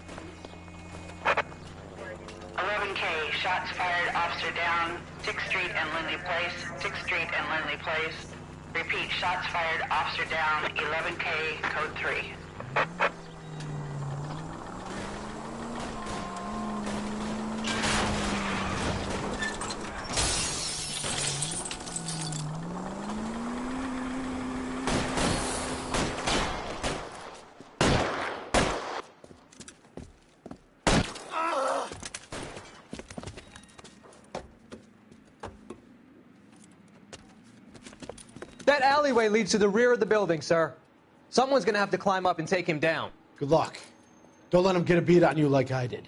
11K, shots fired, officer down. 6th Street and Lindley Place. 6th Street and Lindley Place. Repeat, shots fired, officer down. 11K, code 3. That alleyway leads to the rear of the building, sir. Someone's gonna have to climb up and take him down. Good luck. Don't let him get a beat on you like I did.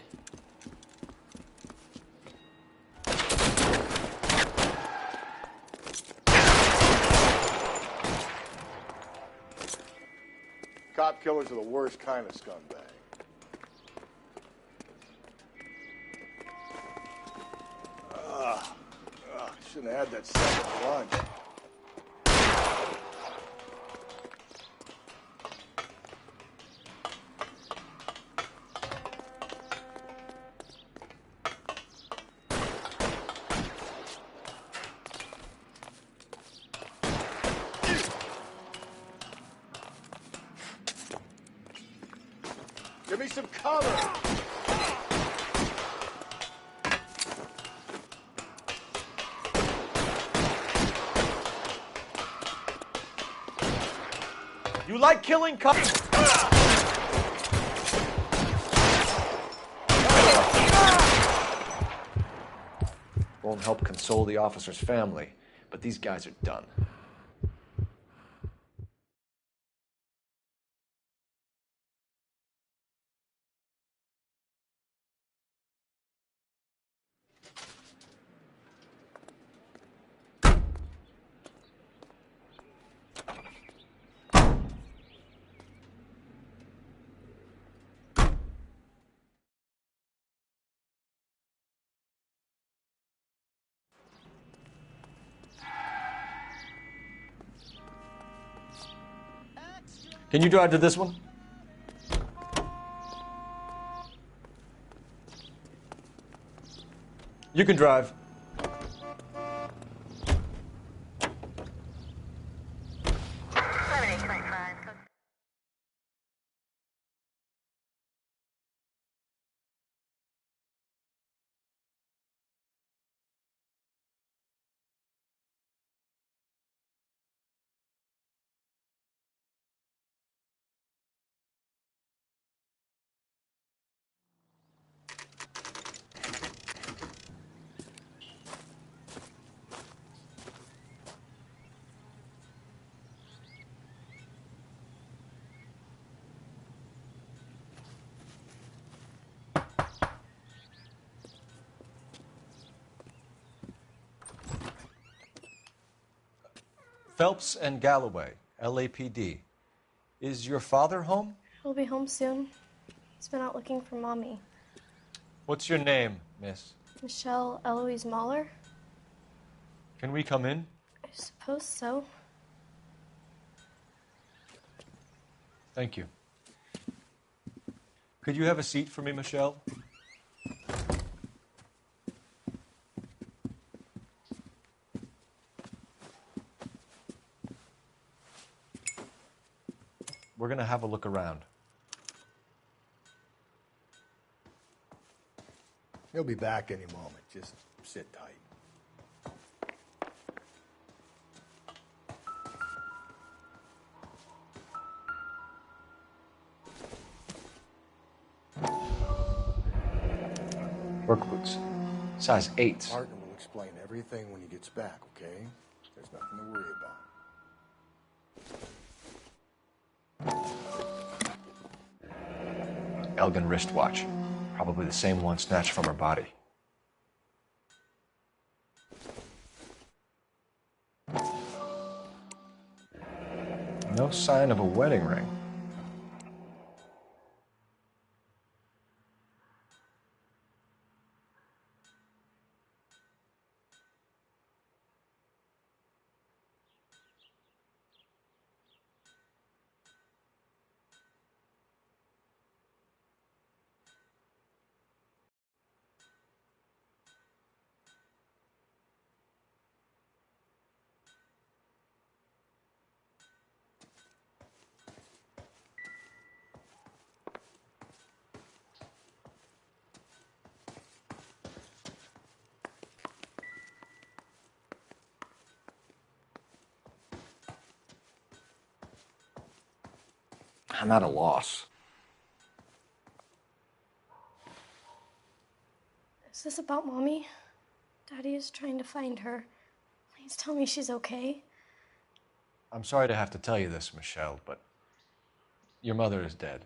Cop killers are the worst kind of scumbag. Shouldn't have had that second lunch. Give me some cover! You like killing cops? Won't help console the officer's family, but these guys are done. Can you drive to this one? You can drive. Phelps and Galloway, LAPD. Is your father home? He'll be home soon. He's been out looking for Mommy. What's your name, miss? Michelle Eloise Mahler? Can we come in? I suppose so. Thank you. Could you have a seat for me, Michelle? We're going to have a look around. He'll be back any moment. Just sit tight. Work boots. Size 8. Partner will explain everything when he gets back, okay? There's nothing to worry about. Elgin wristwatch. Probably the same one snatched from her body. No sign of a wedding ring. I'm at a loss. Is this about Mommy? Daddy is trying to find her. Please tell me she's okay. I'm sorry to have to tell you this, Michelle, but your mother is dead.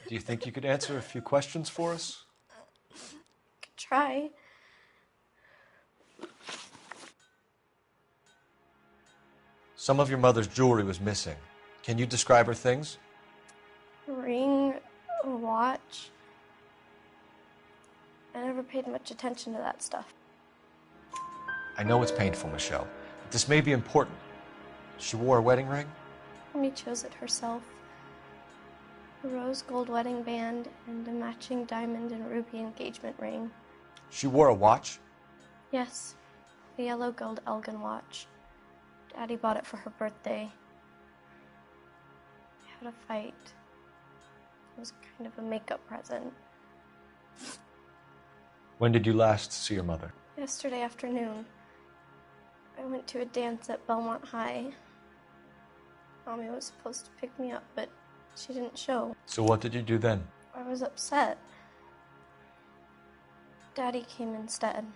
Do you think you could answer a few questions for us? Could try. Some of your mother's jewelry was missing. Can you describe her things? A ring, a watch. I never paid much attention to that stuff. I know it's painful, Michelle, but this may be important. She wore a wedding ring? Mommy chose it herself. A rose gold wedding band and a matching diamond and ruby engagement ring. She wore a watch? Yes, a yellow gold Elgin watch. Daddy bought it for her birthday. We had a fight. It was kind of a makeup present. When did you last see your mother? Yesterday afternoon. I went to a dance at Belmont High. Mommy was supposed to pick me up, but she didn't show. So what did you do then? I was upset. Daddy came instead.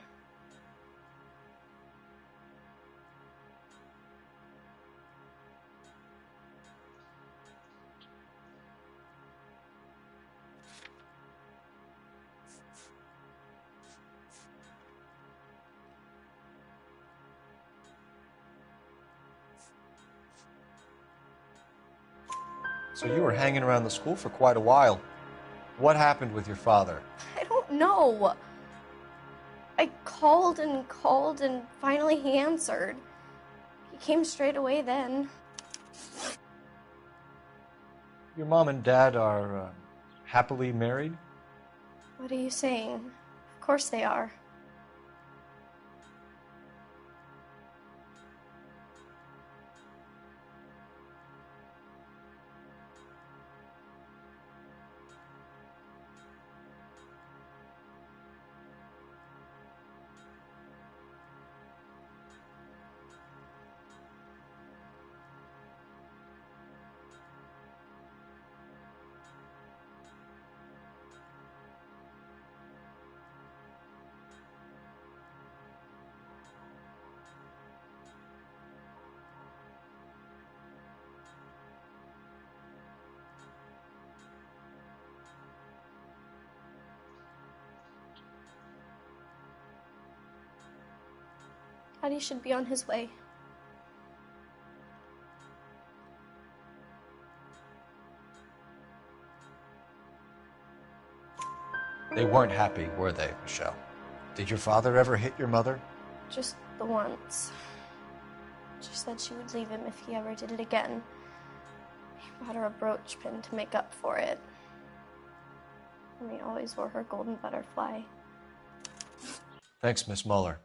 So you were hanging around the school for quite a while. What happened with your father? I don't know. I called and finally he answered. He came straight away then. Your mom and dad are happily married? What are you saying? Of course they are. Daddy should be on his way. They weren't happy, were they, Michelle? Did your father ever hit your mother? Just the once. She said she would leave him if he ever did it again. He bought her a brooch pin to make up for it. And he always wore her golden butterfly. Thanks, Miss Muller.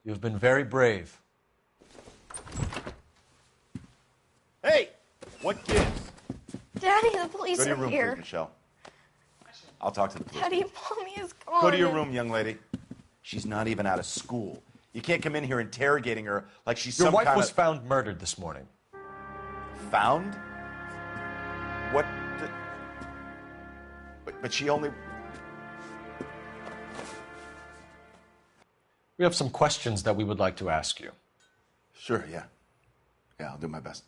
You have been very brave. Hey! What gives? Daddy, the police Go to your are room, here. please, Michelle. I'll talk to the police. Daddy, Mommy is gone. Go to your room, young lady. She's not even out of school. You can't come in here interrogating her like she's Your some wife kind was of... found murdered this morning. Found? but she only... We have some questions that we would like to ask you. Sure, yeah. Yeah, I'll do my best.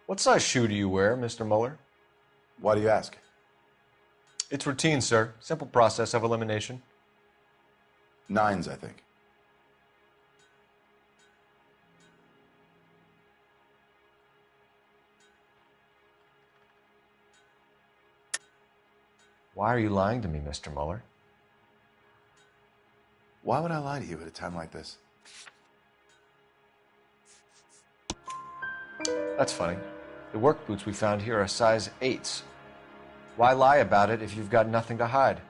What size shoe do you wear, Mr. Mueller? Why do you ask? It's routine, sir. Simple process of elimination. 9s, I think. Why are you lying to me, Mr. Mueller? Why would I lie to you at a time like this? That's funny. The work boots we found here are size 8s. Why lie about it if you've got nothing to hide?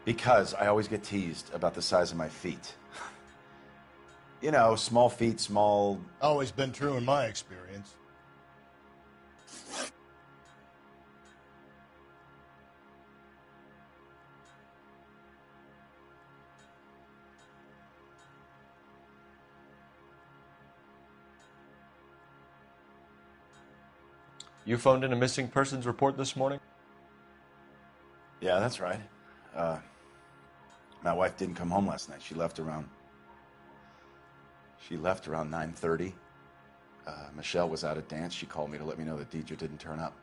Because I always get teased about the size of my feet. You know, small feet, small... Always been true in my experience. You phoned in a missing persons report this morning? Yeah, that's right. My wife didn't come home last night. She left around 9:30. Michelle was out at dance. She called me to let me know that Deidre didn't turn up.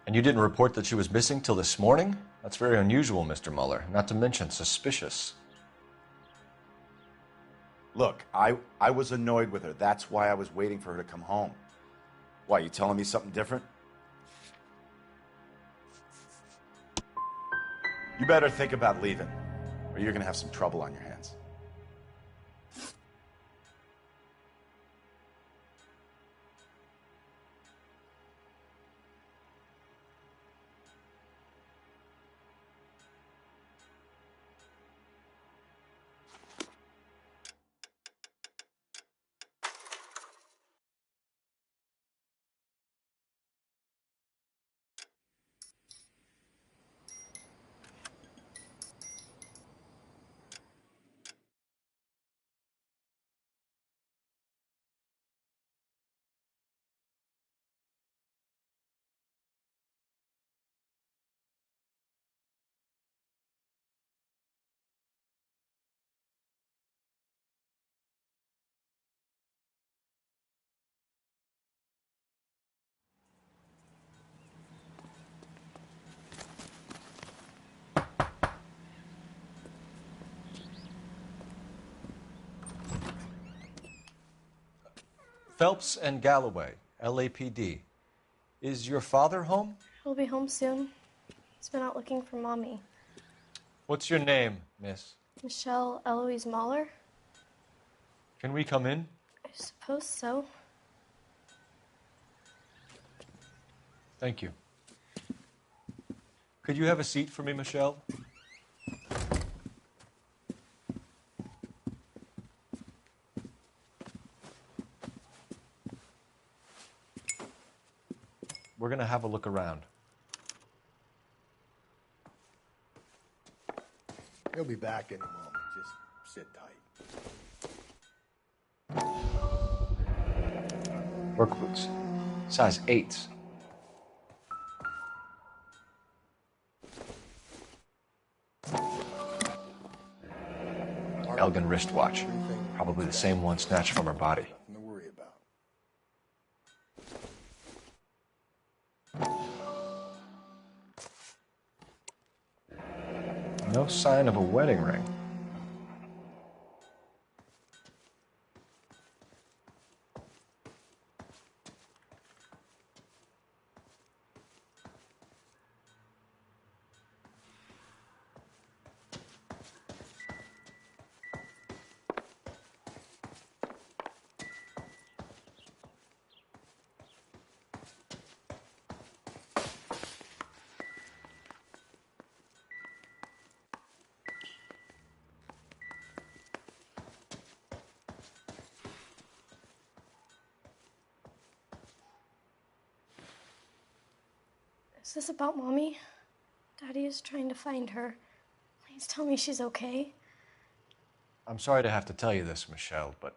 And you didn't report that she was missing till this morning? That's very unusual, Mr. Mueller, not to mention suspicious. Look, I was annoyed with her. That's why I was waiting for her to come home. Why, you telling me something different? You better think about leaving, or you're gonna have some trouble on your hands. Phelps and Galloway, LAPD. Is your father home? He'll be home soon. He's been out looking for Mommy. What's your name, miss? Michelle Eloise Mahler? Can we come in? I suppose so. Thank you. Could you have a seat for me, Michelle? We're going to have a look around. He'll be back in a moment. Just sit tight. Work boots. Size 8s. Elgin wristwatch. Probably the same one snatched from her body. Nothing to worry about. No sign of a wedding ring. Is this about Mommy? Daddy is trying to find her. Please tell me she's okay. I'm sorry to have to tell you this, Michelle, but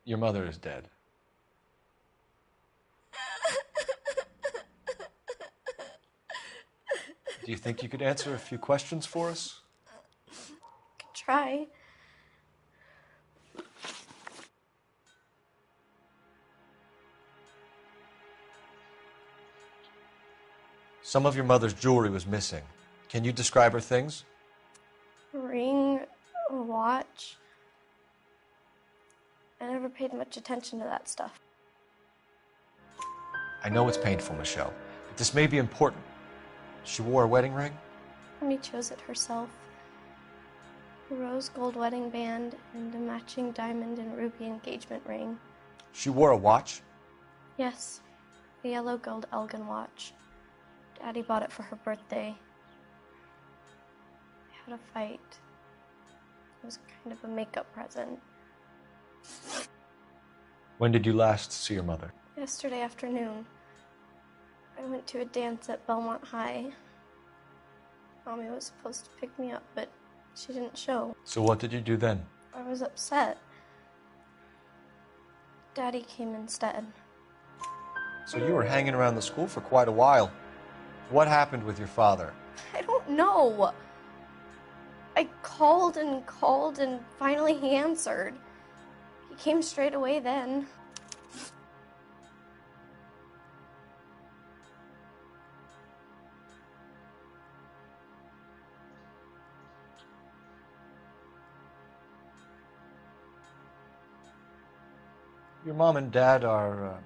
your mother is dead. Do you think you could answer a few questions for us? Could try. Some of your mother's jewelry was missing. Can you describe her things? A ring, a watch. I never paid much attention to that stuff. I know it's painful, Michelle, but this may be important. She wore a wedding ring? Mommy chose it herself. A rose gold wedding band and a matching diamond and ruby engagement ring. She wore a watch? Yes, a yellow gold Elgin watch. Daddy bought it for her birthday. I had a fight. It was kind of a makeup present. When did you last see your mother? Yesterday afternoon. I went to a dance at Belmont High. Mommy was supposed to pick me up, but she didn't show. So what did you do then? I was upset. Daddy came instead. So you were hanging around the school for quite a while. What happened with your father? I don't know. I called and finally he answered. He came straight away then. Your mom and dad are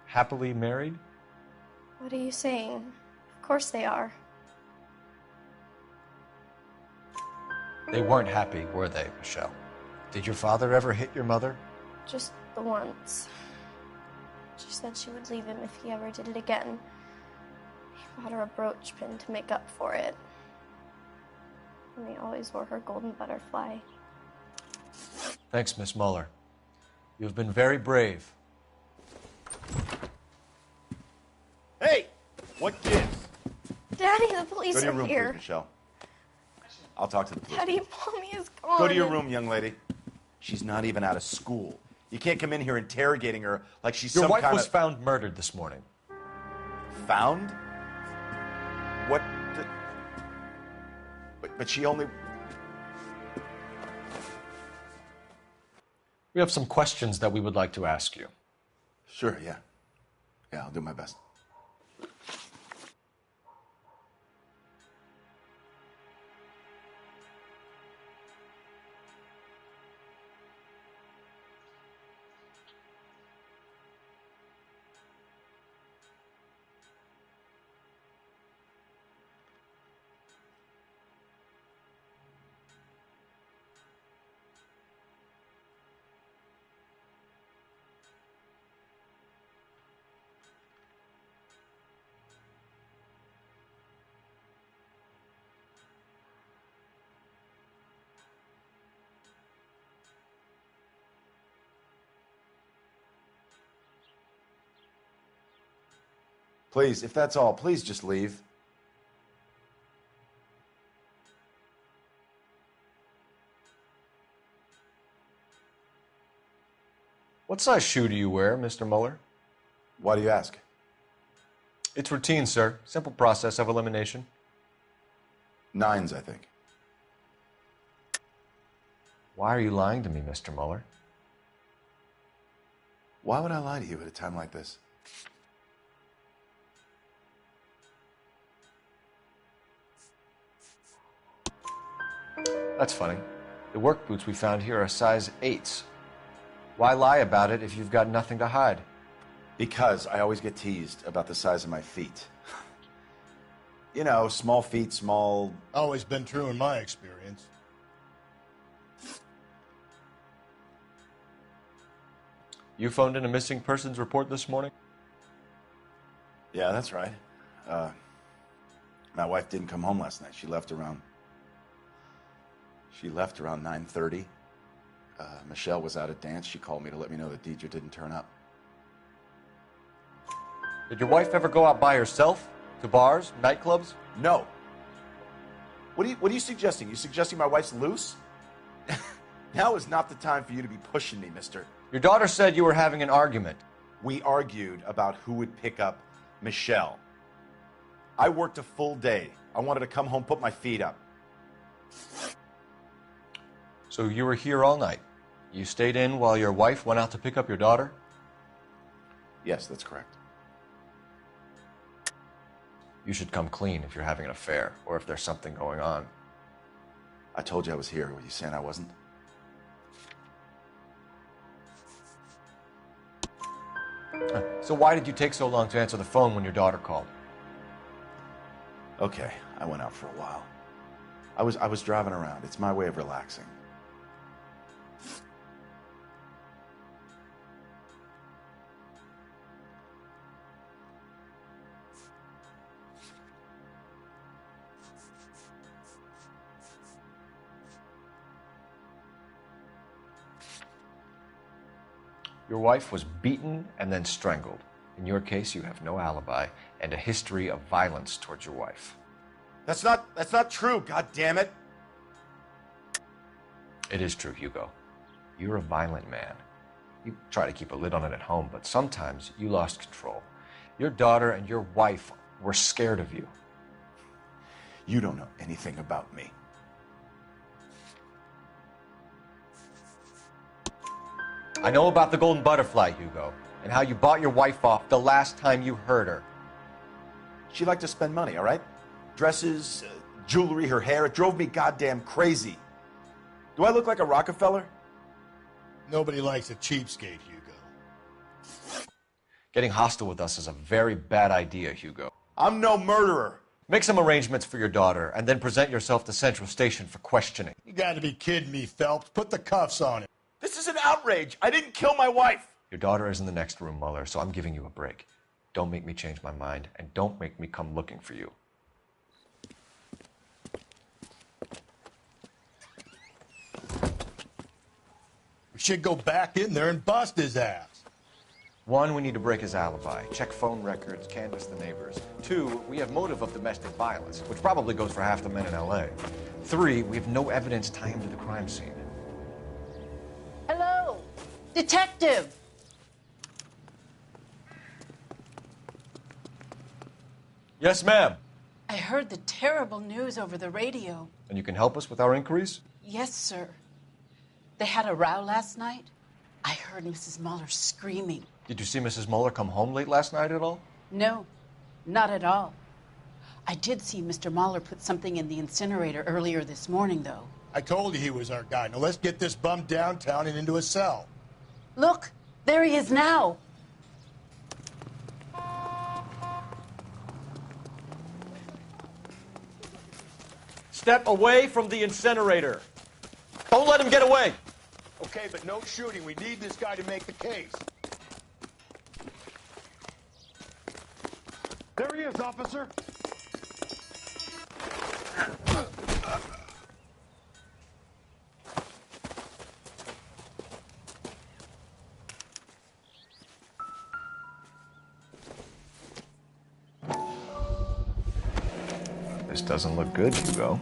happily married? What are you saying? Of course they are. They weren't happy, were they, Michelle? Did your father ever hit your mother? Just the once. She said she would leave him if he ever did it again. He bought her a brooch pin to make up for it. And he always wore her golden butterfly. Thanks, Miss Muller. You have been very brave. Hey! What gives? Daddy, the police Go to your are room, here. please, Michelle. I'll talk to the police. Daddy, Mommy is gone. Go to your room, young lady. She's not even out of school. You can't come in here interrogating her like she's Your some wife kind was of... found murdered this morning. Found? What the... But she only... We have some questions that we would like to ask you. Sure, yeah. Yeah, I'll do my best. Please, if that's all, please just leave. What size shoe do you wear, Mr. Muller? Why do you ask? It's routine, sir. Simple process of elimination. 9s, I think. Why are you lying to me, Mr. Muller? Why would I lie to you at a time like this? That's funny. The work boots we found here are size 8s. Why lie about it if you've got nothing to hide? Because I always get teased about the size of my feet. You know, small feet, small... Always been true in my experience. You phoned in a missing persons report this morning? Yeah, that's right. My wife didn't come home last night. She left around 9:30. Michelle was out at dance. She called me to let me know that Deidre didn't turn up. Did your wife ever go out by herself? To bars? Nightclubs? No. What are you suggesting? You suggesting my wife's loose? Now is not the time for you to be pushing me, mister. Your daughter said you were having an argument. We argued about who would pick up Michelle. I worked a full day. I wanted to come home, put my feet up. So you were here all night. You stayed in while your wife went out to pick up your daughter? Yes, that's correct. You should come clean if you're having an affair, or if there's something going on. I told you I was here. Were you saying I wasn't? So why did you take so long to answer the phone when your daughter called? Okay, I went out for a while. I was driving around. It's my way of relaxing. Your wife was beaten and then strangled. In your case, you have no alibi and a history of violence towards your wife. That's not true, God damn it. It is true, Hugo. You're a violent man. You try to keep a lid on it at home, but sometimes you lost control. Your daughter and your wife were scared of you. You don't know anything about me. I know about the golden butterfly, Hugo, and how you bought your wife off the last time you heard her. She liked to spend money, all right? Dresses, jewelry, her hair. It drove me goddamn crazy. Do I look like a Rockefeller? Nobody likes a cheapskate, Hugo. Getting hostile with us is a very bad idea, Hugo. I'm no murderer. Make some arrangements for your daughter, and then present yourself to Central Station for questioning. You gotta be kidding me, Phelps. Put the cuffs on him. This is an outrage. I didn't kill my wife. Your daughter is in the next room, Muller, so I'm giving you a break. Don't make me change my mind, and don't make me come looking for you. We should go back in there and bust his ass. 1, we need to break his alibi. Check phone records, canvass the neighbors. 2, we have motive of domestic violence, which probably goes for half the men in L.A. 3, we have no evidence tying him to the crime scene. Hello, detective. Yes, ma'am. I heard the terrible news over the radio. And you can help us with our inquiries? Yes, sir. They had a row last night. I heard Mrs. Muller screaming. Did you see Mrs. Muller come home late last night at all? No, not at all. I did see Mr. Muller put something in the incinerator earlier this morning, though. I told you he was our guy. Now let's get this bum downtown and into a cell. Look, there he is now. Step away from the incinerator. Don't let him get away. Okay, but no shooting. We need this guy to make the case. There he is, officer. This doesn't look good, Hugo.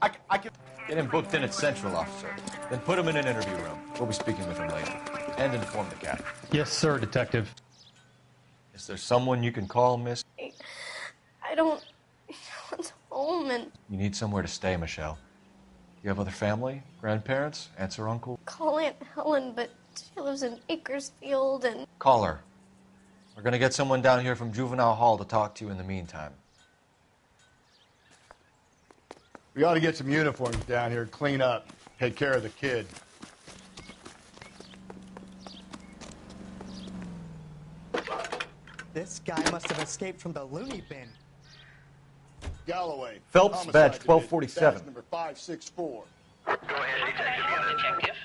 I can... Get him booked in at Central, officer. Then put him in an interview room. We'll be speaking with him later. And inform the cat. Yes, sir, detective. Is there someone you can call, miss? I don't want home and You need somewhere to stay, Michelle. You have other family? Grandparents? Aunts or uncle? call Aunt Helen, but she lives in Bakersfield and Call her. We're gonna get someone down here from Juvenile Hall to talk to you in the meantime. We ought to get some uniforms down here, clean up, take care of the kid. This guy must have escaped from the loony bin. Galloway. Phelps, Homicide badge Division, 1247. badge number 564. Go ahead, detective.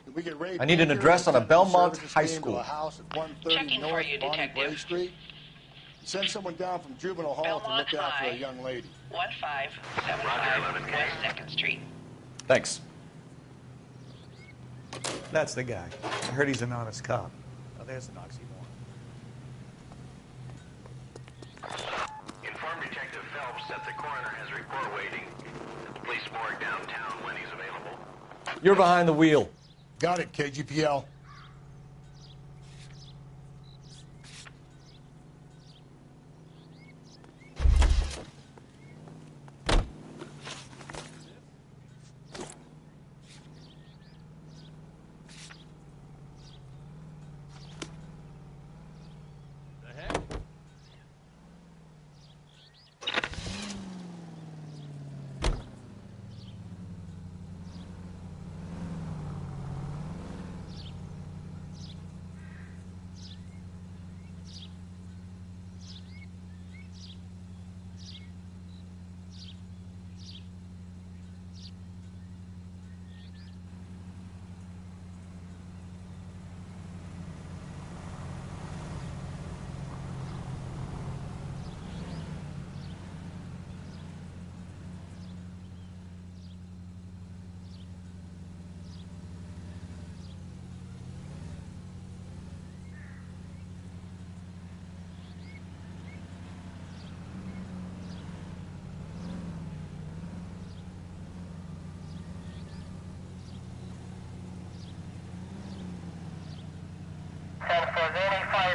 Did we get raped I need an here? address on a Belmont Services High came to School. a house at 130 Checking for North you, Bonnie detective. Bray Street. Send someone down from Juvenile Hall Belmont to look out for High. a young lady. 1575 West 2nd Street. Thanks. That's the guy. I heard he's an honest cop. Oh, there's an oxymoron. Phelps that the coroner has a report waiting at the police morgue downtown when he's available. You're behind the wheel. Got it, KGPL.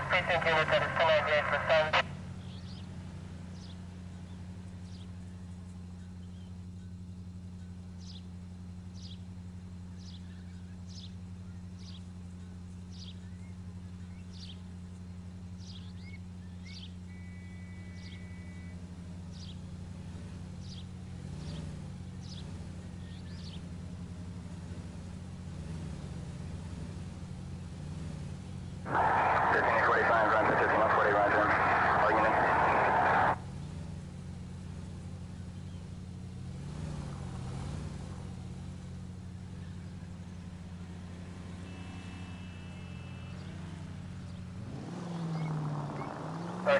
Precinct unit that is still engaged for some.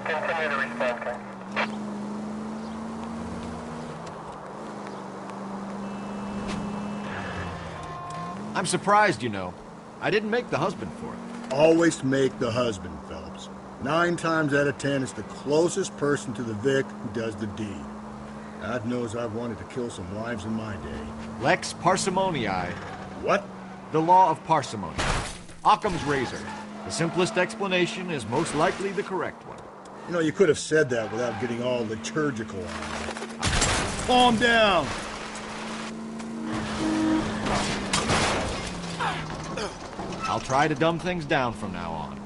Continue to respond, okay? I'm surprised, you know. I didn't make the husband for it. Always make the husband, Phelps. 9 times out of 10, it's the closest person to the Vic who does the deed. God knows I've wanted to kill some wives in my day. Lex parsimoniae. What? The law of parsimony. Occam's razor. The simplest explanation is most likely the correct one. You know, you could have said that without getting all liturgical on me. Calm down! I'll try to dumb things down from now on.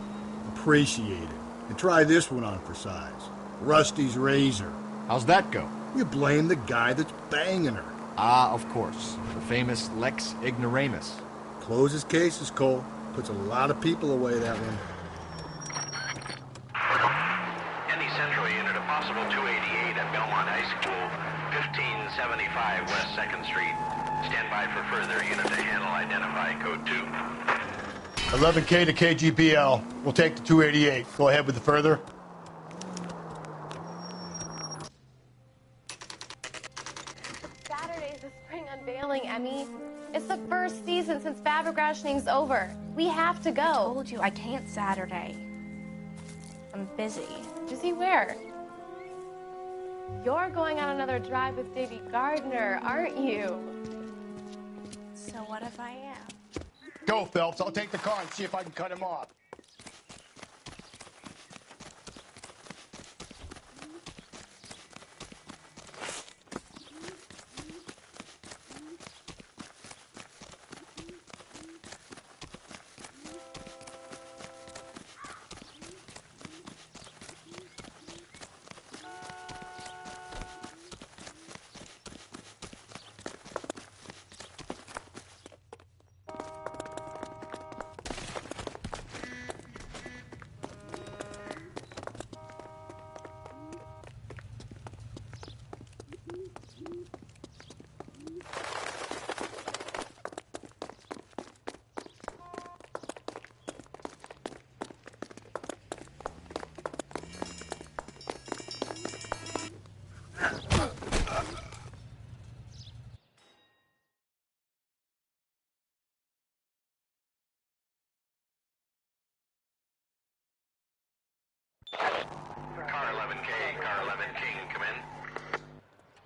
Appreciate it. And try this one on for size. Rusty's razor. How's that go? You blame the guy that's banging her. Ah, of course. The famous Lex Ignoramus. Closes cases, Cole. Puts a lot of people away, that one. Any Central unit, a possible 288 at Belmont High School, 1575 West 2nd Street. Stand by for further unit to handle. Identify code 2. 11K to KGPL. We'll take the 288. Go ahead with the further. Saturday's the spring unveiling, Emmy. It's the first season since fabric rationing's over. We have to go. I told you I can't Saturday. I'm busy. Busy where? You're going on another drive with Davy Gardner, aren't you? So what if I am? Go, Phelps. I'll take the car and see if I can cut him off.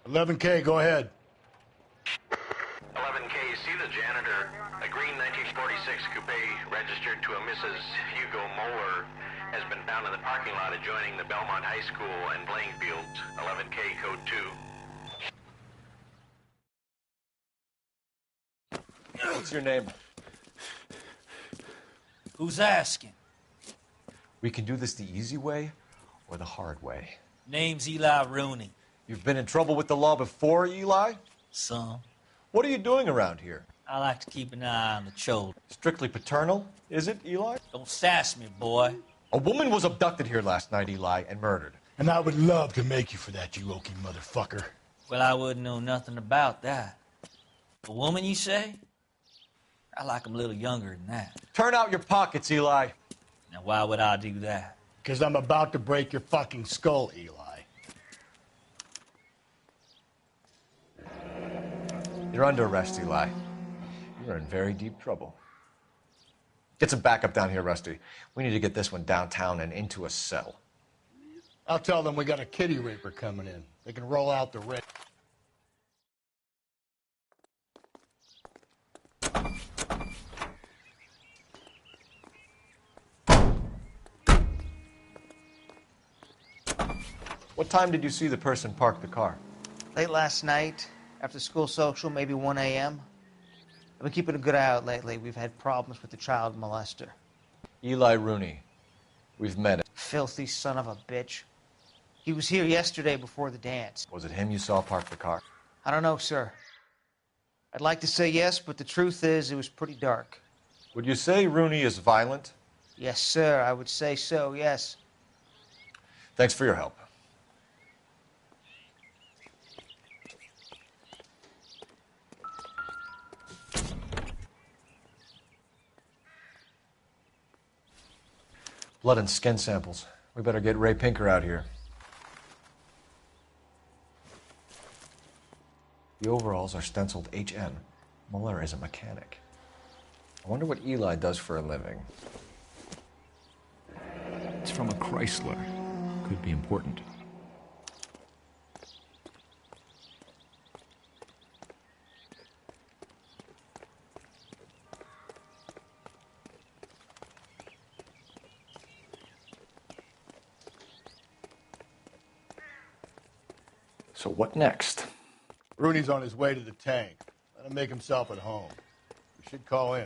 11K, go ahead. 11K, see the janitor. A green 1946 coupe registered to a Mrs. Hugo Moeller has been found in the parking lot adjoining the Belmont High School and playing fields. 11K, code 2. What's your name? Who's asking? We can do this the easy way or the hard way. Name's Eli Rooney. You've been in trouble with the law before, Eli? Some. What are you doing around here? I like to keep an eye on the children. Strictly paternal, is it, Eli? Don't sass me, boy. A woman was abducted here last night, Eli, and murdered. And I would love to make you for that, you oaky motherfucker. Well, I wouldn't know nothing about that. A woman, you say? I like 'em a little younger than that. Turn out your pockets, Eli. Now, why would I do that? Because I'm about to break your fucking skull, Eli. You're under arrest, Eli. You're in very deep trouble. Get some backup down here, Rusty. We need to get this one downtown and into a cell. I'll tell them we got a kitty raper coming in. They can roll out the red. What time did you see the person park the car? Late last night, after school social, maybe 1 a.m. I've been keeping a good eye out lately. We've had problems with the child molester. Eli Rooney. We've met him. Filthy son of a bitch. He was here yesterday before the dance. Was it him you saw park the car? I don't know, sir. I'd like to say yes, but the truth is it was pretty dark. Would you say Rooney is violent? Yes, sir. I would say so, yes. Thanks for your help. Blood and skin samples. We better get Ray Pinker out here. The overalls are stenciled HN. Muller is a mechanic. I wonder what Eli does for a living. It's from a Chrysler. Could be important. So what next? Rooney's on his way to the tank. Let him make himself at home. We should call in.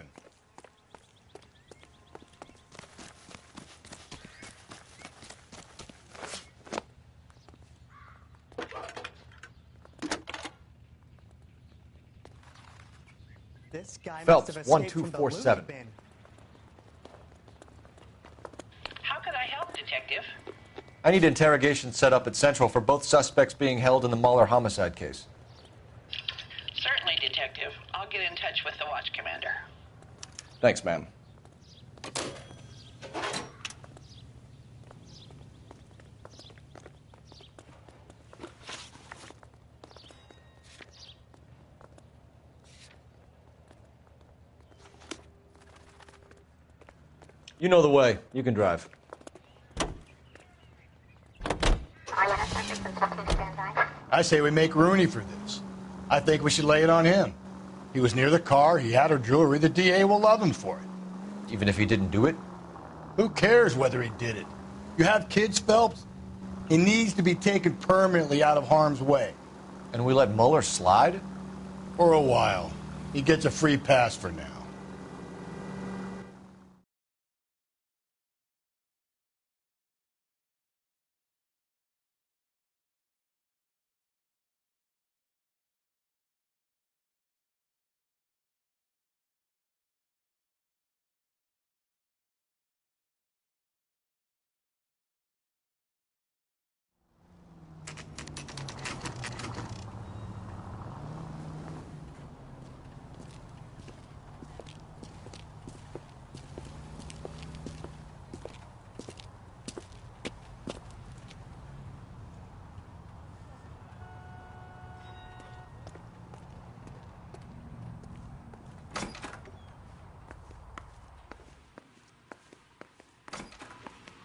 This guy Phelps, must have escaped from the 1247. loony bin. How could I help, Detective? I need interrogation set up at Central for both suspects being held in the Muller homicide case. Certainly, Detective. I'll get in touch with the watch commander. Thanks, ma'am. You know the way. You can drive. I say we make Rooney for this. I think we should lay it on him. He was near the car, he had her jewelry, the DA will love him for it. Even if he didn't do it? Who cares whether he did it? You have kids, Phelps? He needs to be taken permanently out of harm's way. And we let Muller slide? For a while. He gets a free pass for now.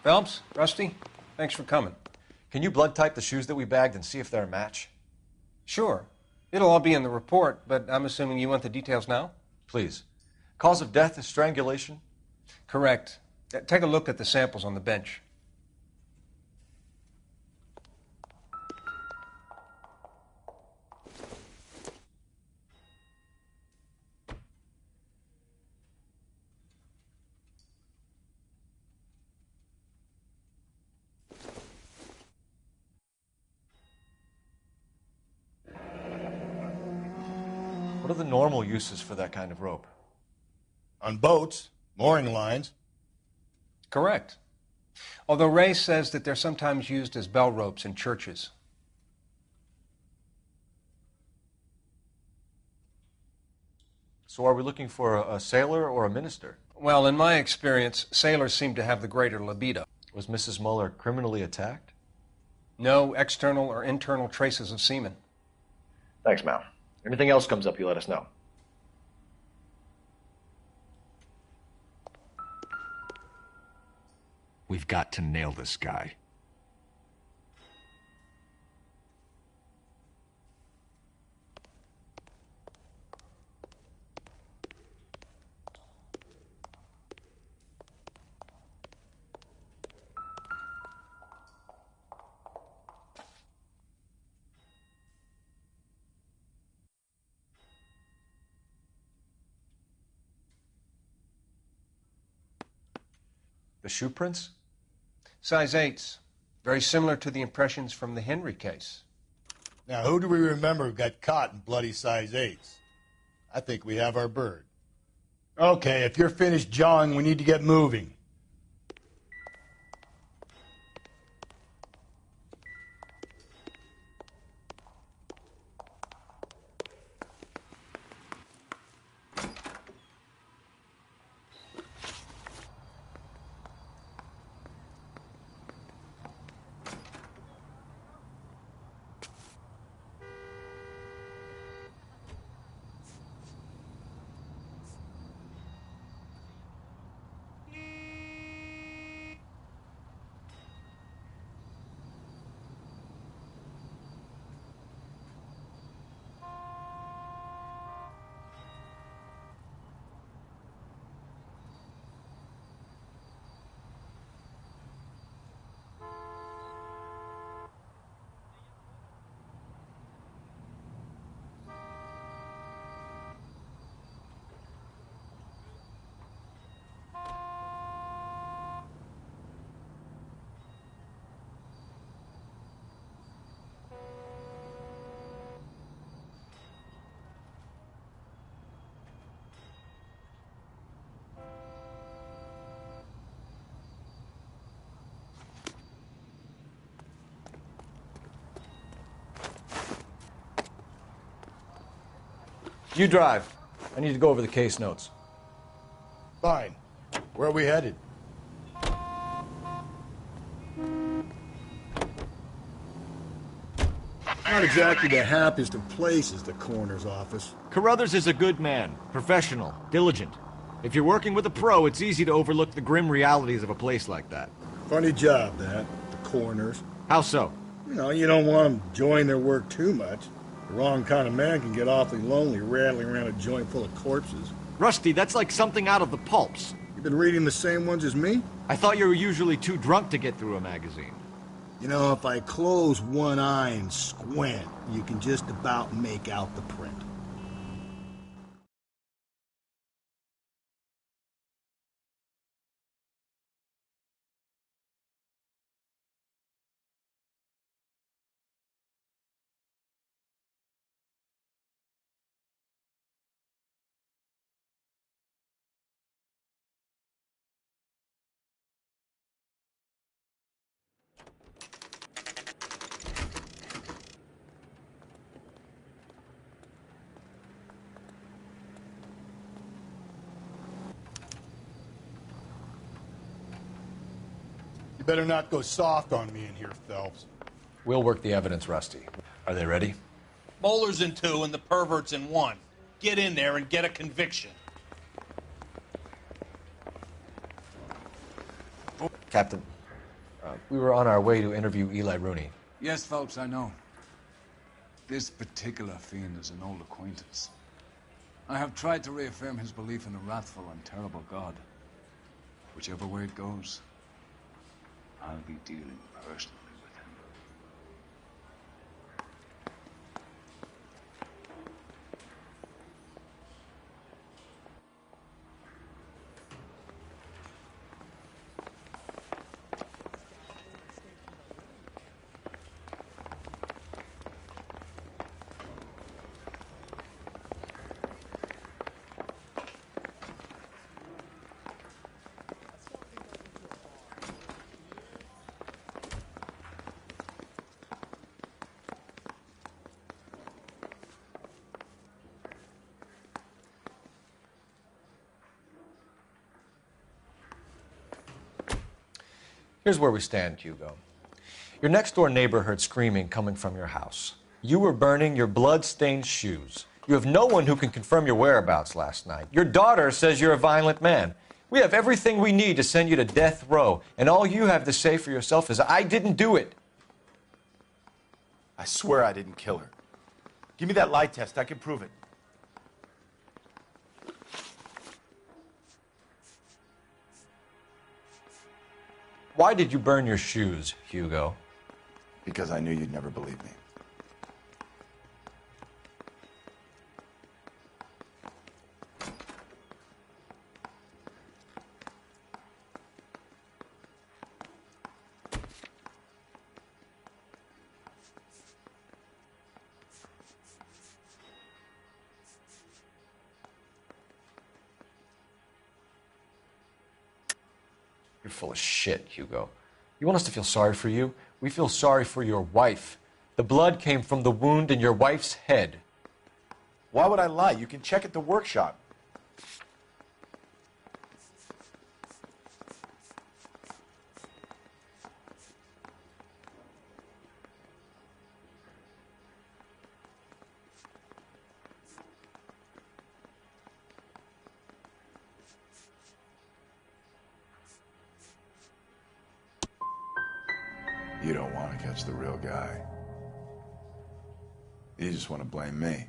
Phelps, Rusty, thanks for coming. Can you blood type the shoes that we bagged and see if they're a match? Sure. It'll all be in the report, but I'm assuming you want the details now? Please. Cause of death is strangulation? Correct. Take a look at the samples on the bench. What are the normal uses for that kind of rope? On boats, mooring lines. Correct. Although Ray says that they're sometimes used as bell ropes in churches. So are we looking for a sailor or a minister? Well, in my experience, sailors seem to have the greater libido. Was Mrs. Muller criminally attacked? No external or internal traces of semen. Thanks, Mal. Anything else comes up, you let us know. We've got to nail this guy. The shoe prints? Size 8s. Very similar to the impressions from the Henry case. Now, who do we remember got caught in bloody size 8s? I think we have our bird. Okay, if you're finished jawing, we need to get moving. You drive. I need to go over the case notes. Fine. Where are we headed? Not exactly the happiest of places, the coroner's office. Carruthers is a good man, professional, diligent. If you're working with a pro, it's easy to overlook the grim realities of a place like that. Funny job, that, the coroners. How so? You know, you don't want them enjoying their work too much. The wrong kind of man can get awfully lonely rattling around a joint full of corpses. Rusty, that's like something out of the pulps. You been reading the same ones as me? I thought you were usually too drunk to get through a magazine. You know, if I close one eye and squint, you can just about make out the print. You better not go soft on me in here, Phelps. We'll work the evidence, Rusty. Are they ready? Bowler's in 2 and the pervert's in 1. Get in there and get a conviction. Captain, we were on our way to interview Eli Rooney. Yes, Phelps, I know. This particular fiend is an old acquaintance. I have tried to reaffirm his belief in a wrathful and terrible God. Whichever way it goes, I'll be dealing personally with him. Here's where we stand, Hugo. Your next-door neighbor heard screaming coming from your house. You were burning your blood-stained shoes. You have no one who can confirm your whereabouts last night. Your daughter says you're a violent man. We have everything we need to send you to death row, and all you have to say for yourself is, I didn't do it. I swear I didn't kill her. Give me that lie test. I can prove it. Why did you burn your shoes, Hugo? Because I knew you'd never believe me. You're full of shit, Hugo. You want us to feel sorry for you? We feel sorry for your wife. The blood came from the wound in your wife's head. Why would I lie? You can check at the workshop. You don't want to catch the real guy. You just want to blame me.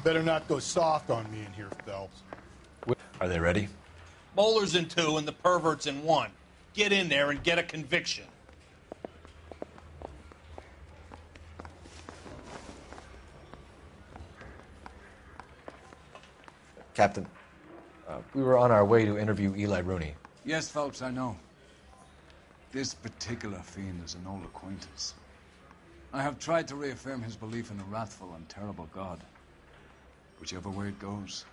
Better not go soft on me in here, Phelps. Are they ready? Moeller's in 2 and the pervert's in 1. Get in there and get a conviction. Captain, we were on our way to interview Eli Rooney. Yes, Phelps, I know. This particular fiend is an old acquaintance. I have tried to reaffirm his belief in a wrathful and terrible God. Whichever way it goes,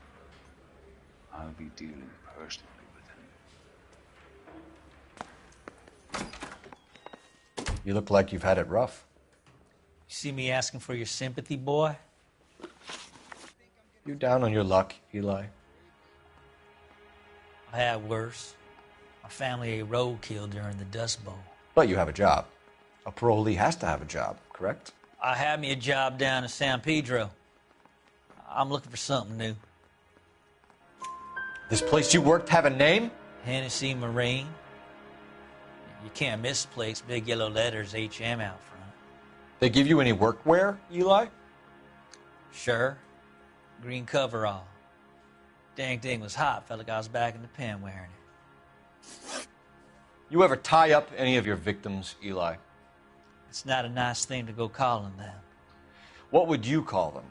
I'll be dealing personally with him. You look like you've had it rough. You see me asking for your sympathy, boy? You down on your luck, Eli? I had worse. My family ate roadkill during the Dust Bowl. But you have a job. A parolee has to have a job, correct? I had me a job down in San Pedro. I'm looking for something new. This place you worked have a name? Hennessy Marine. You can't miss the place. Big yellow letters, HM out front. They give you any workwear, Eli? Sure. Green coverall. Dang thing was hot. Felt like I was back in the pen wearing it. You ever tie up any of your victims, Eli? It's not a nice thing to go calling them. What would you call them?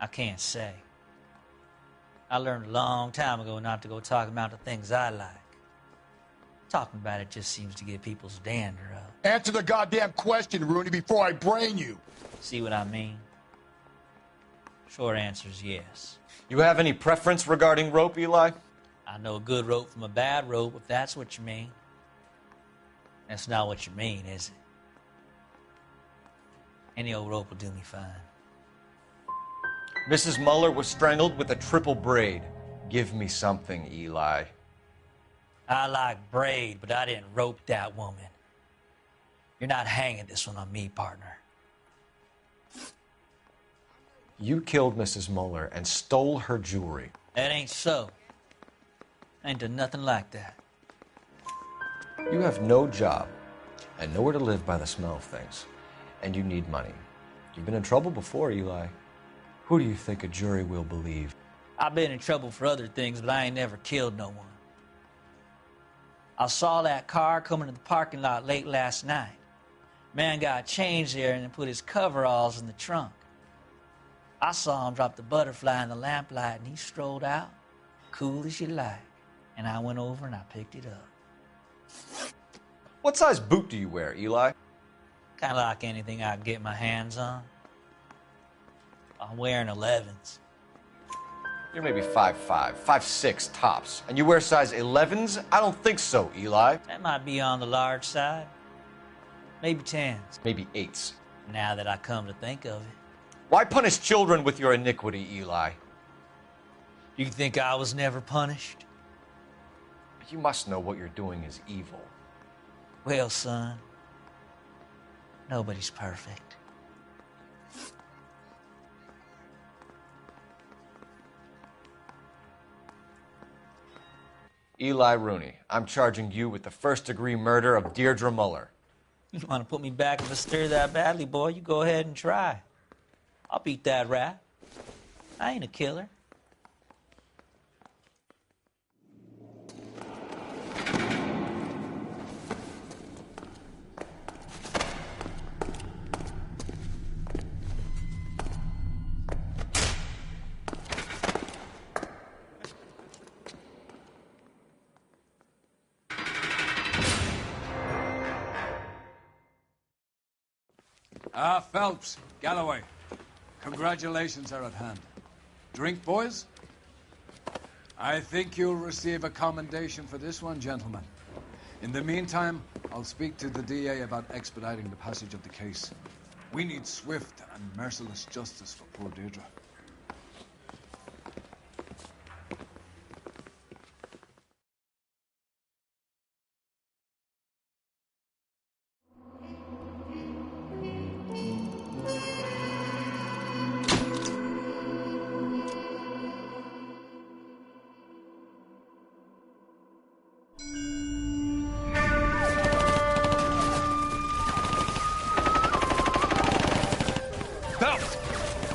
I can't say. I learned a long time ago not to go talking about the things I like. Talking about it just seems to get people's dander up. Answer the goddamn question, Rooney, before I brain you. See what I mean? Short answer is yes. You have any preference regarding rope, Eli? I know a good rope from a bad rope, if that's what you mean. That's not what you mean, is it? Any old rope will do me fine. Mrs. Muller was strangled with a triple braid. Give me something, Eli. I like braid, but I didn't rope that woman. You're not hanging this one on me, partner. You killed Mrs. Muller and stole her jewelry. That ain't so. I ain't done nothing like that. You have no job and nowhere to live by the smell of things. And you need money. You've been in trouble before, Eli. Who do you think a jury will believe? I've been in trouble for other things, but I ain't never killed no one. I saw that car coming to the parking lot late last night. Man got changed there and then put his coveralls in the trunk. I saw him drop the butterfly in the lamplight and he strolled out, cool as you like. And I went over and I picked it up. What size boot do you wear, Eli? Kind of like anything I can get my hands on. I'm wearing 11s. You're maybe 5'5", 5'6", tops. And you wear size 11s? I don't think so, Eli. That might be on the large side. Maybe 10s. Maybe 8s. Now that I come to think of it. Why punish children with your iniquity, Eli? You think I was never punished? You must know what you're doing is evil. Well, son, nobody's perfect. Eli Rooney, I'm charging you with the first-degree murder of Deirdre Muller. You want to put me back in the stir that badly, boy? You go ahead and try. I'll beat that rap. I ain't a killer. Phelps, Galloway, congratulations are at hand. Drink, boys? I think you'll receive a commendation for this one, gentlemen. In the meantime, I'll speak to the DA about expediting the passage of the case. We need swift and merciless justice for poor Deirdre.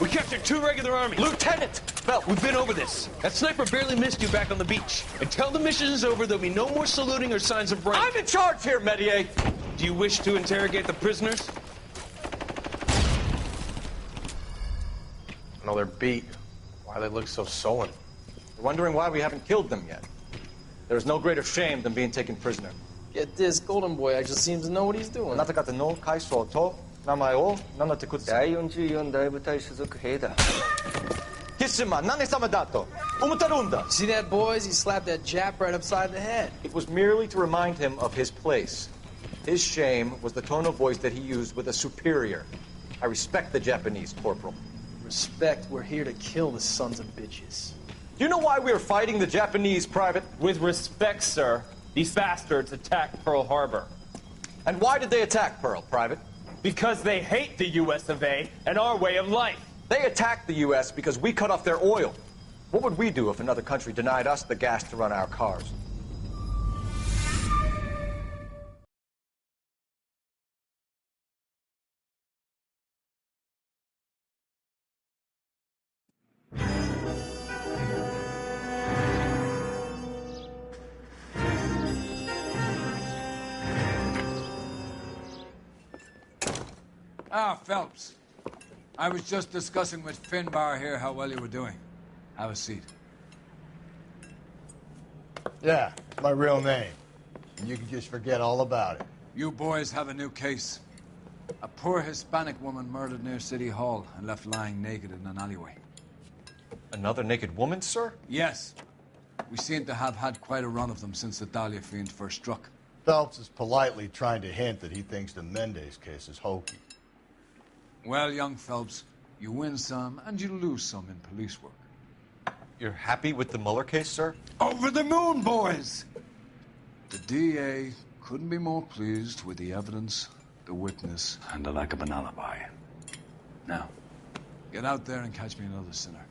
We captured 2 regular armies. Lieutenant! Well, we've been over this. That sniper barely missed you back on the beach. Until the mission is over, there'll be no more saluting or signs of rank. I'm in charge here, Medier! Do you wish to interrogate the prisoners? No, they're beat. Why they look so sullen? You're wondering why we haven't killed them yet. There is no greater shame than being taken prisoner. Get this, Golden Boy actually seems to know what he's doing. あなた方の階層と名前を名乗ってください。第44大部隊所属兵だ。キスマ、何様だと思ってるんだ。See that, boys? He slapped that Jap right upside the head. It was merely to remind him of his place. His shame was the tone of voice that he used with a superior. I respect the Japanese, Corporal. Respect, we're here to kill the sons of bitches. Do you know why we are fighting the Japanese, Private? With respect, sir, these bastards attacked Pearl Harbor. And why did they attack Pearl, Private? Because they hate the US of A and our way of life. They attacked the U.S. because we cut off their oil. What would we do if another country denied us the gas to run our cars? Ah, Phelps. I was just discussing with Finbar here how well you were doing. Have a seat. Yeah, it's my real name. And you can just forget all about it. You boys have a new case. A poor Hispanic woman murdered near City Hall and left lying naked in an alleyway. Another naked woman, sir? Yes. We seem to have had quite a run of them since the Dahlia fiend first struck. Phelps is politely trying to hint that he thinks the Mendez case is hokey. Well, young Phelps, you win some and you lose some in police work. You're happy with the Mueller case, sir? Over the moon, boys! The DA couldn't be more pleased with the evidence, the witness, and the lack of an alibi. Now, get out there and catch me another sinner.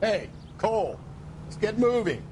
Hey, Cole, let's get moving.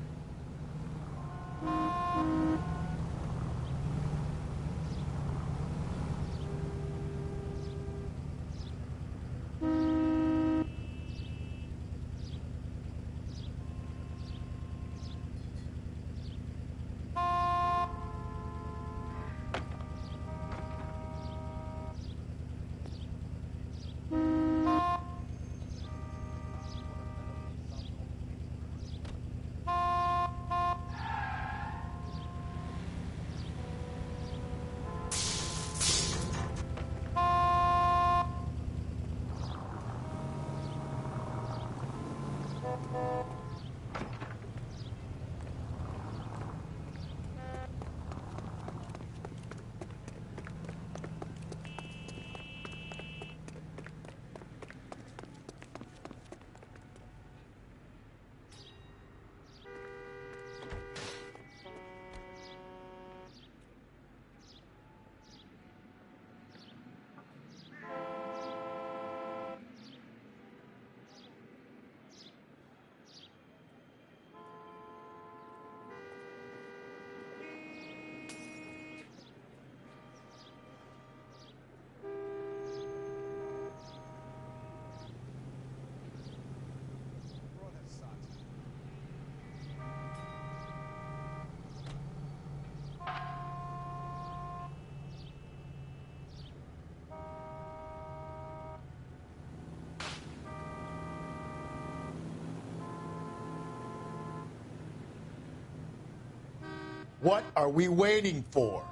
What are we waiting for?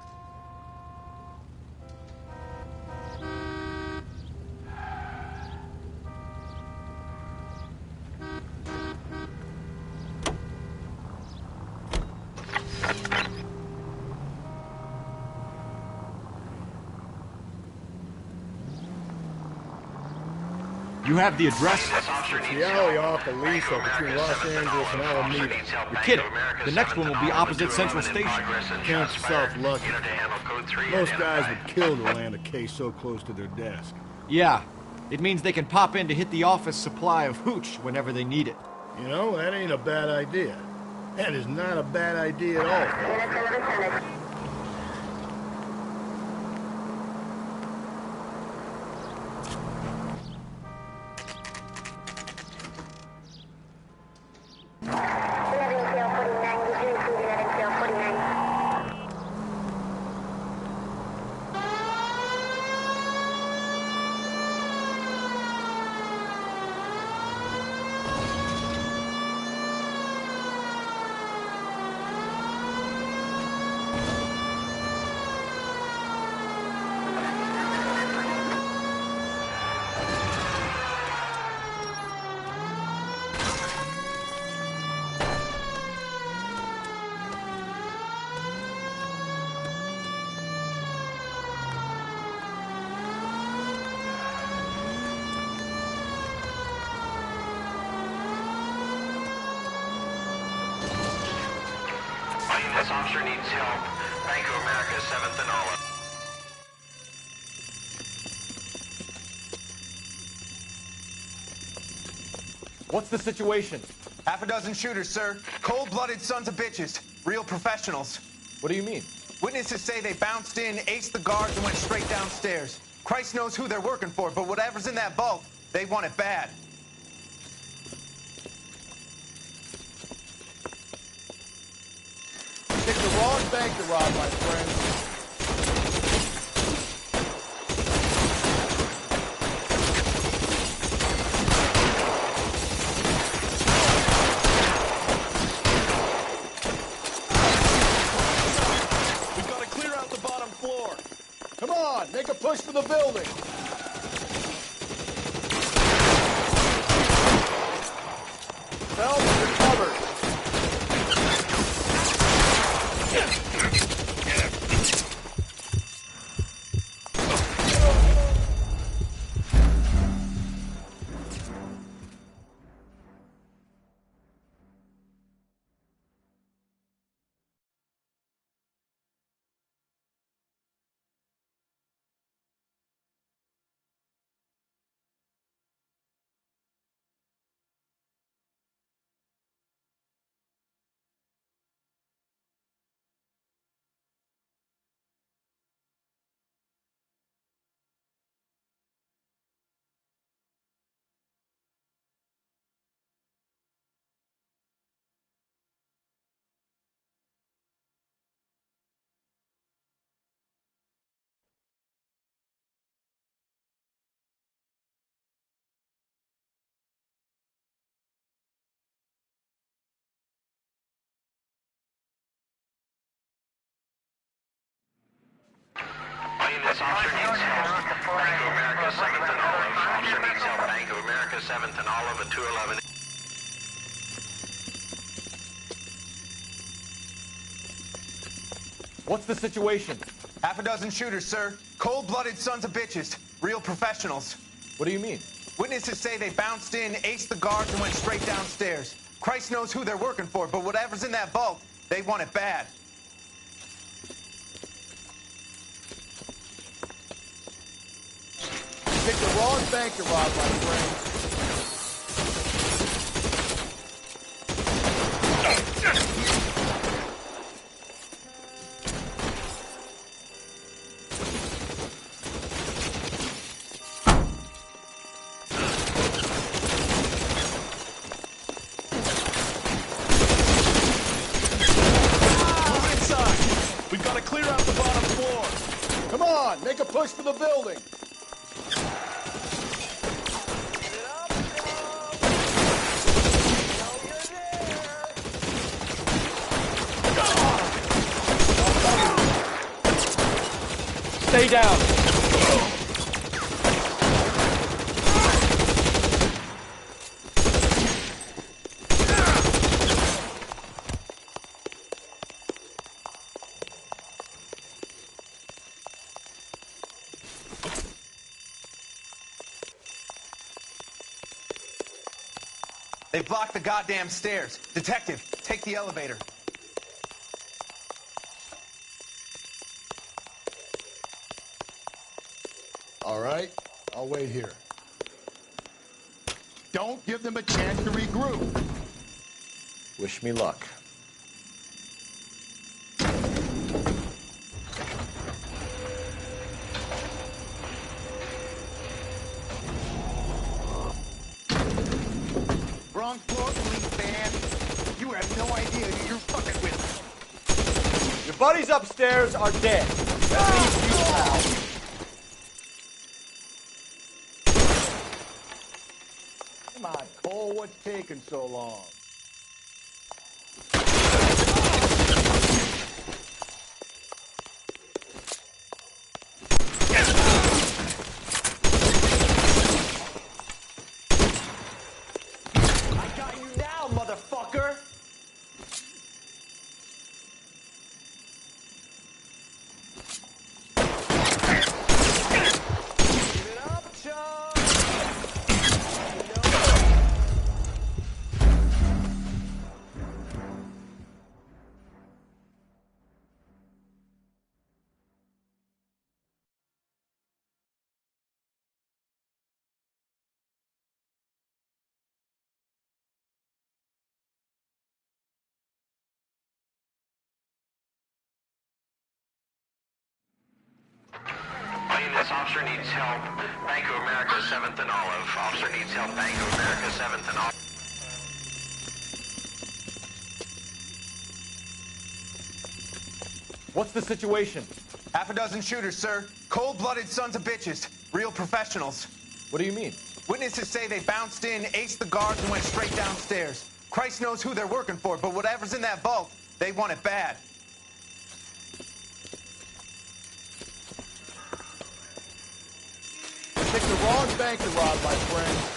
You have the address? It's the alley off Aliso between Los Angeles and Alameda. You're kidding. The next one will be opposite Central Station. Count yourself lucky. Most guys would kill to land a case so close to their desk. Yeah. It means they can pop in to hit the office supply of hooch whenever they need it. You know, that ain't a bad idea. That is not a bad idea at all. officer needs help. Bank of America, 7th and Olive. What's the situation? Half a dozen shooters, sir. Cold-blooded sons of bitches. Real professionals. What do you mean? Witnesses say they bounced in, aced the guards, and went straight downstairs. Christ knows who they're working for, but whatever's in that vault, they want it bad. Pick the wrong bank to rob, my friend. We've got to clear out the bottom floor. Come on, make a push for the building. Phelps, you're covered. This officer needs help. Bank of America, 7th and Olive. Officer needs help. Bank of America, 7th and Olive at 211. What's the situation? Half a dozen shooters, sir. Cold-blooded sons of bitches. Real professionals. What do you mean? Witnesses say they bounced in, aced the guards, and went straight downstairs. Christ knows who they're working for, but whatever's in that vault, they want it bad. Pick the wrong bank to rob, my friend. Move inside. We've got to clear out the bottom floor. Come on, make a push for the building. Stay down. They've blocked the goddamn stairs. Detective, take the elevator. All right, I'll wait here. Don't give them a chance to regroup. Wish me luck. Wrong floor, police band. You have no idea who you're fucking with. Your buddies upstairs are dead. That leaves you, pal. Come on, Cole, what's taking so long? I got you now, motherfucker! Give it up, Chuck! Officer needs help. Bank of America, 7th and Olive. Officer needs help. Bank of America, 7th and Olive. What's the situation? Half a dozen shooters, sir. Cold-blooded sons of bitches. Real professionals. What do you mean? Witnesses say they bounced in, aced the guards, and went straight downstairs. Christ knows who they're working for, but whatever's in that vault, they want it bad. Pick the wrong bank to rob, my friend.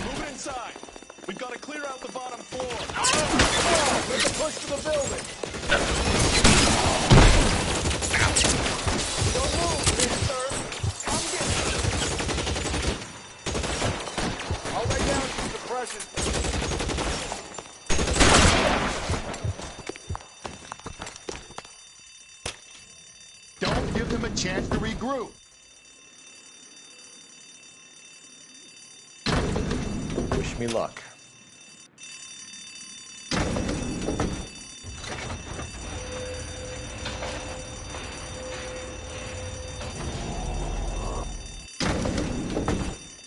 Move inside. We've got to clear out the bottom floor. Make a push to the building. Don't move, mister. Come get me. I'll lay down some suppression. Don't give them a chance to regroup. Wish me luck.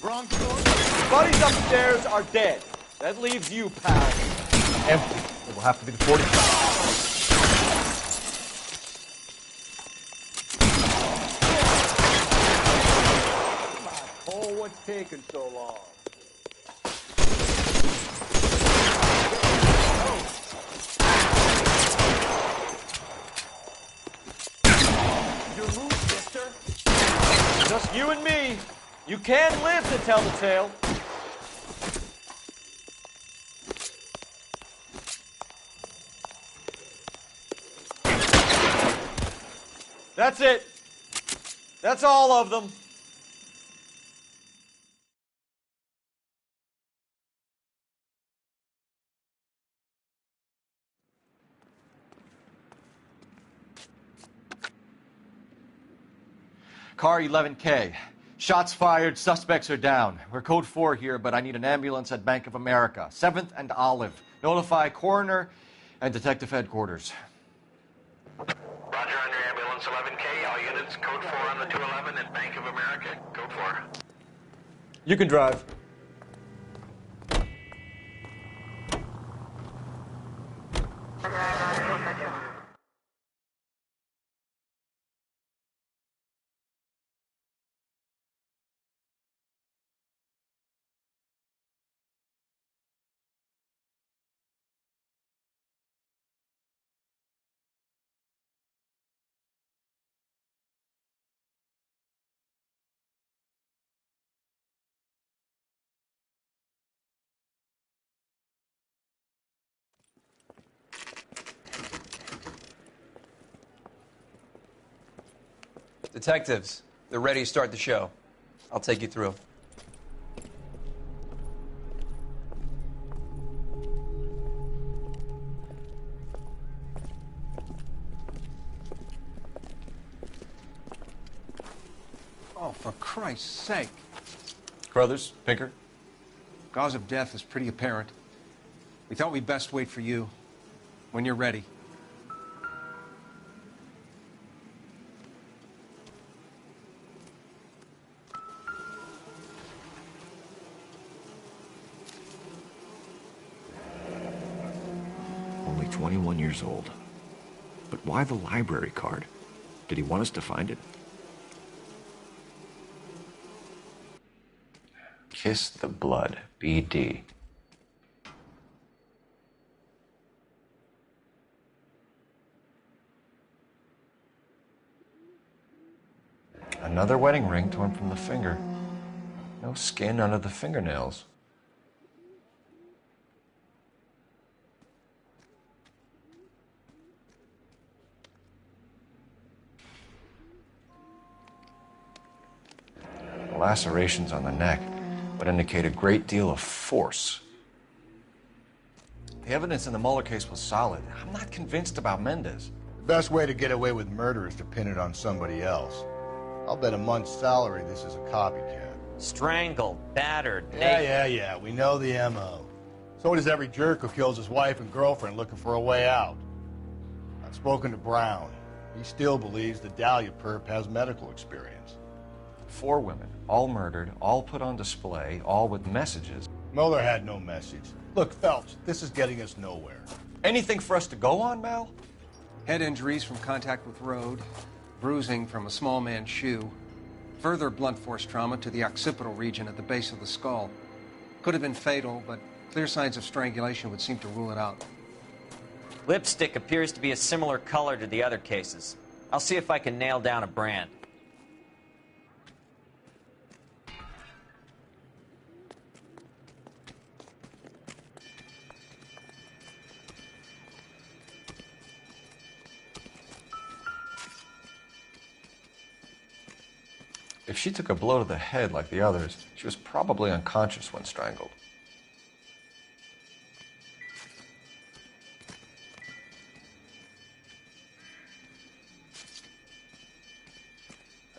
Wrong floor. Buddies upstairs are dead. That leaves you, pal. Empty. It will have to be the 45. Oh, what's taking so long? Your move, mister. Just you and me. You can live to tell the tale. That's it. That's all of them. Car 11K. Shots fired, suspects are down. We're code 4 here, but I need an ambulance at Bank of America. 7th and Olive. Notify coroner and detective headquarters. Roger on your ambulance, 11K. All units, code 4 on the 211 at Bank of America. Code 4. You can drive. Detectives, they're ready to start the show. I'll take you through. Oh, for Christ's sake. Crothers, Pinker. Cause of death is pretty apparent. We thought we'd best wait for you. When you're ready. Only 21 years old. But why the library card? Did he want us to find it? Kiss the blood, BD. Another wedding ring torn from the finger. No skin under the fingernails. The lacerations on the neck would indicate a great deal of force. The evidence in the Mueller case was solid. I'm not convinced about Mendez. The best way to get away with murder is to pin it on somebody else. I'll bet a month's salary this is a copycat. Strangled, battered, Yeah. We know the M.O. So does every jerk who kills his wife and girlfriend looking for a way out. I've spoken to Brown. He still believes the Dahlia perp has medical experience. 4 women, all murdered, all put on display, all with messages. Mueller had no message. Look, Phelps, this is getting us nowhere. Anything for us to go on, Mal? Head injuries from contact with road, bruising from a small man's shoe, further blunt force trauma to the occipital region at the base of the skull. Could have been fatal, but clear signs of strangulation would seem to rule it out. Lipstick appears to be a similar color to the other cases. I'll see if I can nail down a brand. If she took a blow to the head like the others, she was probably unconscious when strangled.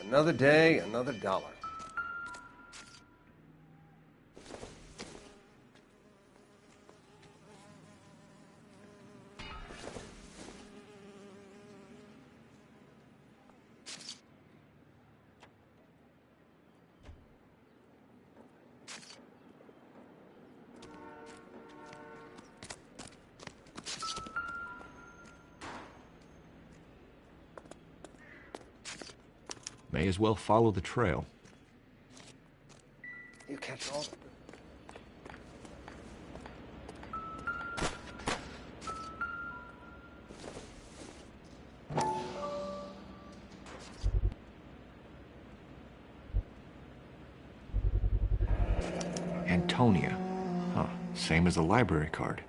Another day, another dollar. May as well follow the trail. You catch all. Antonia. Huh, same as the library card.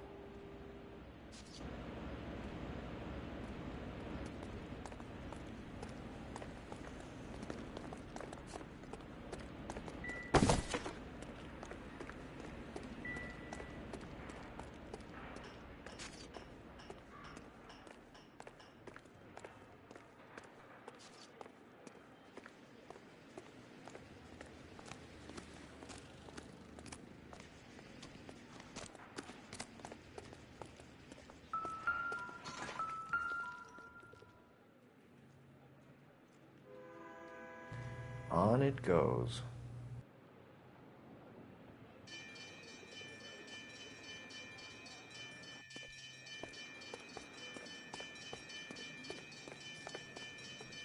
On it goes.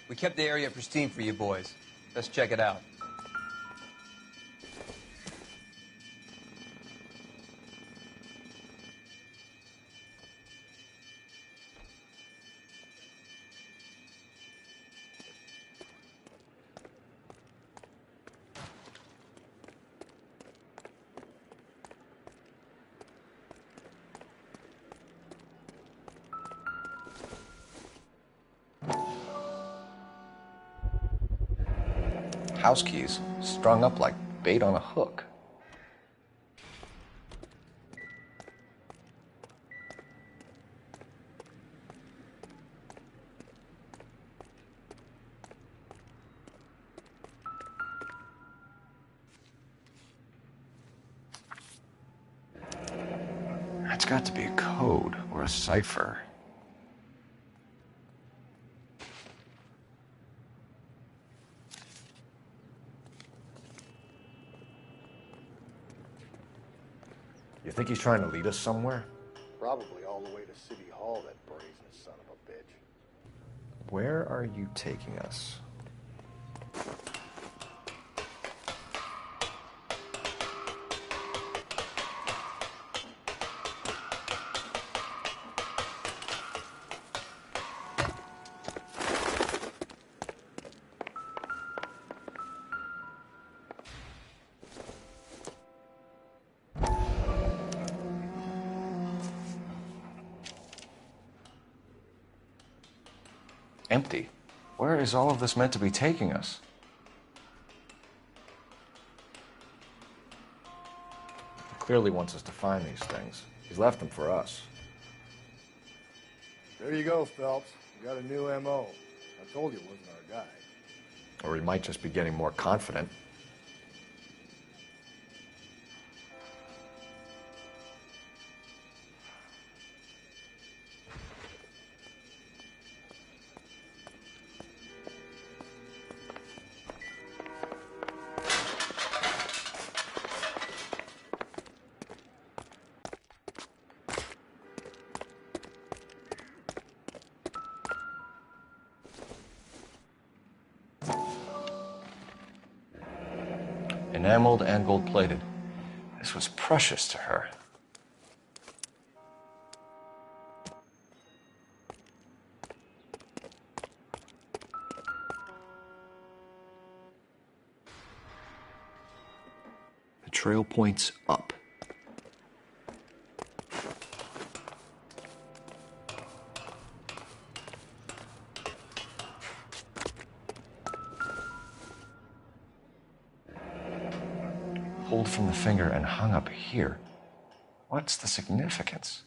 We kept the area pristine for you boys. Let's check it out. House keys, strung up like bait on a hook. That's got to be a code or a cipher. You think he's trying to lead us somewhere? Probably all the way to City Hall, that brazen son of a bitch. Where are you taking us? Empty. Where is all of this meant to be taking us? He clearly wants us to find these things. He's left them for us. There you go, Phelps. You got a new M.O. I told you it wasn't our guy. Or he might just be getting more confident. Enameled and gold-plated. This was precious to her. The trail points up. Pulled from the finger and hung up here. What's the significance?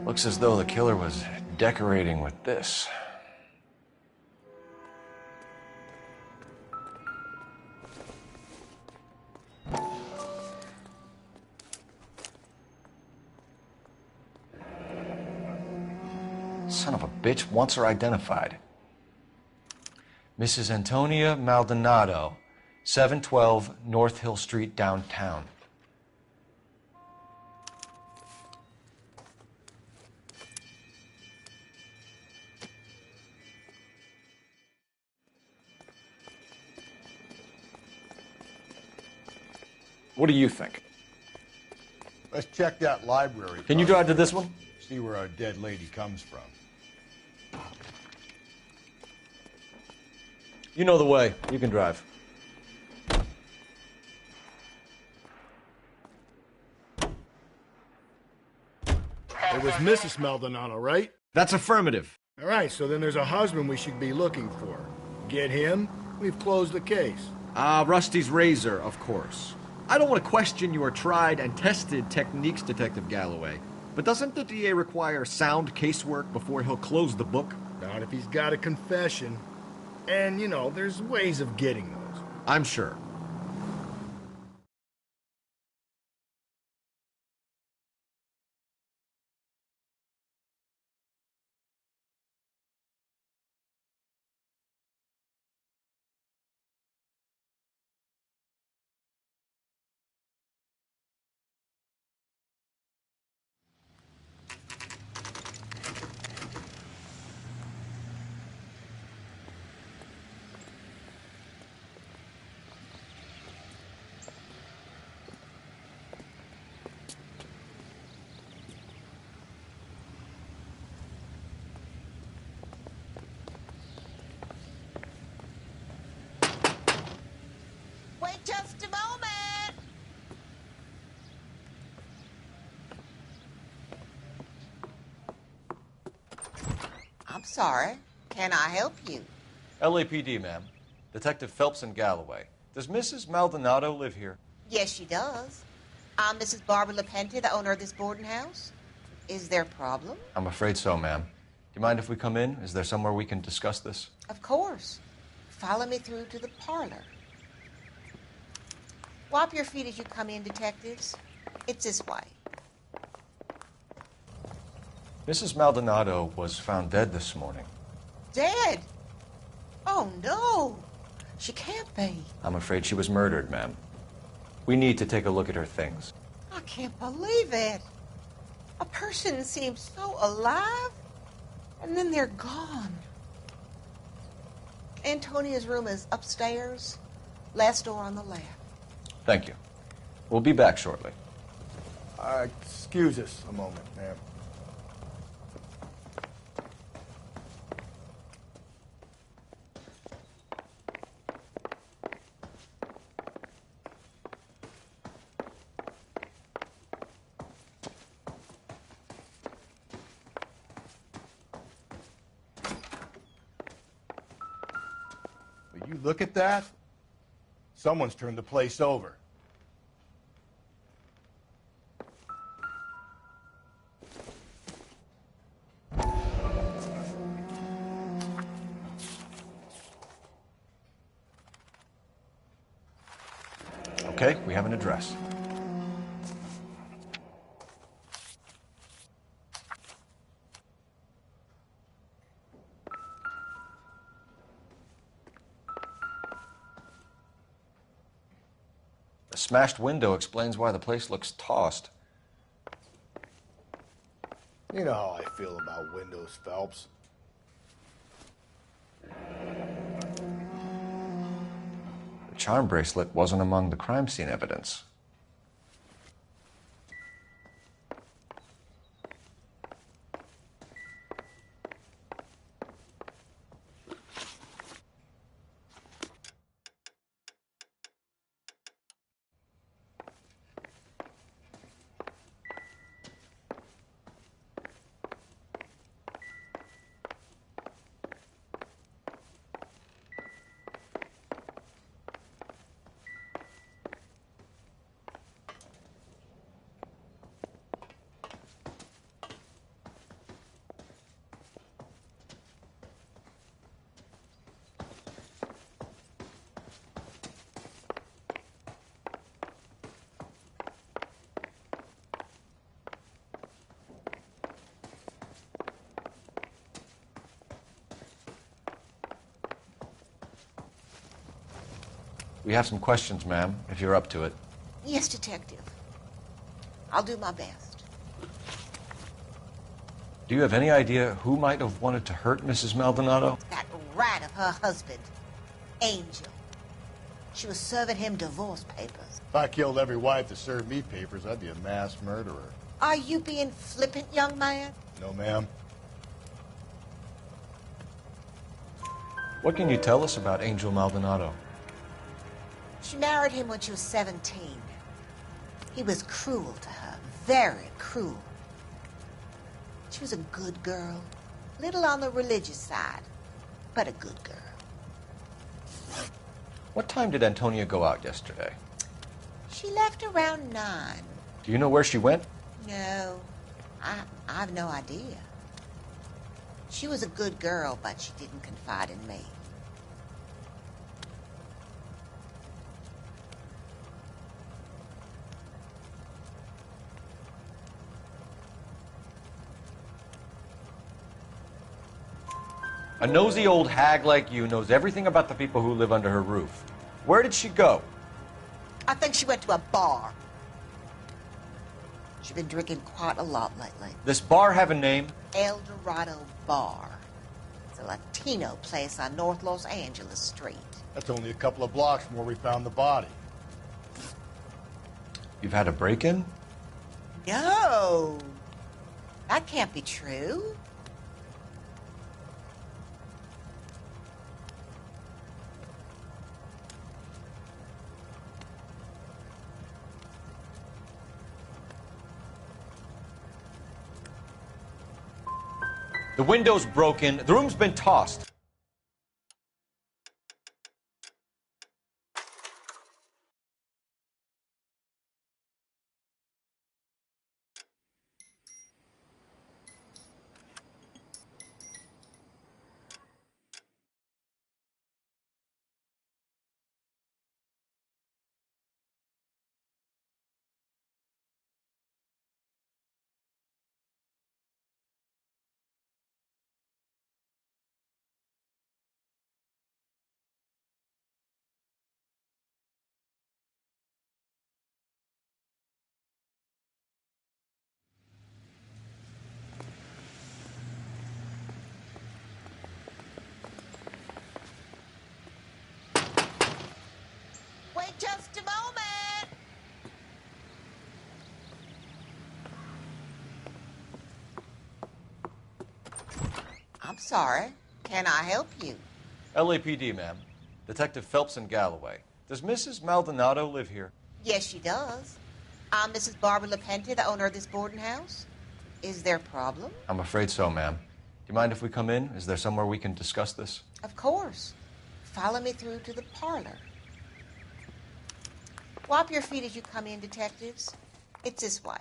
Looks as though the killer was decorating with this. Son of a bitch wants her identified. Mrs. Antonia Maldonado, 712 North Hill Street, downtown. What do you think? Let's check that library. Can you drive to this one? See where our dead lady comes from. You know the way. You can drive. It was Mrs. Maldonado, right? That's affirmative. All right, so then there's a husband we should be looking for. Get him, we've closed the case. Rusty's razor, of course. I don't want to question your tried and tested techniques, Detective Galloway. But doesn't the DA require sound casework before he'll close the book? Not if he's got a confession. And, you know, there's ways of getting those. I'm sure. Wait just a moment. I'm sorry. Can I help you? LAPD, ma'am. Detective Phelps and Galloway. Does Mrs. Maldonado live here? Yes, she does. I'm Mrs. Barbara LaPente, the owner of this boarding house. Is there a problem? I'm afraid so, ma'am. Do you mind if we come in? Is there somewhere we can discuss this? Of course. Follow me through to the parlor. Wipe your feet as you come in, detectives. It's this way. Mrs. Maldonado was found dead this morning. Dead? Oh, no. She can't be. I'm afraid she was murdered, ma'am. We need to take a look at her things. I can't believe it. A person seems so alive, and then they're gone. Antonia's room is upstairs, last door on the left. Thank you. We'll be back shortly. Excuse us a moment, ma'am. look at that? Someone's turned the place over. Okay, we have an address. The smashed window explains why the place looks tossed. You know how I feel about windows, Phelps. The charm bracelet wasn't among the crime scene evidence. We have some questions, ma'am, if you're up to it. Yes, Detective. I'll do my best. Do you have any idea who might have wanted to hurt Mrs. Maldonado? That rat of her husband, Angel. She was serving him divorce papers. If I killed every wife that served me papers, I'd be a mass murderer. Are you being flippant, young man? No, ma'am. What can you tell us about Angel Maldonado? She married him when she was 17. He was cruel to her, very cruel. She was a good girl, little on the religious side, but a good girl. What time did Antonia go out yesterday? She left around 9. Do you know where she went? No, I've no idea. She was a good girl, but she didn't confide in me. A nosy old hag like you knows everything about the people who live under her roof. Where did she go? I think she went to a bar. She's been drinking quite a lot lately. This bar have a name? El Dorado Bar. It's a Latino place on North Los Angeles Street. That's only a couple of blocks from where we found the body. You've had a break-in? No. That can't be true. The window's broken. The room's been tossed. Wait just a moment. I'm sorry. Can I help you? LAPD, ma'am. Detective Phelps in Galloway. Does Mrs. Maldonado live here? Yes, she does. I'm Mrs. Barbara LaPenta, the owner of this boarding house. Is there a problem? I'm afraid so, ma'am. Do you mind if we come in? Is there somewhere we can discuss this? Of course. Follow me through to the parlor. Wop your feet as you come in, detectives. It's this way.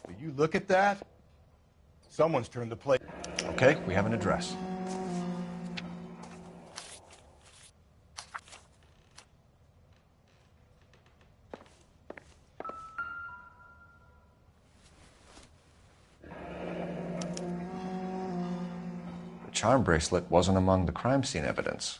Will you look at that? Someone's turned the plate. Okay, we have an address. The charm bracelet wasn't among the crime scene evidence.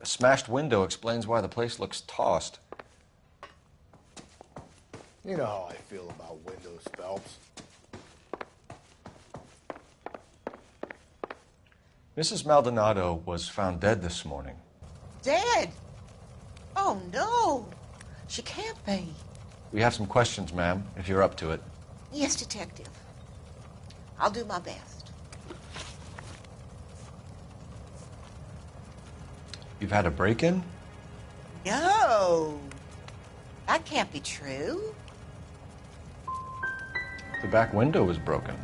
A smashed window explains why the place looks tossed. You know how I feel about windows, Phelps. Mrs. Maldonado was found dead this morning. Dead? Oh, no. She can't be. We have some questions, ma'am, if you're up to it. Yes, detective. I'll do my best. You've had a break-in? No. That can't be true. The back window was broken.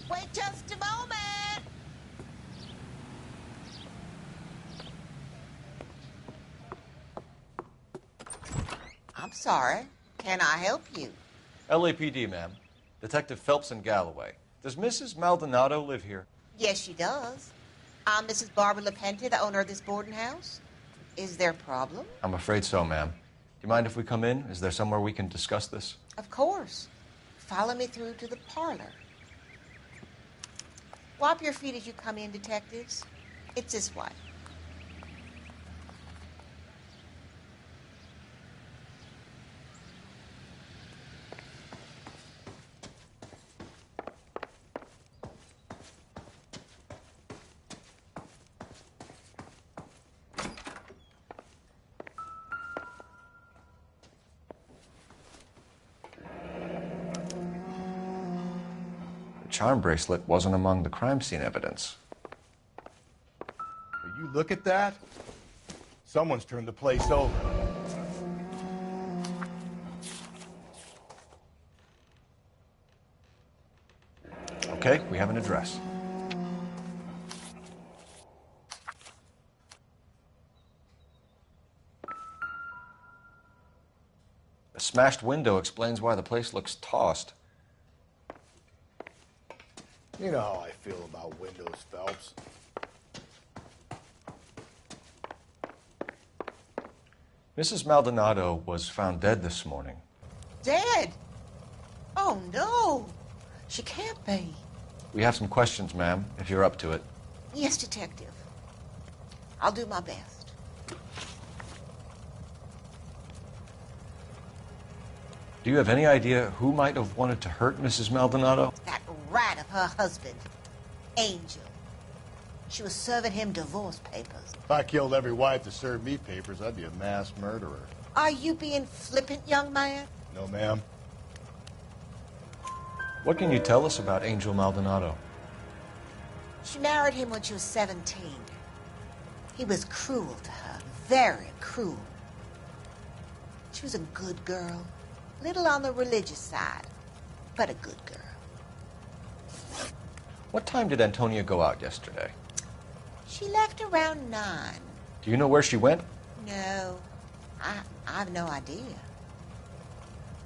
Wait just a moment. I'm sorry. Can I help you? LAPD, ma'am. Detective Phelps in Galloway. Does Mrs. Maldonado live here? Yes, she does. I'm Mrs. Barbara LaPenta, the owner of this boarding house. Is there a problem? I'm afraid so, ma'am. Do you mind if we come in? Is there somewhere we can discuss this? Of course. Follow me through to the parlor. Wop your feet as you come in, detectives. It's this way. The charm bracelet wasn't among the crime scene evidence. Will you look at that? Someone's turned the place over. Okay, we have an address. A smashed window explains why the place looks tossed. You know how I feel about windows, Phelps. Mrs. Maldonado was found dead this morning. Dead? Oh, no. She can't be. We have some questions, ma'am, if you're up to it. Yes, detective. I'll do my best. Do you have any idea who might have wanted to hurt Mrs. Maldonado? That rat of her husband, Angel. She was serving him divorce papers. If I killed every wife to serve me papers, I'd be a mass murderer. Are you being flippant, young man? No, ma'am. What can you tell us about Angel Maldonado? She married him when she was 17. He was cruel to her, very cruel. She was a good girl, little on the religious side, but a good girl. What time did Antonia go out yesterday? She left around 9. Do you know where she went? No, I have no idea.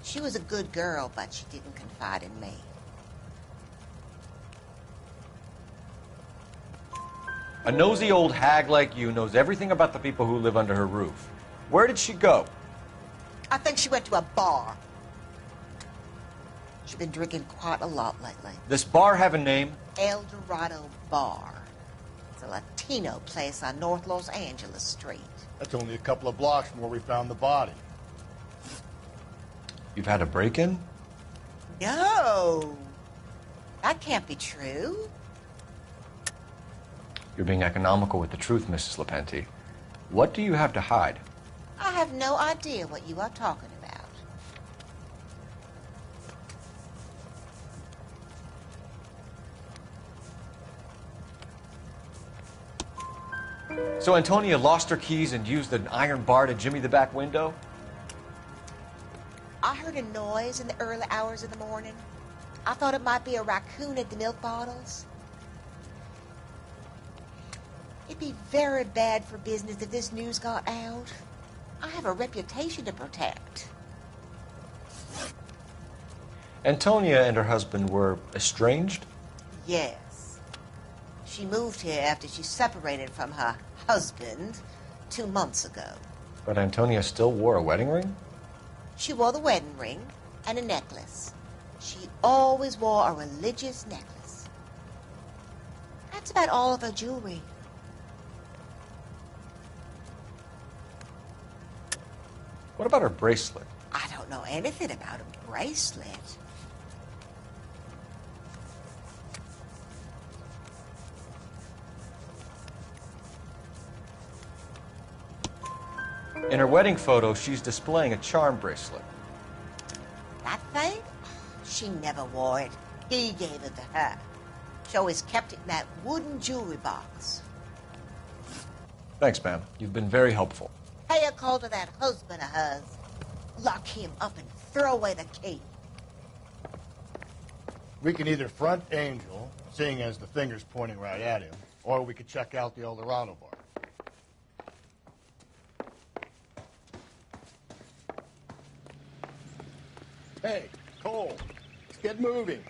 She was a good girl, but she didn't confide in me. A nosy old hag like you knows everything about the people who live under her roof. Where did she go? I think she went to a bar. She's been drinking quite a lot lately. This bar have a name? El Dorado Bar. It's a Latino place on North Los Angeles Street. That's only a couple of blocks from where we found the body. You've had a break-in? No. That can't be true. You're being economical with the truth, Mrs. Lepenti. What do you have to hide? I have no idea what you are talking about. So Antonia lost her keys and used an iron bar to jimmy the back window? I heard a noise in the early hours of the morning. I thought it might be a raccoon at the milk bottles. It'd be very bad for business if this news got out. I have a reputation to protect. Antonia and her husband were estranged? Yes. She moved here after she separated from her husband 2 months ago. But Antonia still wore a wedding ring? She wore the wedding ring and a necklace. She always wore a religious necklace. That's about all of her jewelry. What about her bracelet? I don't know anything about a bracelet. In her wedding photo, she's displaying a charm bracelet. That thing? She never wore it. He gave it to her. She always kept it in that wooden jewelry box. Thanks, ma'am. You've been very helpful. Pay a call to that husband of hers. Lock him up and throw away the key. We can either front Angel, seeing as the finger's pointing right at him, or we could check out the El Dorado bar. Hey, Cole, let's get moving.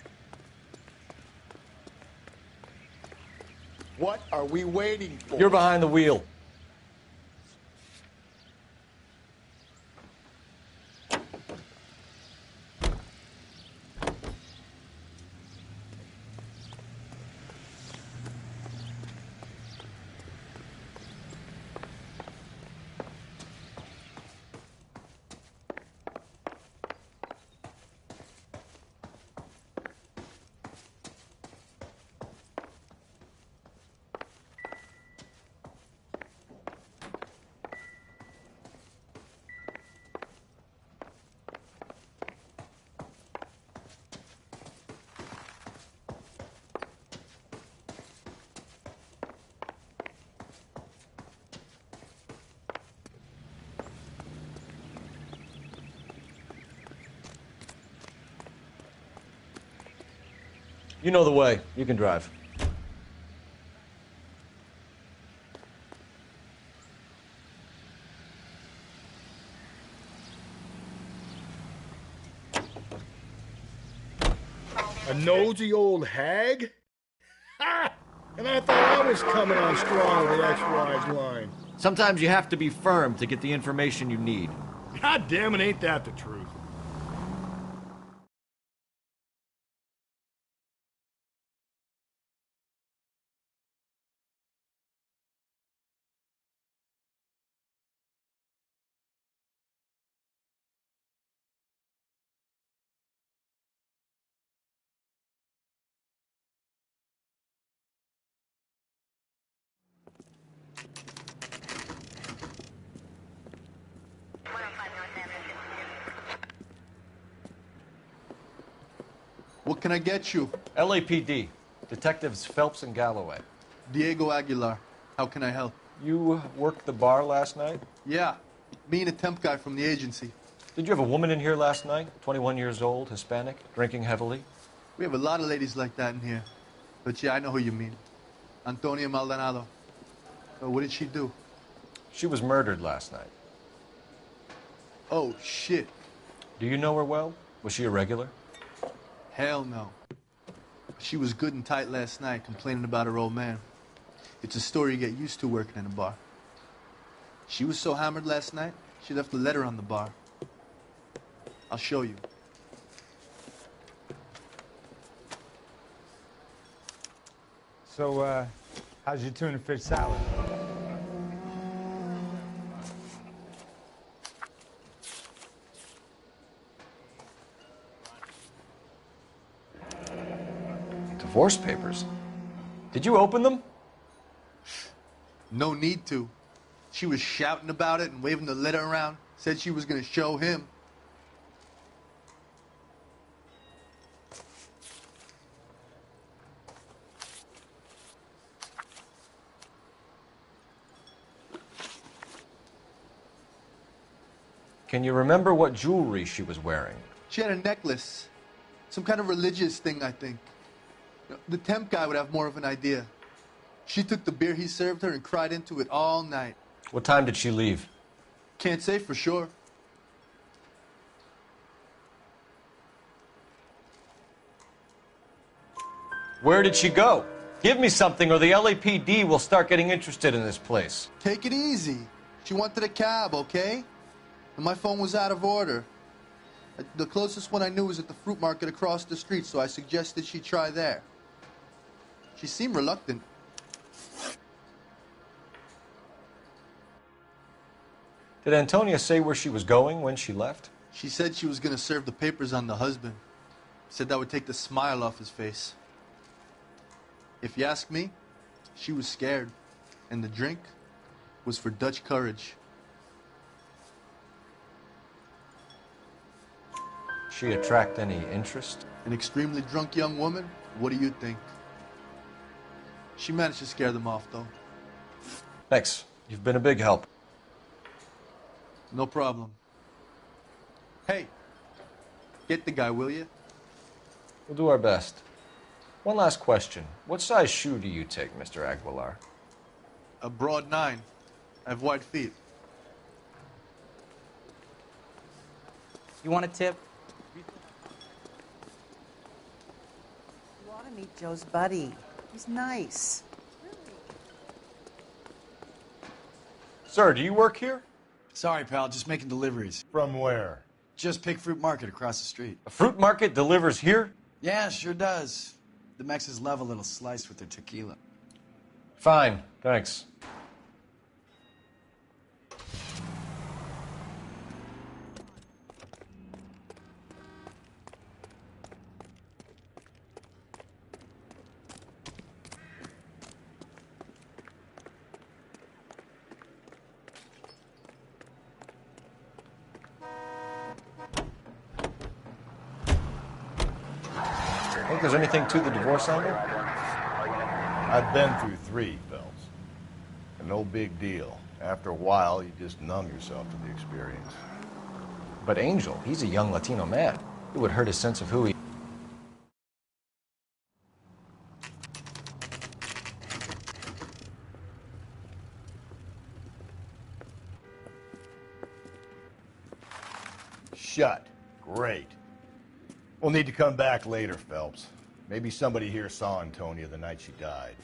What are we waiting for? You're behind the wheel. You know the way. You can drive. A nosy old hag? Ha! And I thought I was coming on strong with the XY's line. Sometimes you have to be firm to get the information you need. God damn it, ain't that the truth? What can I get you? LAPD. Detectives Phelps and Galloway. Diego Aguilar. How can I help? You worked the bar last night? Yeah. Me and a temp guy from the agency. Did you have a woman in here last night? 21 years old, Hispanic, drinking heavily? We have a lot of ladies like that in here. But yeah, I know who you mean. Antonia Maldonado. What did she do? She was murdered last night. Oh, shit. Do you know her well? Was she a regular? Hell no. She was good and tight last night, complaining about her old man. It's a story you get used to working in a bar. She was so hammered last night, she left a letter on the bar. I'll show you. So, how's your tuna fish salad? Divorce papers? Did you open them? No need to. She was shouting about it and waving the letter around. Said she was going to show him. Can you remember what jewelry she was wearing? She had a necklace. Some kind of religious thing, I think. The temp guy would have more of an idea. She took the beer he served her and cried into it all night. What time did she leave? Can't say for sure. Where did she go? Give me something or the LAPD will start getting interested in this place. Take it easy. She wanted a cab, okay? And my phone was out of order. The closest one I knew was at the fruit market across the street, so I suggested she try there. She seemed reluctant. Did Antonia say where she was going when she left? She said she was going to serve the papers on the husband. Said that would take the smile off his face. If you ask me, she was scared. And the drink was for Dutch courage. She attract any interest? An extremely drunk young woman? What do you think? She managed to scare them off, though. Thanks. You've been a big help. No problem. Hey, get the guy, will you? We'll do our best. One last question. What size shoe do you take, Mr. Aguilar? A broad 9. I have wide feet. You want a tip? You ought to meet Joe's buddy. He's nice. Sir, do you work here? Sorry, pal, just making deliveries. From where? Just Pig Fruit Market across the street. A fruit market delivers here? Yeah, sure does. The Mexes love a little slice with their tequila. Fine, thanks. Think there's anything to the divorce angle? I've been through 3, Phelps. And no big deal. After a while, you just numb yourself to the experience. But Angel, he's a young Latino man. It would hurt his sense of who he... Shut. Great. We'll need to come back later, Phelps. Maybe somebody here saw Antonia the night she died.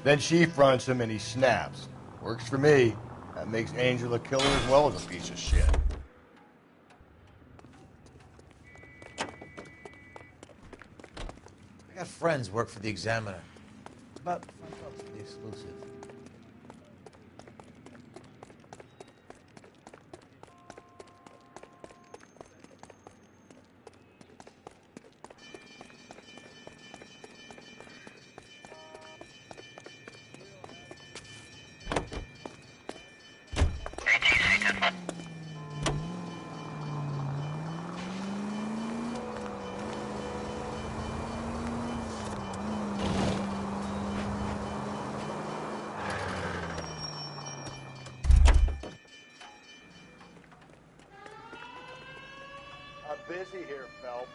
Then she fronts him and he snaps. Works for me. That makes Angel a killer as well as a piece of shit. I got friends work for the Examiner. about to find out the exclusive. I'm busy here, Phelps.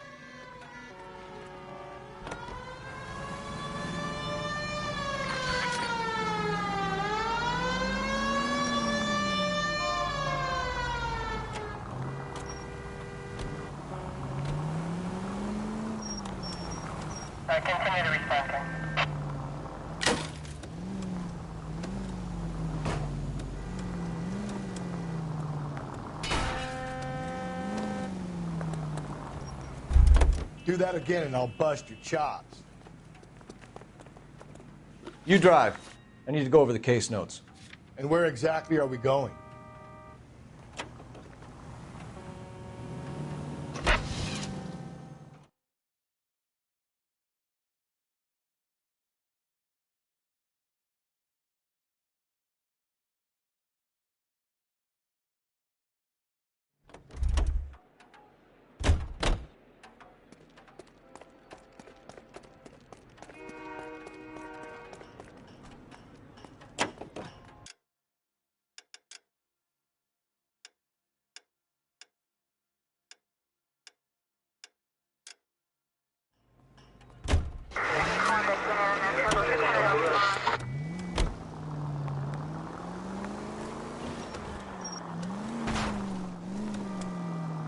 Continue to respond. Do that again and I'll bust your chops. You drive. I need to go over the case notes. And where exactly are we going?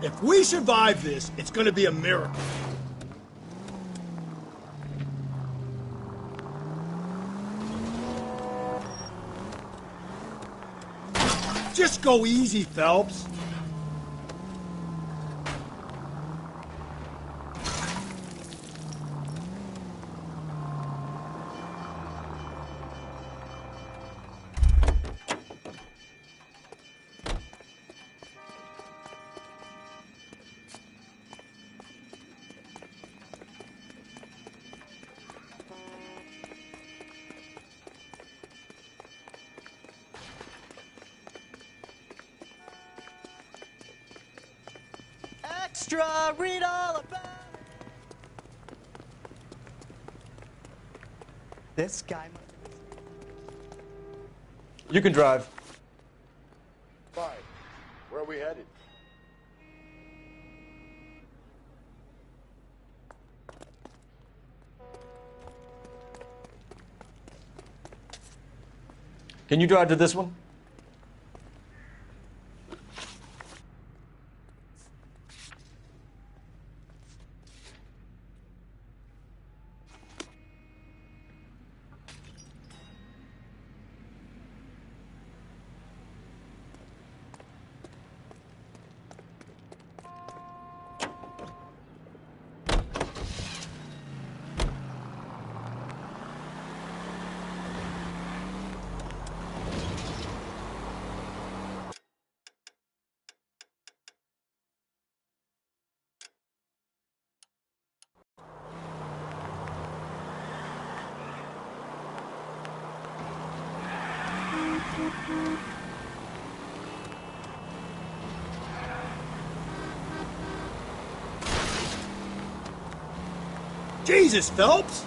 If we survive this, it's gonna be a miracle. Just go easy, Phelps. Extra, read all about this guy. You can drive. Fine. Where are we headed? Can you drive to this one? Jesus, Phelps!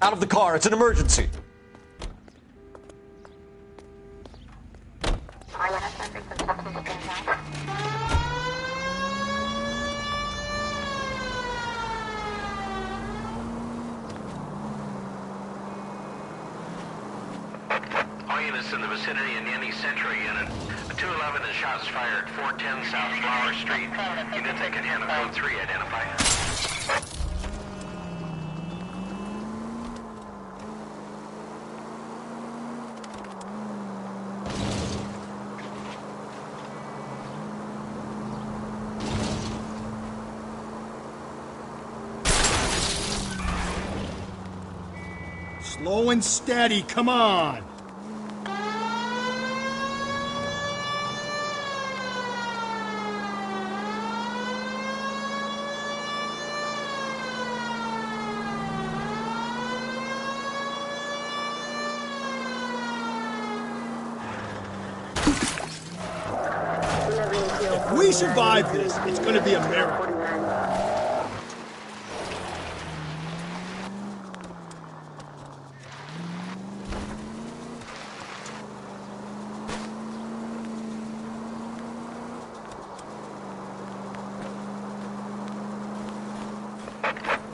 Out of the car, it's an emergency. All units in the vicinity in any Central unit. A 211 and shots fired, 410 South Flower Street. Units that can handle code 3 identify. Slow and steady, come on! If we survive this, it's gonna be a miracle.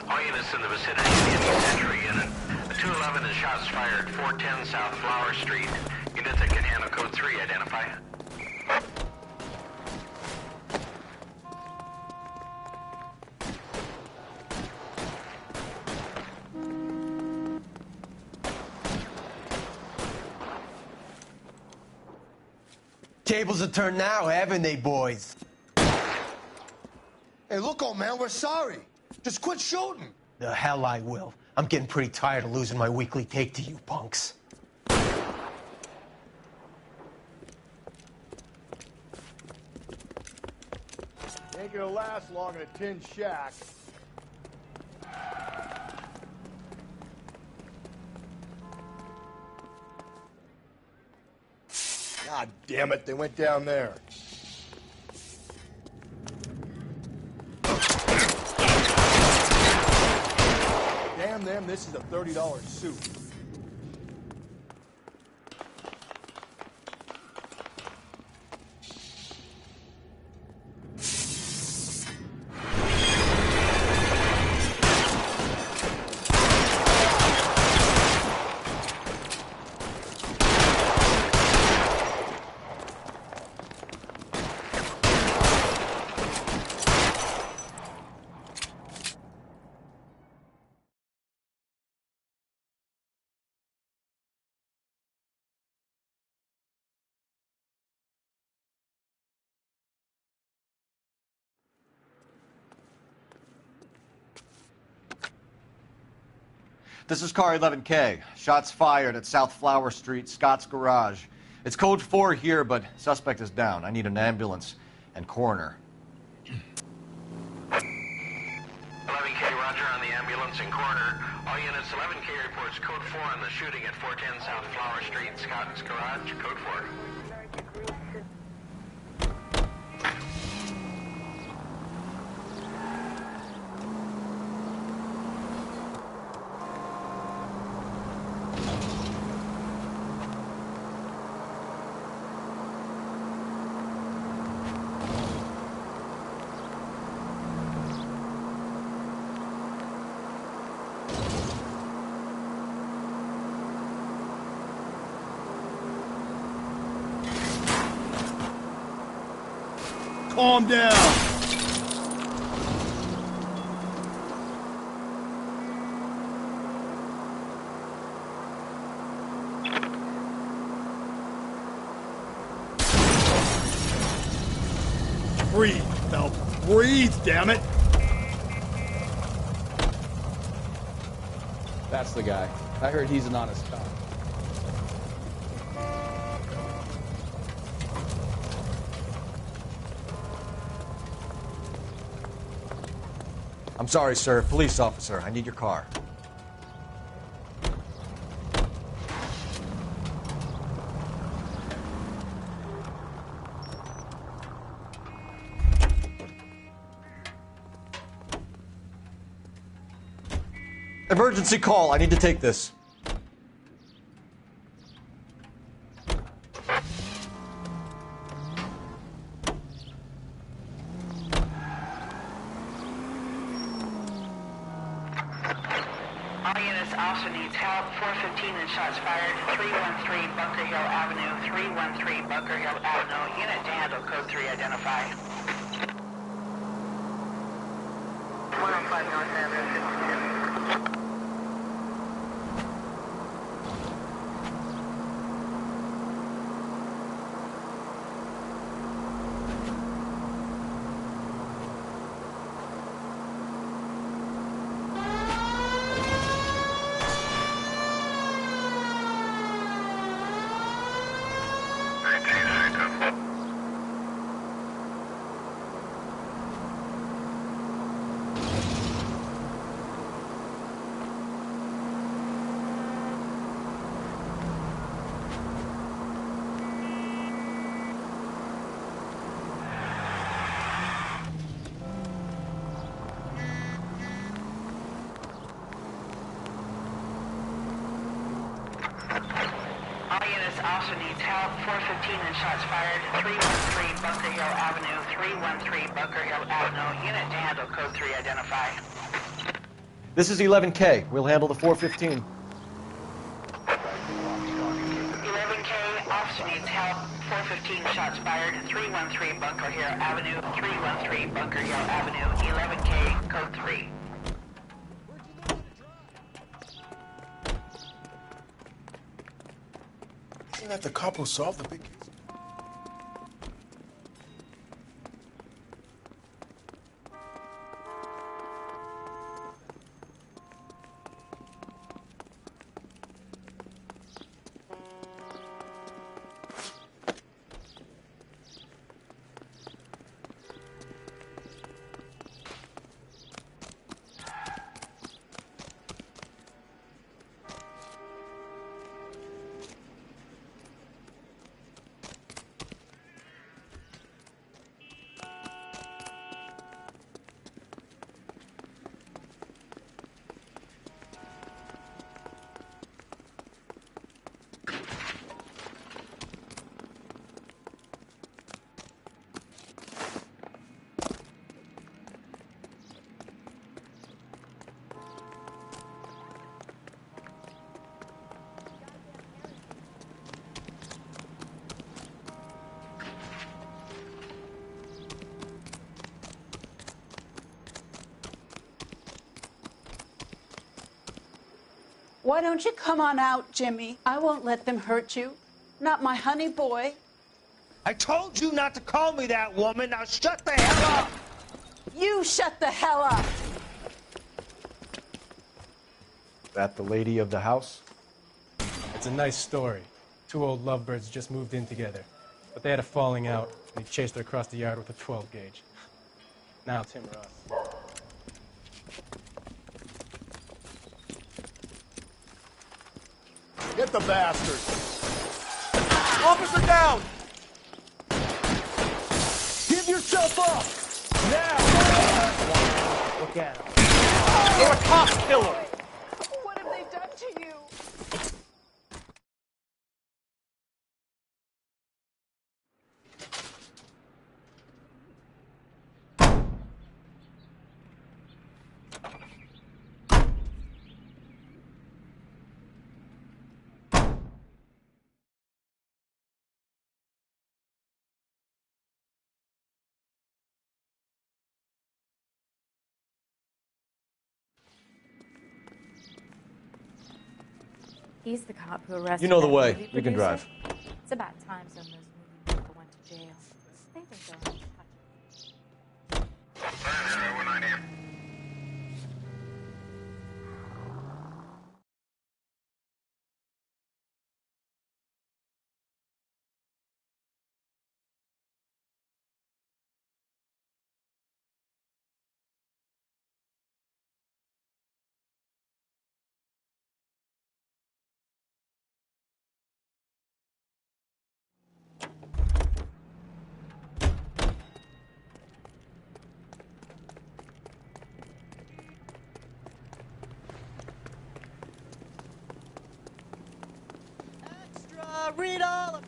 All units in the vicinity of the Century unit. A 211 is shots fired, 410 South Flower Street. Units that can handle code 3, identify. Tables are turned now, haven't they, boys? Hey, look, old man, we're sorry. Just quit shooting. The hell I will. I'm getting pretty tired of losing my weekly take to you punks. Ain't gonna last long in a tin shack. God damn it, they went down there. Damn them, this is a $30 suit. This is car 11K. Shots fired at South Flower Street, Scott's Garage. It's code 4 here, but suspect is down. I need an ambulance and coroner. 11K, roger on the ambulance and coroner. All units, 11K reports code 4 on the shooting at 410 South Flower Street, Scott's Garage, code 4. Calm down. Breathe, Phelps. Breathe, damn it. That's the guy. I heard he's an honest cop. I'm sorry, sir. Police officer, I need your car. Emergency call. I need to take this. All units, officer needs help. 415 and shots fired. 313 Bunker Hill Avenue. 313 Bunker Hill Avenue. Unit to handle code 3, identify. 105 North Avenue. INS officer needs help. 415 and shots fired. 313 Bunker Hill Avenue. 313 Bunker Hill Avenue. Unit to handle code 3 identify. This is 11K. We'll handle the 415. 11K, officer needs help. 415 shots fired. 313 Bunker Hill Avenue. 313 Bunker Hill Avenue. 11K, code 3. Isn't that the cop who solved the big case? Why don't you come on out, Jimmy? I won't let them hurt you. Not my honey boy. I told you not to call me that, woman. Now shut the hell up! You shut the hell up! That the lady of the house? It's a nice story. Two old lovebirds just moved in together. But they had a falling out, and he chased her across the yard with a 12 gauge. Now it's him or us. Get the bastard! Officer down! Give yourself up! Now! Look at him. You're a cop killer! What have they done to you? He's the cop who arrested You know the that way. movie You can producer. drive. It's about time some of those movie people went to jail. They've been going to Read all of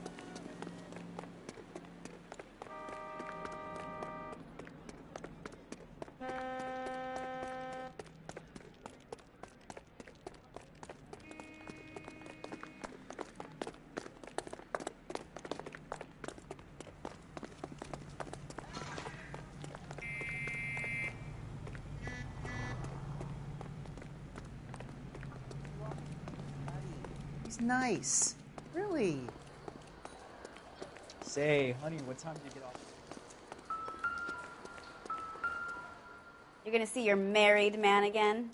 He's nice. Really. Say, honey, what time do you get off? You're gonna see your married man again?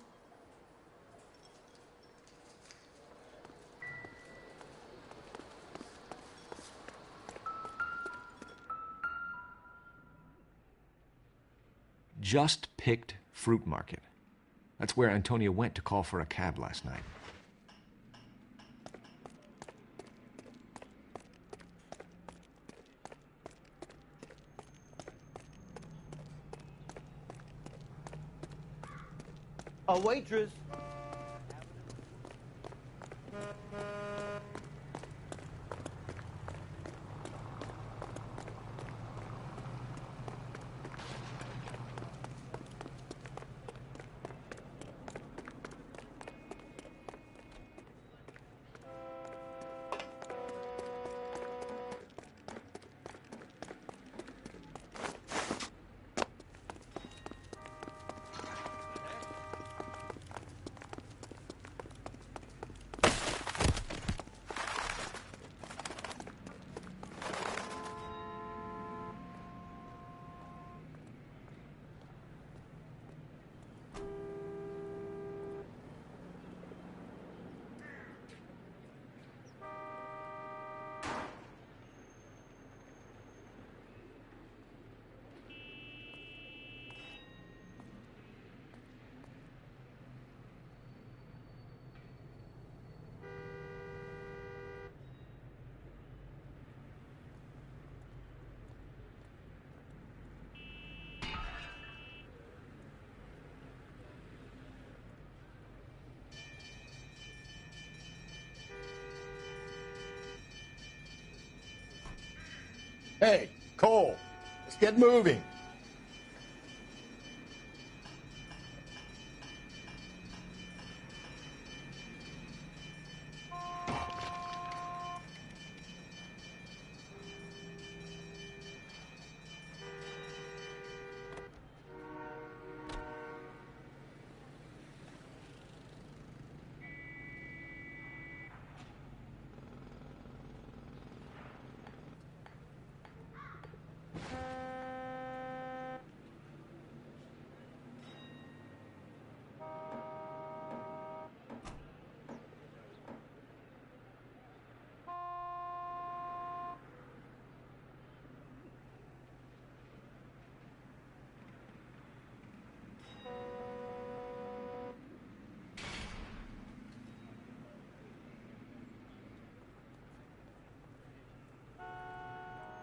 Just picked Fruit Market. That's where Antonia went to call for a cab last night. A waitress. Hey, Cole, let's get moving.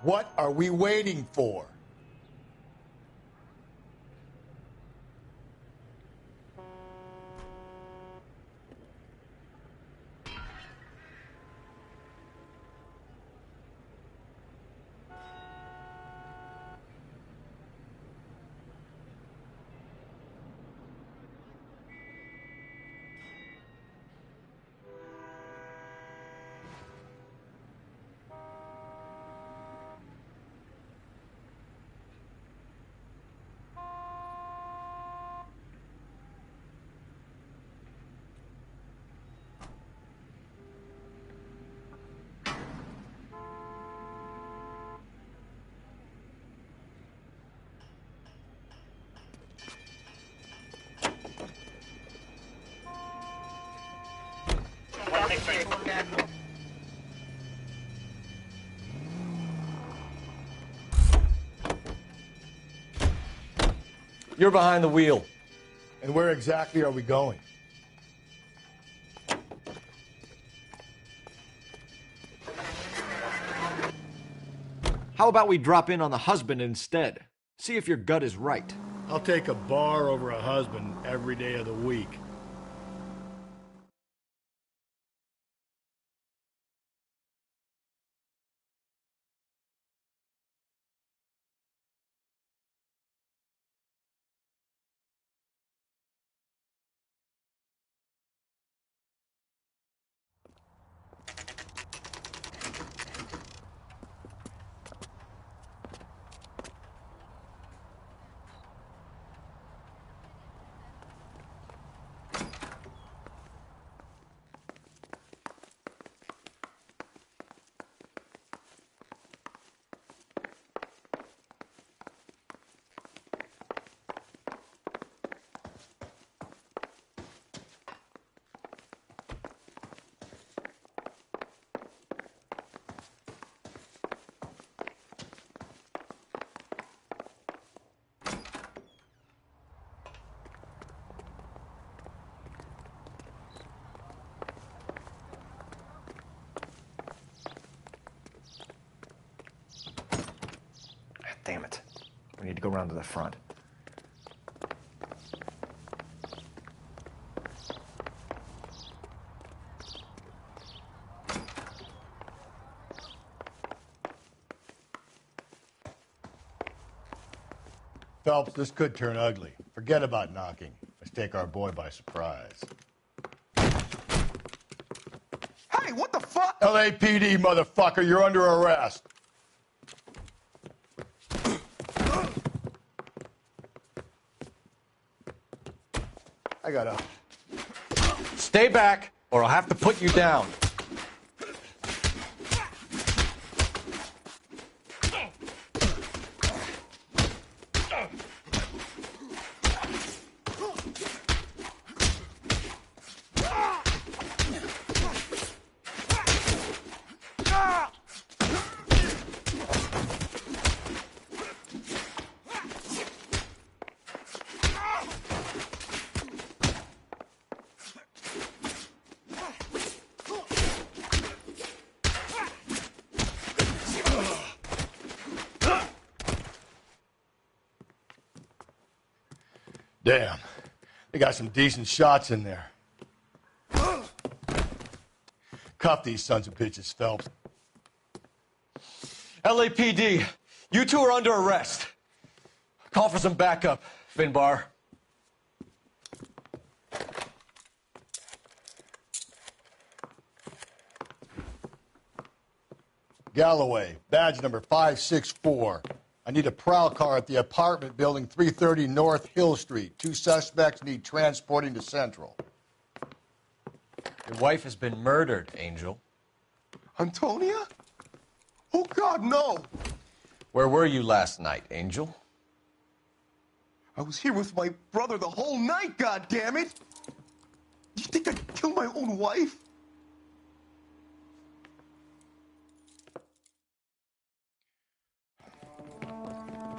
What are we waiting for? You're behind the wheel. And where exactly are we going? How about we drop in on the husband instead? See if your gut is right. I'll take a bar over a husband every day of the week. Damn it. We need to go around to the front. Phelps, this could turn ugly. Forget about knocking. Let's take our boy by surprise. Hey, what the fuck? LAPD, motherfucker, you're under arrest. I gotta... Stay back, or I'll have to put you down. Damn. They got some decent shots in there. Cuff these sons of bitches, Phelps. LAPD, you two are under arrest. Call for some backup, Finbar. Galloway, badge number 564. I need a prowl car at the apartment building 330 North Hill Street. 2 suspects need transporting to Central. Your wife has been murdered, Angel. Antonia? Oh, God, no! Where were you last night, Angel? I was here with my brother the whole night, goddammit! You think I'd kill my own wife?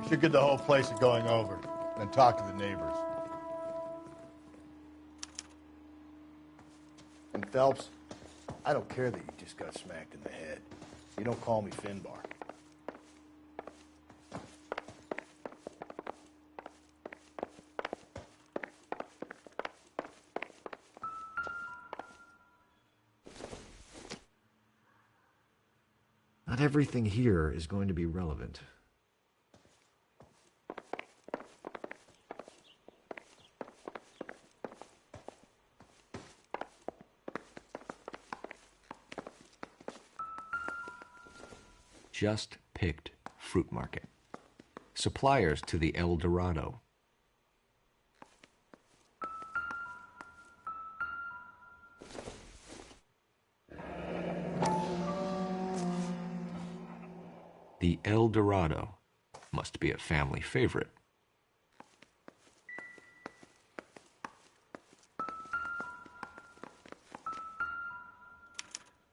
We should get the whole place to going over, then talk to the neighbors. And Phelps, I don't care that you just got smacked in the head. You don't call me Finbar. Not everything here is going to be relevant. Just picked fruit market. Suppliers to the El Dorado. The El Dorado must be a family favorite.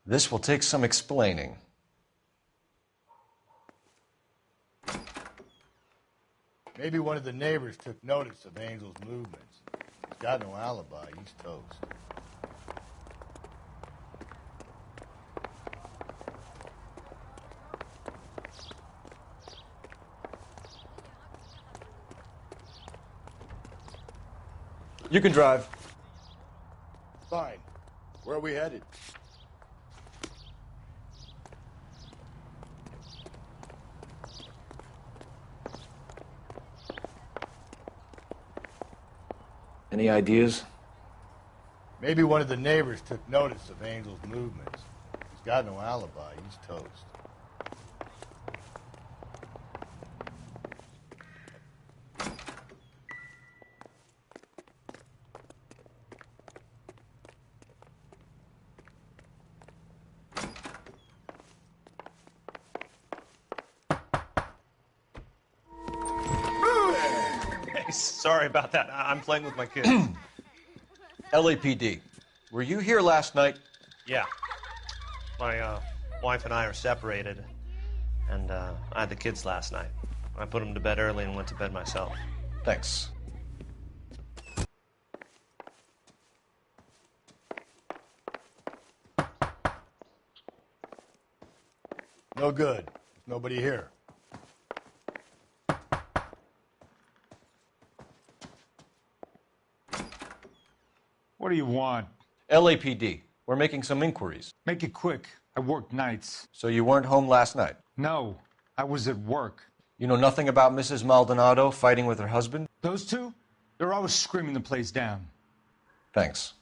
This will take some explaining. Maybe one of the neighbors took notice of Angel's movements. He's got no alibi. He's toast. You can drive. Fine. Where are we headed? Any ideas? Maybe one of the neighbors took notice of Angel's movements. He's got no alibi. He's toast. Sorry about that. I'm playing with my kids. LAPD, were you here last night? Yeah. My wife and I are separated, and I had the kids last night. I put them to bed early and went to bed myself. Thanks. No good. There's nobody here. What do you want? LAPD, we're making some inquiries. Make it quick. I work nights. So you weren't home last night? No, I was at work. You know nothing about Mrs. Maldonado fighting with her husband? Those two? They're always screaming the place down. Thanks.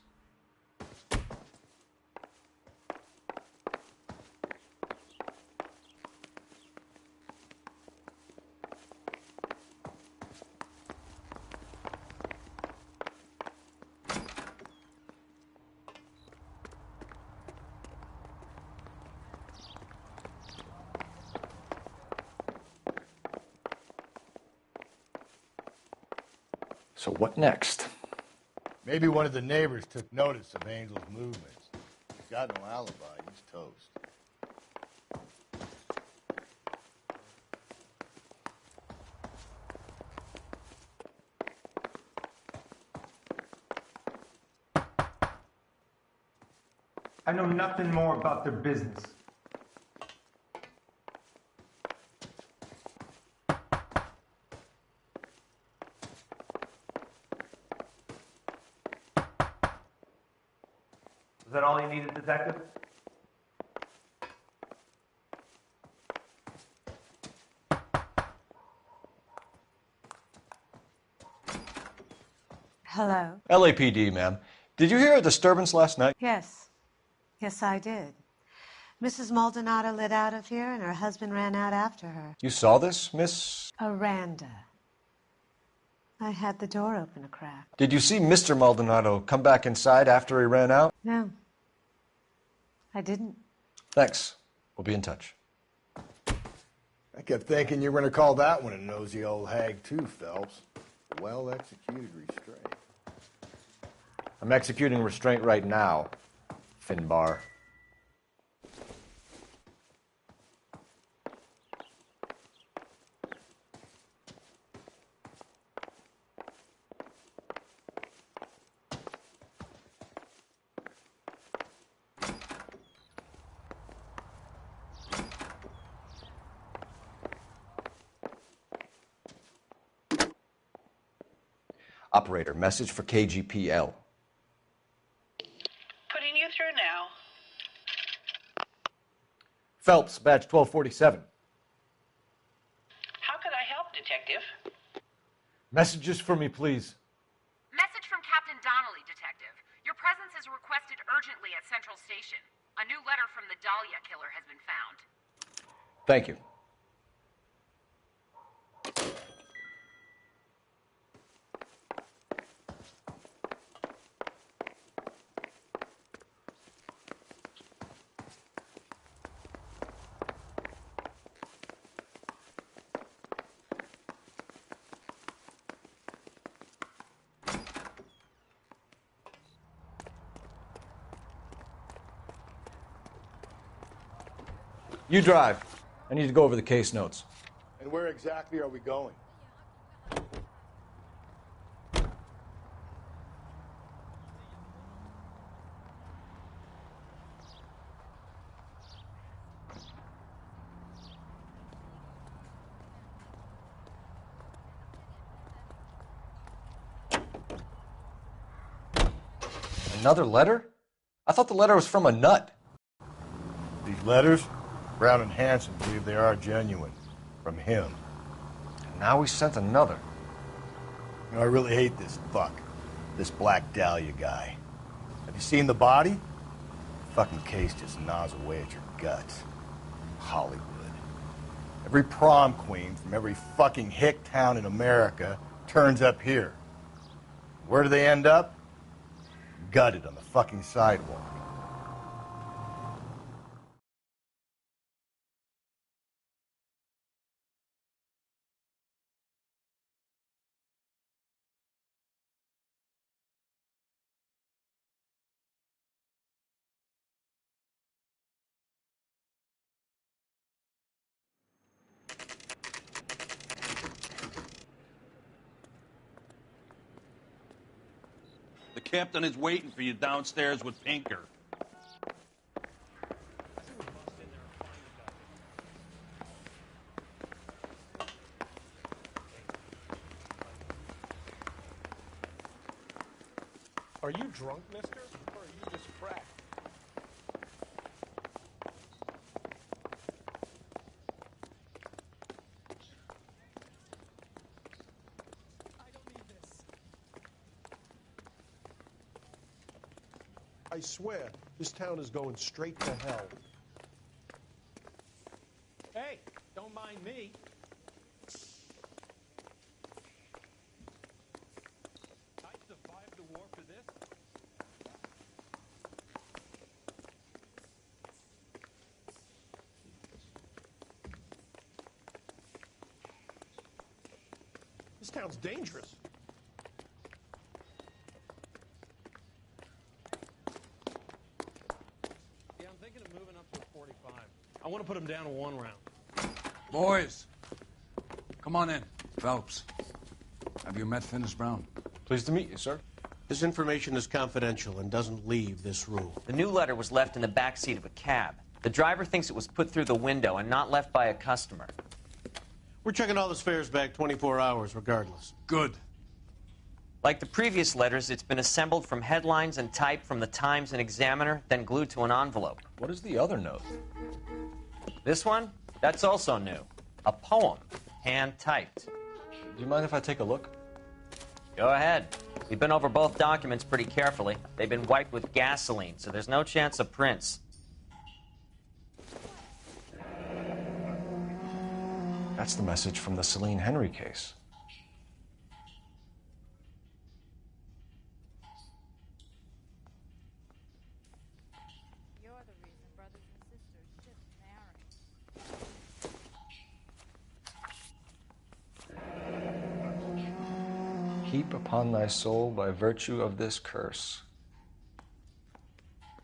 So what next? Maybe one of the neighbors took notice of Angel's movements. He's got no alibi. He's toast. I know nothing more about their business. Is that all you needed, Detective? Hello? LAPD, ma'am. Did you hear a disturbance last night? Yes. Yes, I did. Mrs. Maldonado lit out of here, and her husband ran out after her. You saw this, Miss? Aranda. I had the door open a crack. Did you see Mr. Maldonado come back inside after he ran out? No. I didn't. Thanks. We'll be in touch. I kept thinking you were going to call that one a nosy old hag too, Phelps. Well-executed restraint. I'm executing restraint right now, Finbar. Operator, message for KGPL. Putting you through now. Phelps, badge 1247. How could I help, Detective? Messages for me, please. Message from Captain Donnelly, Detective. Your presence is requested urgently at Central Station. A new letter from the Dahlia killer has been found. Thank you. You drive. I need to go over the case notes. And where exactly are we going? Another letter? I thought the letter was from a nut. These letters? Brown and Hanson believe they are genuine. From him. And now he sent another. You know, I really hate this fuck. This Black Dahlia guy. Have you seen the body? The fucking case just gnaws away at your guts. Hollywood. Every prom queen from every fucking hick town in America turns up here. Where do they end up? Gutted on the fucking sidewalk. The captain is waiting for you downstairs with Pinker. Are you drunk, mister? Or are you just cracked? I swear, this town is going straight to hell. Hey, don't mind me. I survived the war for this. This town's dangerous. Yeah, I'm thinking of moving up to a 45. I want to put him down to 1 round. Boys, come on in. Phelps, have you met Finis Brown? Pleased to meet you, sir. This information is confidential and doesn't leave this room. The new letter was left in the back seat of a cab. The driver thinks it was put through the window and not left by a customer. We're checking all the fares back 24 hours regardless. Good. Like the previous letters, it's been assembled from headlines and typed from the Times and Examiner, then glued to an envelope. What is the other note? This one? That's also new. A poem, hand-typed. Do you mind if I take a look? Go ahead. We've been over both documents pretty carefully. They've been wiped with gasoline, so there's no chance of prints. That's the message from the Celine Henry case. You're the reason brothers and sisters shouldn't marry. Heap upon thy soul by virtue of this curse.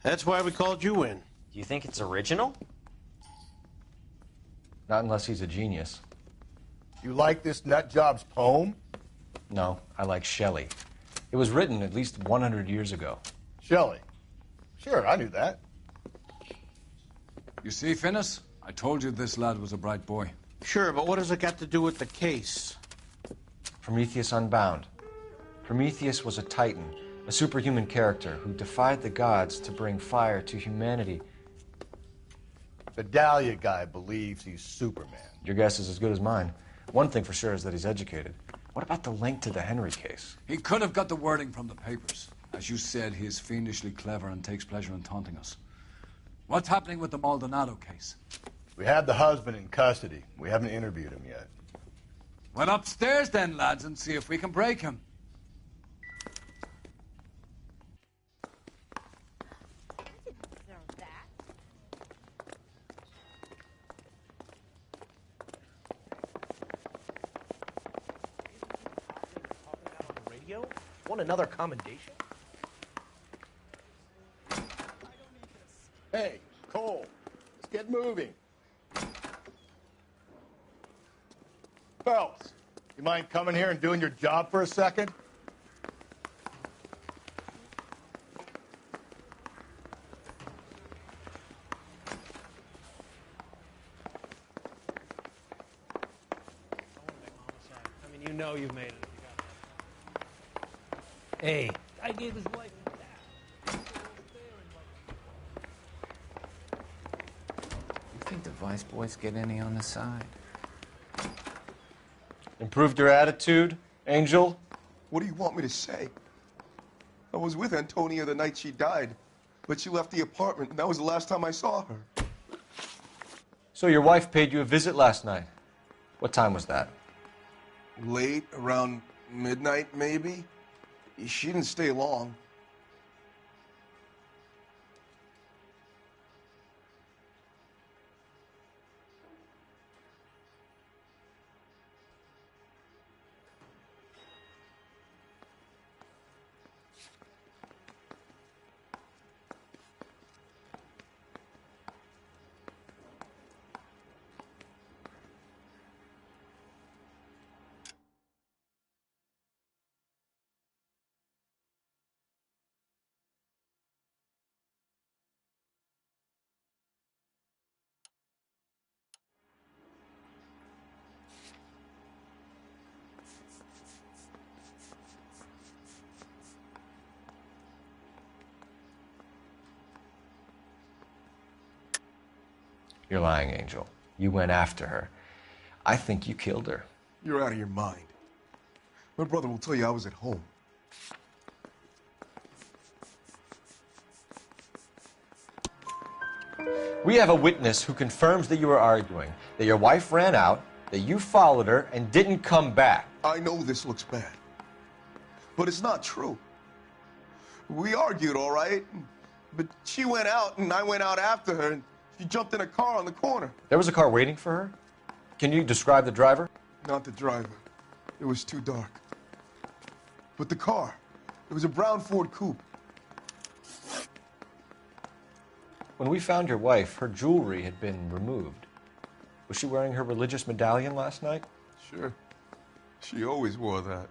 That's why we called you in. Do you think it's original? Not unless he's a genius. You like this nutjob's poem? No, I like Shelley. It was written at least 100 years ago. Shelley? Sure, I knew that. You see, Finnis? I told you this lad was a bright boy. Sure, but what has it got to do with the case? Prometheus Unbound. Prometheus was a titan, a superhuman character who defied the gods to bring fire to humanity. The Dahlia guy believes he's Superman. Your guess is as good as mine. One thing for sure is that he's educated. What about the link to the Henry case? He could have got the wording from the papers. As you said, he is fiendishly clever and takes pleasure in taunting us. What's happening with the Maldonado case? We have the husband in custody. We haven't interviewed him yet. Well, upstairs then, lads, and see if we can break him. Want another commendation? Hey, Cole, let's get moving. Phelps, you mind coming here and doing your job for a second? I mean, you know you've made it. Hey, guy gave his life for that. You think the Vice Boys get any on the side? Improved your attitude, Angel? What do you want me to say? I was with Antonia the night she died, but she left the apartment, and that was the last time I saw her. So your wife paid you a visit last night. What time was that? Late, around midnight, maybe? She didn't stay long. You're lying, Angel. You went after her. I think you killed her. You're out of your mind. My brother will tell you I was at home. We have a witness who confirms that you were arguing, that your wife ran out, that you followed her and didn't come back. I know this looks bad, but it's not true. We argued, all right, but she went out and I went out after her, and she jumped in a car on the corner. There was a car waiting for her? Can you describe the driver? Not the driver. It was too dark. But the car, it was a brown Ford coupe. When we found your wife, her jewelry had been removed. Was she wearing her religious medallion last night? Sure. She always wore that.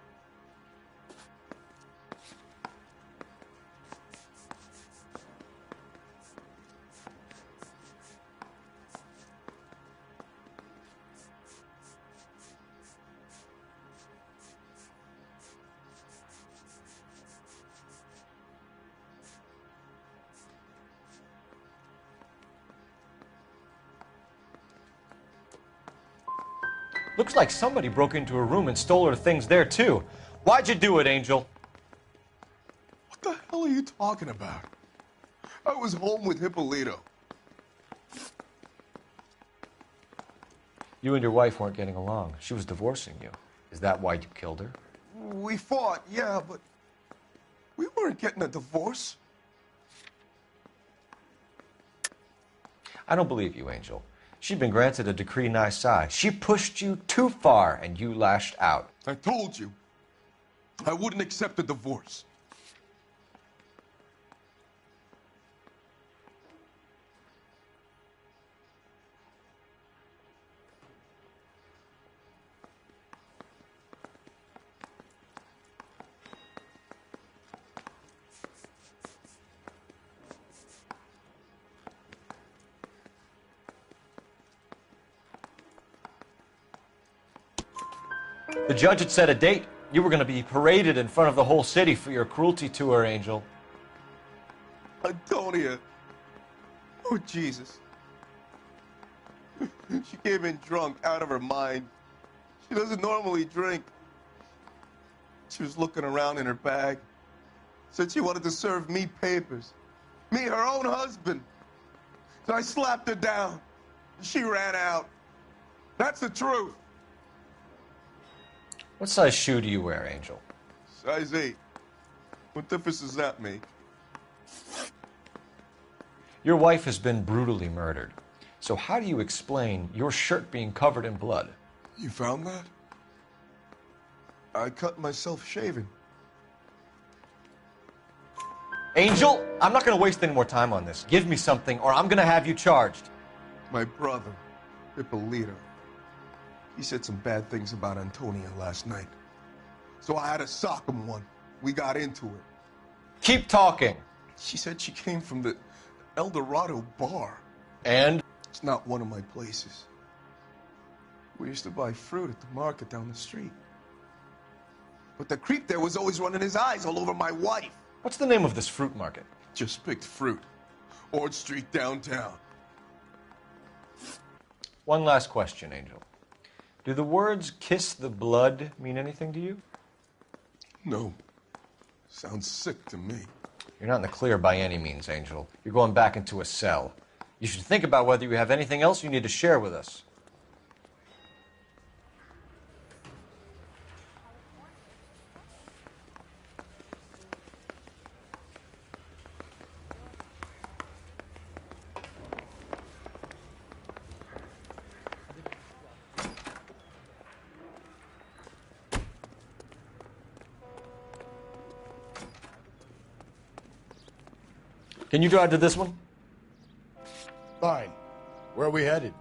Looks like somebody broke into her room and stole her things there, too. Why'd you do it, Angel? you talking about? I was home with Hippolito. You and your wife weren't getting along. She was divorcing you. Is that why you killed her? We fought, yeah, but we weren't getting a divorce. I don't believe you, Angel. She'd been granted a decree nisi. She pushed you too far, and you lashed out. I told you, I wouldn't accept a divorce. The judge had set a date. You were going to be paraded in front of the whole city for your cruelty to her, Angel. Antonia. Oh, Jesus. She came in drunk, out of her mind. She doesn't normally drink. She was looking around in her bag. Said she wanted to serve me papers. Me, her own husband. So I slapped her down. She ran out. That's the truth. What size shoe do you wear, Angel? Size 8. What difference does that make? Your wife has been brutally murdered. So how do you explain your shirt being covered in blood? You found that? I cut myself shaving. Angel, I'm not going to waste any more time on this. Give me something or I'm going to have you charged. My brother, Hippolito. He said some bad things about Antonia last night. So I had to sock him one. We got into it. Keep talking. She said she came from the El Dorado bar. And? It's not one of my places. We used to buy fruit at the market down the street. But the creep there was always running his eyes all over my wife. What's the name of this fruit market? Just picked fruit. Ord Street downtown. One last question, Angel. Do the words kiss the blood mean anything to you? No. Sounds sick to me. You're not in the clear by any means, Angel. You're going back into a cell. You should think about whether you have anything else you need to share with us. Can you drive to this one? Fine. Where are we headed?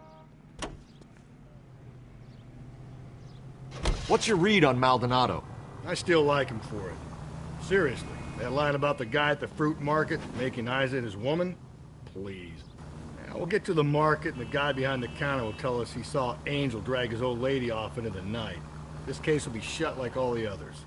What's your read on Maldonado? I still like him for it. Seriously, that line about the guy at the fruit market making eyes at his woman? Please. Now, we'll get to the market and the guy behind the counter will tell us he saw Angel drag his old lady off into the night. This case will be shut like all the others.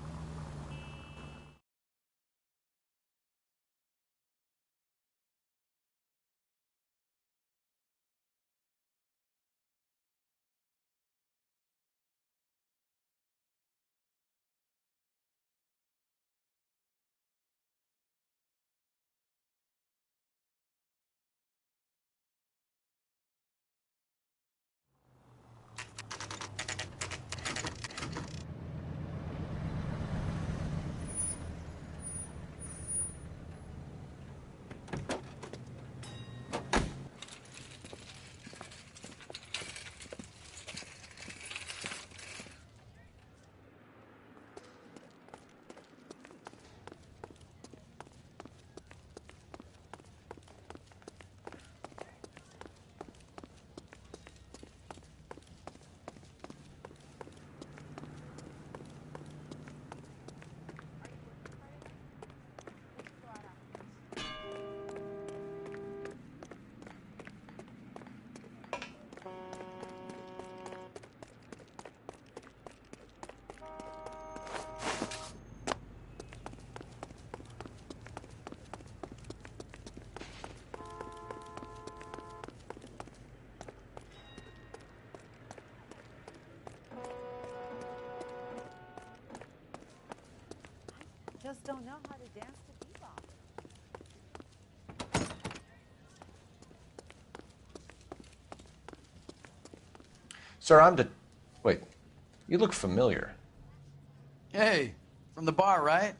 Just don't know how to dance to bebop. Sir, Wait, you look familiar. Hey, from the bar, right?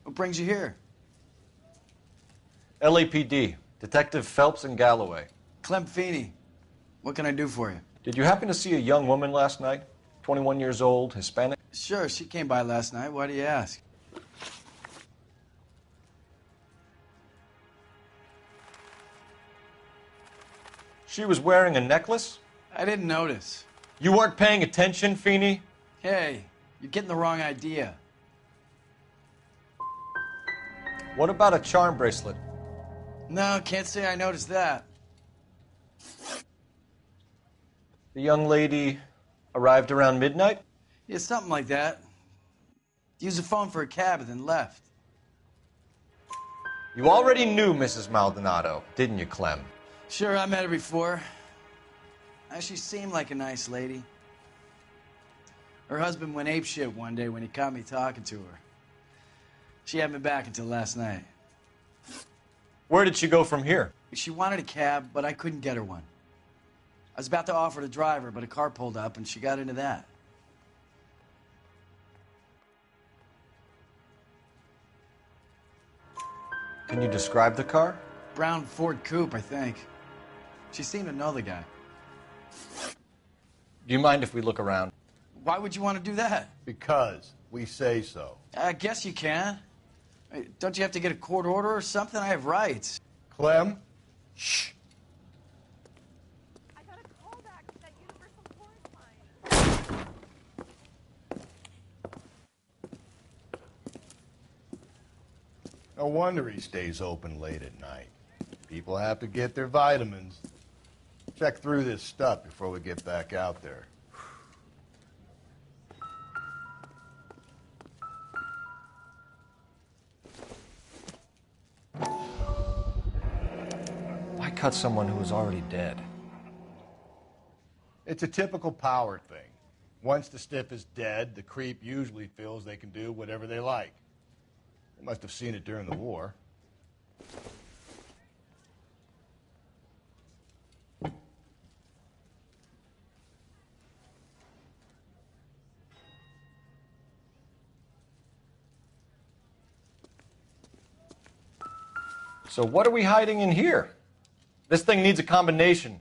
What brings you here? LAPD, Detective Phelps and Galloway. Clem Feeney. What can I do for you? Did you happen to see a young woman last night? 21 years old, Hispanic? Sure, she came by last night. Why do you ask? She was wearing a necklace? I didn't notice. You weren't paying attention, Feeney? Hey, you're getting the wrong idea. What about a charm bracelet? No, can't say I noticed that. The young lady arrived around midnight? Yeah, something like that. Used the phone for a cab and then left. You already knew Mrs. Maldonado, didn't you, Clem? Sure, I met her before. She seemed like a nice lady. Her husband went apeshit one day when he caught me talking to her. She had me back until last night. Where did she go from here? She wanted a cab, but I couldn't get her one. I was about to offer to drive her, but a car pulled up and she got into that. Can you describe the car? Brown Ford Coupe, I think. She seemed to know the guy. Do you mind if we look around? Why would you want to do that? Because we say so. I guess you can. Don't you have to get a court order or something? I have rights. Clem? Shh. I got a call back from that Universal Chorus line. No wonder he stays open late at night. People have to get their vitamins. Check through this stuff before we get back out there. Why cut someone who was already dead? It's a typical power thing. Once the stiff is dead, the creep usually feels they can do whatever they like. They must have seen it during the war. So what are we hiding in here? This thing needs a combination.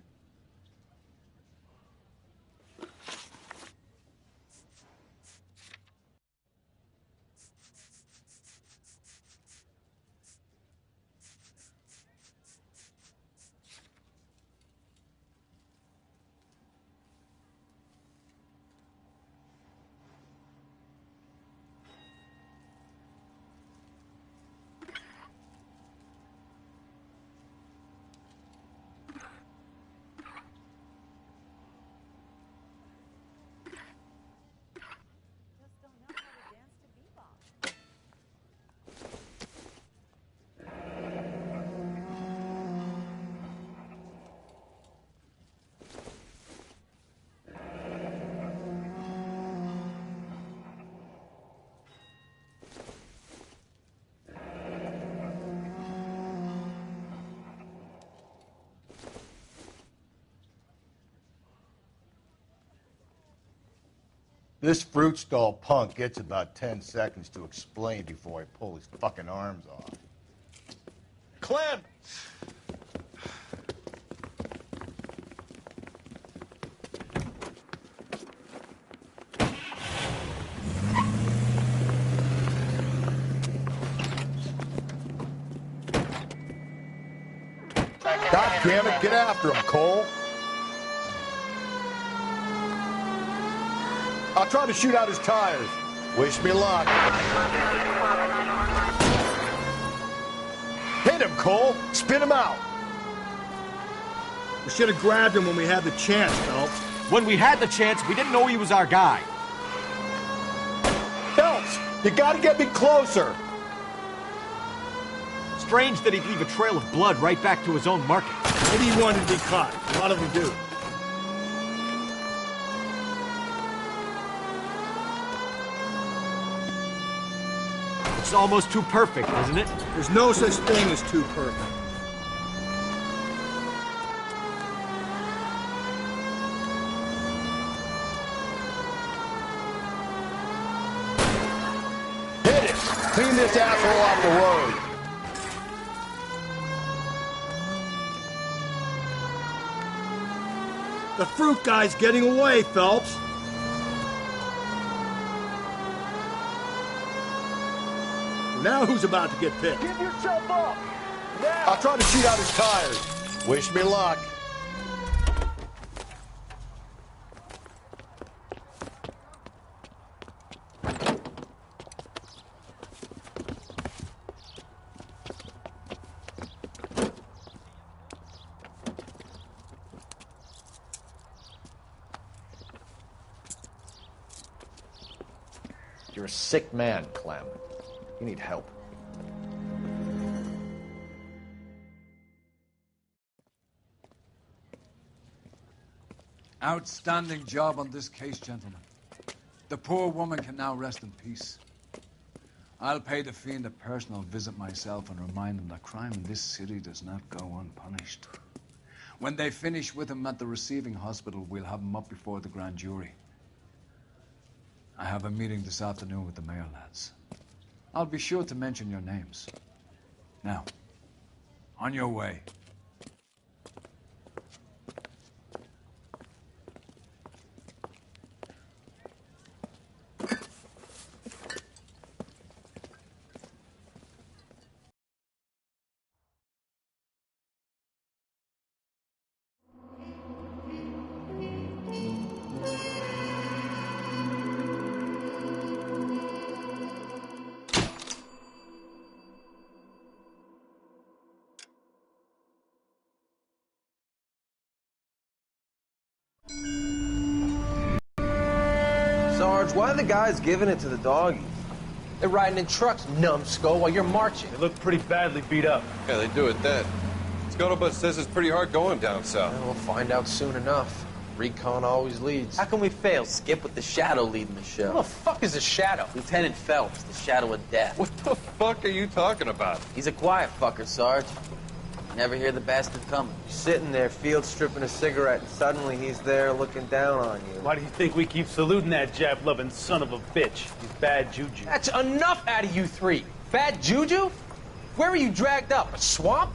This fruit stall punk gets about 10 seconds to explain before I pull his fucking arms off. Clem! God damn it, get after him, Cole. I'll try to shoot out his tires. Wish me luck. Hit him, Cole. Spin him out. We should have grabbed him when we had the chance, Phelps. When we had the chance, we didn't know he was our guy. Phelps, you gotta get me closer. Strange that he'd leave a trail of blood right back to his own market. Maybe he wanted to be caught. A lot of them do. It's almost too perfect, isn't it? There's no such thing as too perfect. Clean this asshole off the road. The fruit guy's getting away, Phelps. Now who's about to get picked? Give yourself up! Now! I'll try to shoot out his tires. Wish me luck. You're a sick man, Clem. You need help. Outstanding job on this case, gentlemen. The poor woman can now rest in peace. I'll pay the fiend a personal visit myself and remind him that crime in this city does not go unpunished. When they finish with him at the receiving hospital, we'll have him up before the grand jury. I have a meeting this afternoon with the mayor lads. I'll be sure to mention your names. Now, on your way. Sarge, why are the guys giving it to the doggies? They're riding in trucks, numbskull, while you're marching. They look pretty badly beat up. Yeah, they do it then. Scuttlebutt says it's pretty hard going down south. Yeah, we'll find out soon enough. Recon always leads. How can we fail, Skip, with the Shadow leading the show? Who the fuck is the Shadow? Lieutenant Phelps, the Shadow of Death. What the fuck are you talking about? He's a quiet fucker, Sarge. You never hear the bastard coming. You're sitting there, field stripping a cigarette, and suddenly he's there looking down on you. Why do you think we keep saluting that Jap-loving son of a bitch? He's bad juju. That's enough out of you three. Bad juju? Where were you dragged up? A swamp?